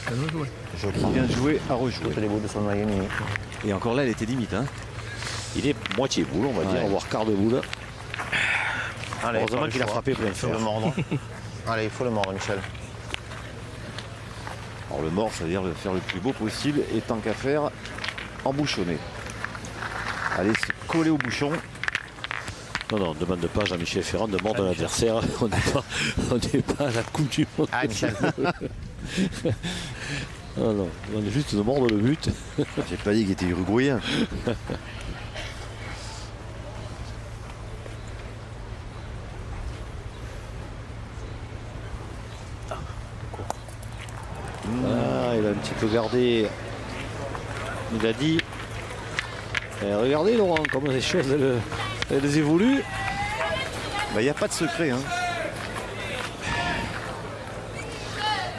A: qui vient de jouer à rejouer.
E: Les boules de son noyer mini.
A: Et encore là, elle était limite.
B: Il est moitié boule, on va dire, voire quart de boule.
E: Allez,
B: heureusement qu'il a frappé plein
E: Il faut le
B: fer.
E: mordre. Allez, il faut le mordre, Michel.
A: Alors le mort, ça veut dire le faire le plus beau possible et tant qu'à faire, embouchonner. Allez, se coller au bouchon.
B: Non, non, on ne demande pas à Jean-Michel Ferrand de mordre l'adversaire. On n'est pas à la Coupe du Monde.
E: Allez, Michel.
B: Non, non, on est juste de mordre le but.
A: J'ai pas dit qu'il était uruguayen.
B: Ah, il a un petit peu gardé. Il a dit. Regardez Laurent, comment les choses elles évoluent.
A: Il n'y a pas de secret.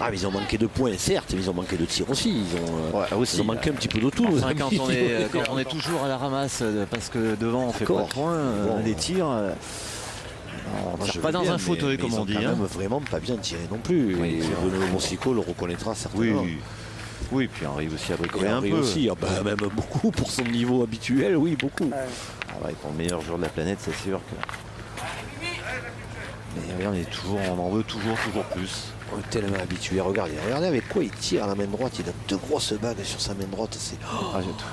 B: Ah, mais ils ont manqué de points, certes, mais ils ont manqué de tirs aussi. Ils ont manqué un petit peu de tout.
A: Enfin, quand on est toujours à la ramasse parce que devant on fait pas de points, des tirs. On ne tire pas dans un fauteuil, comme on dit.
B: Ils ont quand même vraiment pas bien tiré non plus.
A: Oui,
B: et Bruno Bonsico le reconnaîtra certainement.
A: Oui, puis on arrive aussi à bricoler un peu.
B: Aussi, même beaucoup pour son niveau habituel, oui, beaucoup.
A: Pour le meilleur joueur de la planète, c'est sûr que. Mais on en veut toujours plus.
B: On est tellement habitué. Regardez avec quoi il tire à la main droite. Il a 2 grosses bagues sur sa main droite.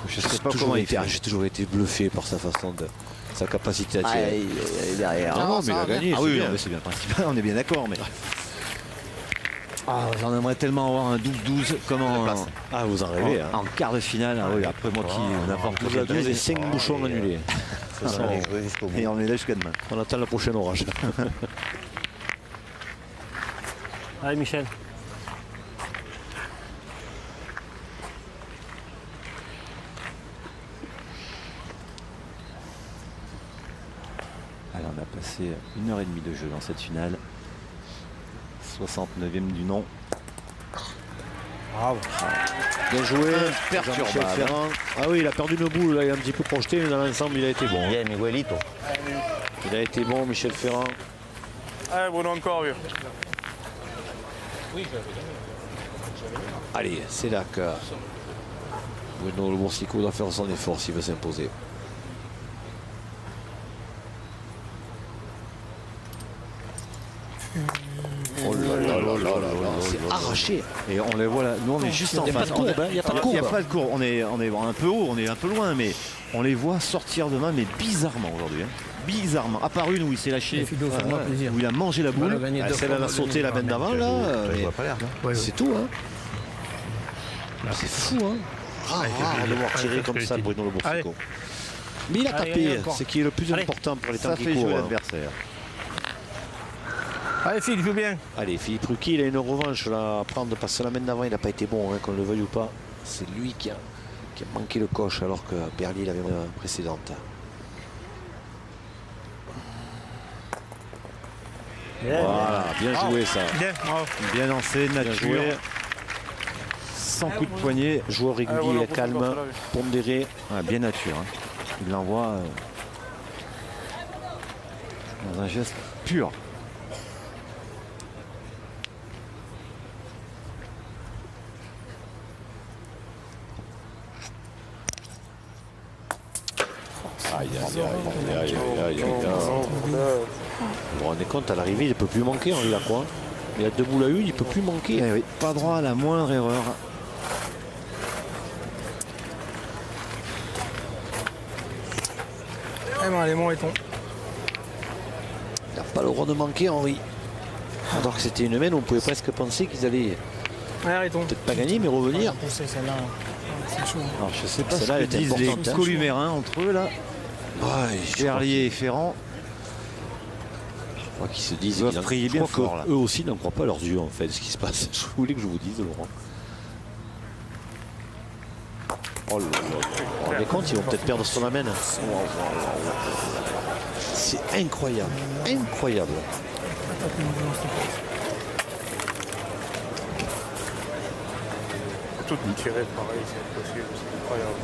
A: Je sais pas comment il fait.
B: J'ai toujours été bluffé par sa façon de. Sa capacité à tirer.
A: Derrière.
B: Non, mais il a gagné.
A: Oui, c'est bien principal, on est bien d'accord. Mais... j'en aimerais tellement avoir un 12-12 comme
B: vous en rêvez.
A: En quart de finale. Après moi qui n'importe quoi.
B: 12 et 5 bouchons annulés.
A: Et on est là jusqu'à demain.
B: On attend le prochain orage.
G: Allez Michel.
A: Alors on a passé 1h30 de jeu dans cette finale. 69e du nom.
B: Bravo. Bien joué.
A: Perturbable.
B: Ah oui, il a perdu une boule, là, il a un petit peu projeté, mais dans l'ensemble, il a été bon.
E: Bien, Miguelito.
B: Il a été bon, Michel Ferrand.
H: Allez, Bruno, encore vieux.
B: Allez, c'est là que Bruno Le Bonsico doit faire son effort s'il veut s'imposer. Oh là là là là là, c'est arraché.
A: Et on les voit là, nous on est juste en face.
B: Il n'y a pas de courbe.
A: Il n'y a pas de courbe, on est un peu haut, on est un peu loin, mais on les voit sortir de main, mais bizarrement aujourd'hui. Bizarrement. À part une où il s'est lâché, où il a mangé la boule.
B: Celle-là a sauté la main d'avant, là. C'est tout, hein. C'est fou, hein. Rare de voir tirer comme ça Bruno Le Bonsico. Mais il a tapé, ce qui est le plus important pour les temps qui courent.
A: Ça fait jouer l'adversaire.
D: Allez Philippe, joue bien.
B: Allez, Philippe Ruquier, il a une revanche là, à prendre parce que la main d'avant, il n'a pas été bon, qu'on le veuille ou pas. C'est lui qui a, qui a manqué le coche alors que Berlier l'avait précédente. Voilà, bien joué ça.
D: Bien, bravo.
A: Bien lancé,
B: Bien
A: nature.
B: joué.
A: Sans coup de poignet.
B: Joueur régulier,
H: voilà,
B: calme,
H: pourquoi pas,
B: pondéré.
A: Ouais, bien nature. Hein. Il l'envoie dans un geste pur.
B: Aïe, aïe, aïe, aïe, aïe, aïe, aïe. Vous vous rendez compte, à l'arrivée, il ne peut plus manquer, Henri Lacroix. Il a 2 boules à 1, il ne peut plus manquer.
A: Eh oui, pas droit à la moindre erreur.
D: Eh ben, les montons.
B: Il n'a pas le droit de manquer, Henri. Alors que c'était une main où on pouvait presque penser qu'ils allaient
D: Arrêtons.
B: peut-être pas gagner, mais revenir.
F: Pousser celle-là. C'est chaud.
A: Alors je sais pas ce
B: Celle-là,
A: que
B: elle était
A: disent les
B: importante, hein.
A: columérins entre eux là.
B: Ouais,
A: Verlier et Ferrand.
B: Je crois qu'ils se disent
A: Ils doivent
B: qu'ils en-
A: prier
B: je
A: bien
B: crois
A: fort, là.
B: que eux aussi n'en croient pas leurs yeux en fait, ce qui se passe. Je voulais que je vous dise, Laurent. Oh là là, vous vous rendez compte, ils vont peut-être perdre son amène. C'est incroyable, incroyable.
H: Tout tiré pareil, c'est possible, c'est incroyable.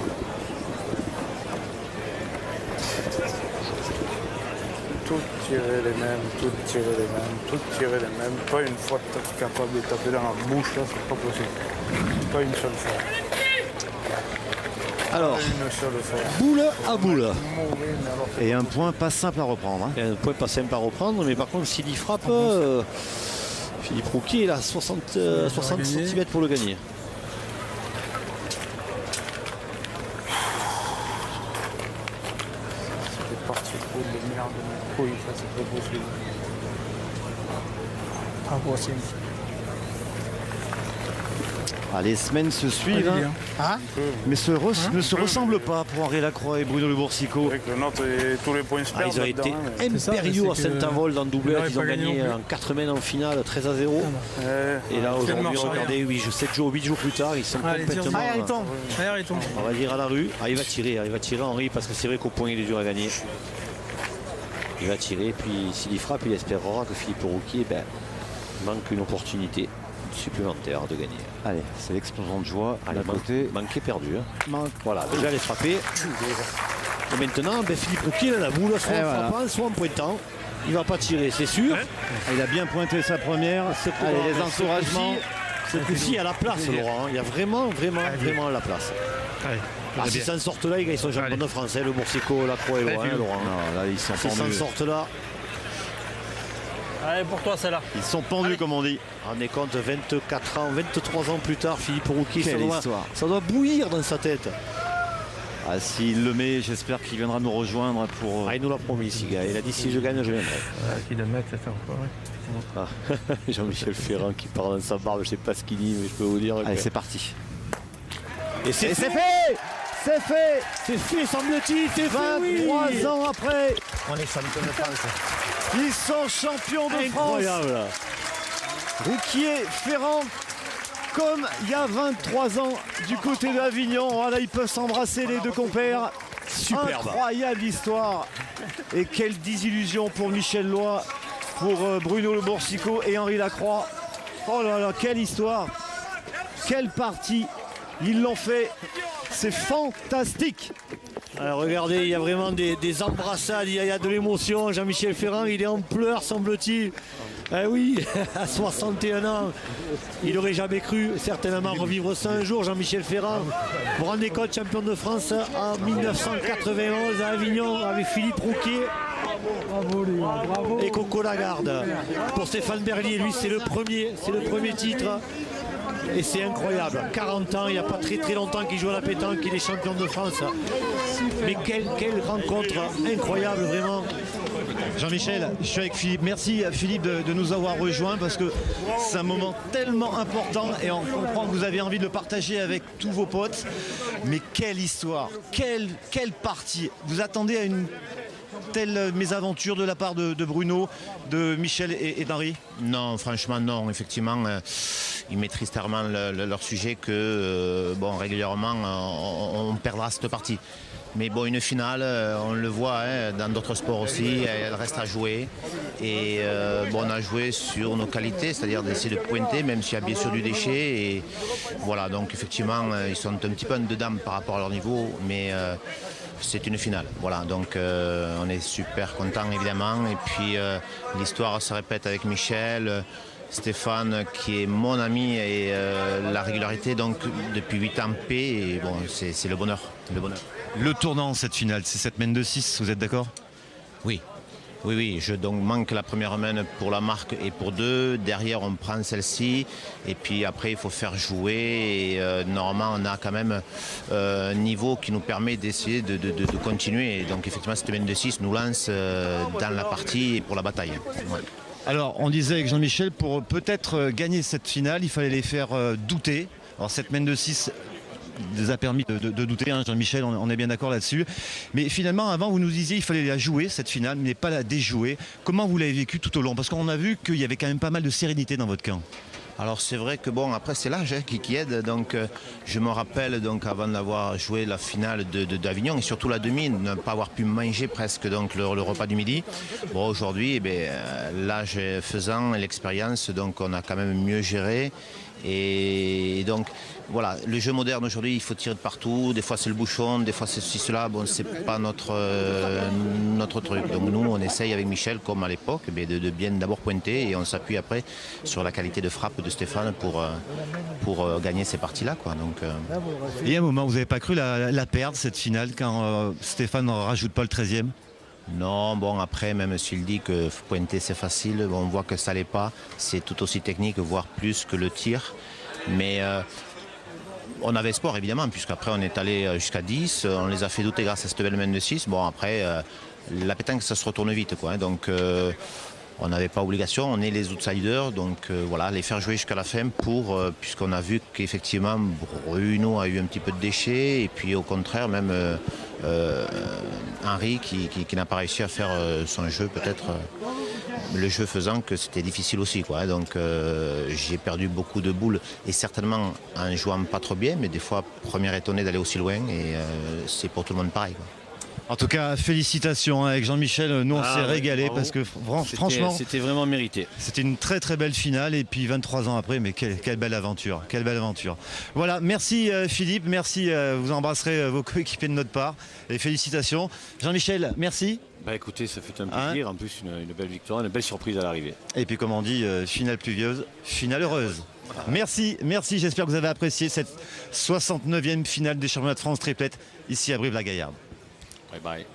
H: Tout tirer les mêmes, tout tirer les mêmes, tout tirer les mêmes. Pas une fois que tu es capable de taper dans la bouche, là, c'est pas possible. Pas une seule fois.
B: Alors,
H: Une seule fois.
B: boule à boule.
H: Mourir, mais alors c'est
A: Et un point pas simple à reprendre. Hein.
B: Il y a un point pas simple à reprendre, mais par contre, s'il y frappe, Philippe Rouquier, il a 60 cm pour le gagner.
H: des parties trop de merde de mes couilles, ça c'est pas possible.
F: Pas possible.
A: Ah, les semaines se suivent, hein,
F: Ah,
A: mais ne se ressemblent pas pour Henri Lacroix et Bruno Le Boursicot.
H: Avec le nôtre et tous les points se
B: Ah,
H: perdent
B: ils ont
H: là-dedans,
B: été
H: hein, mais-
B: impériaux à
D: c'est que
B: Saint-Avold dans le doublé.
D: ils
B: Ils ont
D: n'auraient pas
B: gagné
D: gagné non
B: en 4 mains en finale, 13-0. Et là, aujourd'hui,
D: marche arrière.
B: regardez, 8 jours plus tard, ils sont
D: Allez, tire.
B: complètement,
F: allez, arrêtons.
D: Allez, arrêtons.
B: on va dire, à la rue. Ah, il va tirer Henri, parce que c'est vrai qu'au point, il est dur à gagner. Il va tirer, puis s'il y frappe, il espérera que Philippe Rouquier manque une opportunité supplémentaire de gagner.
A: Allez, c'est l'explosion de joie à
B: Allez,
A: côté.
B: manqué perdu. Hein. Voilà, déjà elle est frappée. Et maintenant, Philippe Rouquier, il a la boule, soit en
A: voilà.
B: frappant, soit en pointant. Il va pas tirer, c'est sûr.
A: Il a bien pointé sa première. Allez, les encouragements.
B: Ce coup-ci à la place, Laurent. Il y a vraiment la place. Ah, s'ils s'en sortent là, ils sont champions de France. Le Boursicot, Lacroix et Laurent. Laurent.
A: Non, là, ils sont
B: S'ils s'en
A: pendus.
B: sortent là,
D: Allez, pour toi, celle-là.
A: Ils sont pendus, comme on dit.
B: on est compte 24 ans, 23 ans plus tard, Philippe Rouquier,
A: Quelle histoire.
B: ça doit bouillir dans sa tête.
A: Ah, s'il le met, j'espère qu'il viendra nous rejoindre pour.
B: Ah, il nous l'a promis, ce gars. Il a dit si je gagne, je viendrai.
D: Qui le mec, ça fait encore.
B: Ah, Jean-Michel Ferrand qui parle dans sa barbe, je sais pas ce qu'il dit, mais je peux vous dire.
A: Allez,
B: que-
A: c'est parti.
B: Et c'est
A: Et
B: fait,
A: c'est fait. C'est fait.
B: c'est fait, semble-t-il, c'est fait, oui.
A: 23 ans après,
F: on est champion de France.
A: ils sont champions de France.
B: Incroyable.
A: Rouquier, Ferrand, comme il y a 23 ans du côté d'Avignon. Voilà, ils peuvent s'embrasser les deux compères.
B: Superbe.
A: Incroyable histoire. Et quelle désillusion pour Michel Loy, pour Bruno Le Boursicot et Henri Lacroix. Oh là là, quelle histoire. Quelle partie. Ils l'ont fait. C'est fantastique.
B: Alors, regardez, il y a vraiment des embrassades, il y a de l'émotion. Jean-Michel Ferrand, il est en pleurs, semble-t-il. Ah oui, à 61 ans, il n'aurait jamais cru certainement revivre ça un jour, Jean-Michel Ferrand. Vous vous rendez compte, champion de France en 1991 à Avignon avec Philippe Rouquier et Coco Lagarde. Pour Stéphane Berlier, lui, c'est le premier titre. Et c'est incroyable. 40 ans, il n'y a pas très longtemps qu'il joue à la pétanque, qu'il est champion de France. Mais quelle rencontre incroyable, vraiment.
A: Jean-Michel, je suis avec Philippe. Merci à Philippe de nous avoir rejoints parce que c'est un moment tellement important et on comprend que vous avez envie de le partager avec tous vos potes. Mais quelle histoire, quelle partie. Vous attendez à une telle mésaventure de la part de Bruno, de Michel et d'Henri?
E: Non, franchement, non. Effectivement, ils maîtrisent tellement leur sujet que, bon, régulièrement, on perdra cette partie. Mais bon, une finale, on le voit dans d'autres sports aussi, elle reste à jouer. Et on a joué sur nos qualités, c'est-à-dire d'essayer de pointer, même s'il y a bien sûr du déchet. Et voilà, donc effectivement, ils sont un petit peu en dedans par rapport à leur niveau, mais c'est une finale. Voilà, donc on est super contents évidemment. Et puis l'histoire se répète avec Michel. Stéphane qui est mon ami et la régularité donc depuis 8 ans P et bon c'est le bonheur.
A: Le tournant cette finale, c'est cette main de 6, vous êtes d'accord?
E: Oui, je donc manque la première main pour la marque et pour 2. Derrière on prend celle-ci et puis après il faut faire jouer et normalement on a quand même un niveau qui nous permet d'essayer de continuer. Et donc effectivement cette main de 6 nous lance dans la partie et pour la bataille. Ouais.
A: Alors, on disait avec Jean-Michel, pour peut-être gagner cette finale, il fallait les faire douter. Alors, cette main de 6 nous a permis de douter, hein, Jean-Michel, on est bien d'accord là-dessus. Mais finalement, avant, vous nous disiez qu'il fallait la jouer, cette finale, mais pas la déjouer. Comment vous l'avez vécu tout au long? Parce qu'on a vu qu'il y avait quand même pas mal de sérénité dans votre camp.
E: Alors c'est vrai que bon après c'est l'âge qui aide, donc je me rappelle donc avant d'avoir joué la finale d'Avignon et surtout la demi, de ne pas avoir pu manger presque donc le repas du midi. Bon aujourd'hui l'âge faisant et l'expérience donc on a quand même mieux géré. Et donc voilà, le jeu moderne aujourd'hui, il faut tirer de partout. Des fois c'est le bouchon, des fois c'est ceci, cela. Bon, c'est pas notre truc. Donc nous, on essaye avec Michel, comme à l'époque, de bien d'abord pointer et on s'appuie après sur la qualité de frappe de Stéphane pour gagner ces parties-là, quoi. Donc,
A: Et à un moment, vous n'avez pas cru la perdre, cette finale, quand Stéphane ne rajoute pas le 13e?
E: Non, bon après, même s'il dit que pointer c'est facile, on voit que ça l'est pas. C'est tout aussi technique, voire plus que le tir. Mais on avait espoir évidemment, puisqu'après on est allé jusqu'à 10, on les a fait douter grâce à cette belle main de 6. Bon après, la pétanque ça se retourne vite, quoi. Donc on n'avait pas obligation, on est les outsiders, donc voilà, les faire jouer jusqu'à la fin puisqu'on a vu qu'effectivement Bruno a eu un petit peu de déchets et puis au contraire même Henri qui n'a pas réussi à faire son jeu peut-être. Le jeu faisant que c'était difficile aussi, quoi. Donc j'ai perdu beaucoup de boules et certainement en jouant pas trop bien, mais des fois première étonné d'aller aussi loin et c'est pour tout le monde pareil, quoi.
A: En tout cas, félicitations avec Jean-Michel, nous on s'est régalé parce que franchement
B: c'était vraiment mérité.
A: C'était une très très belle finale et puis 23 ans après, mais quelle belle aventure, quelle belle aventure. Voilà, merci Philippe, merci, vous embrasserez vos coéquipiers de notre part et félicitations. Jean-Michel, merci.
B: Bah écoutez, ça fait un plaisir, en plus une belle victoire, une belle surprise à l'arrivée.
A: Et puis comme on dit, finale pluvieuse, finale heureuse. Merci, j'espère que vous avez apprécié cette 69e finale des championnats de France triplette ici à Brive-la-Gaillarde.
B: Bye bye.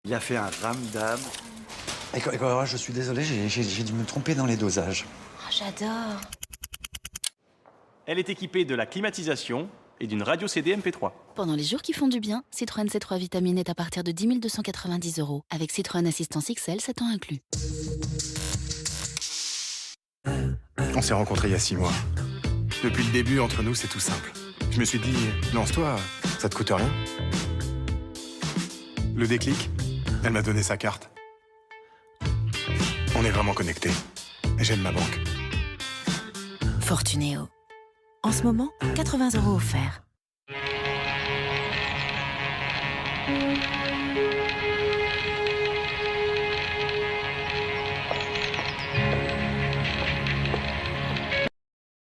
J: Il a fait un ramdam. Et je suis désolé, j'ai dû me tromper dans les dosages.
K: Oh, j'adore.
L: Elle est équipée de la climatisation et d'une radio CD MP3.
K: Pendant les jours qui font du bien, Citroën C3 Vitamine est à partir de 10 290 €. Avec Citroën Assistance XL, 7 ans inclus.
M: On s'est rencontrés il y a 6 mois. Depuis le début, entre nous, c'est tout simple. Je me suis dit, lance-toi, ça te coûte rien. Le déclic, elle m'a donné sa carte. On est vraiment connectés. J'aime ma banque.
K: Fortunéo. En ce moment, 80 € offerts.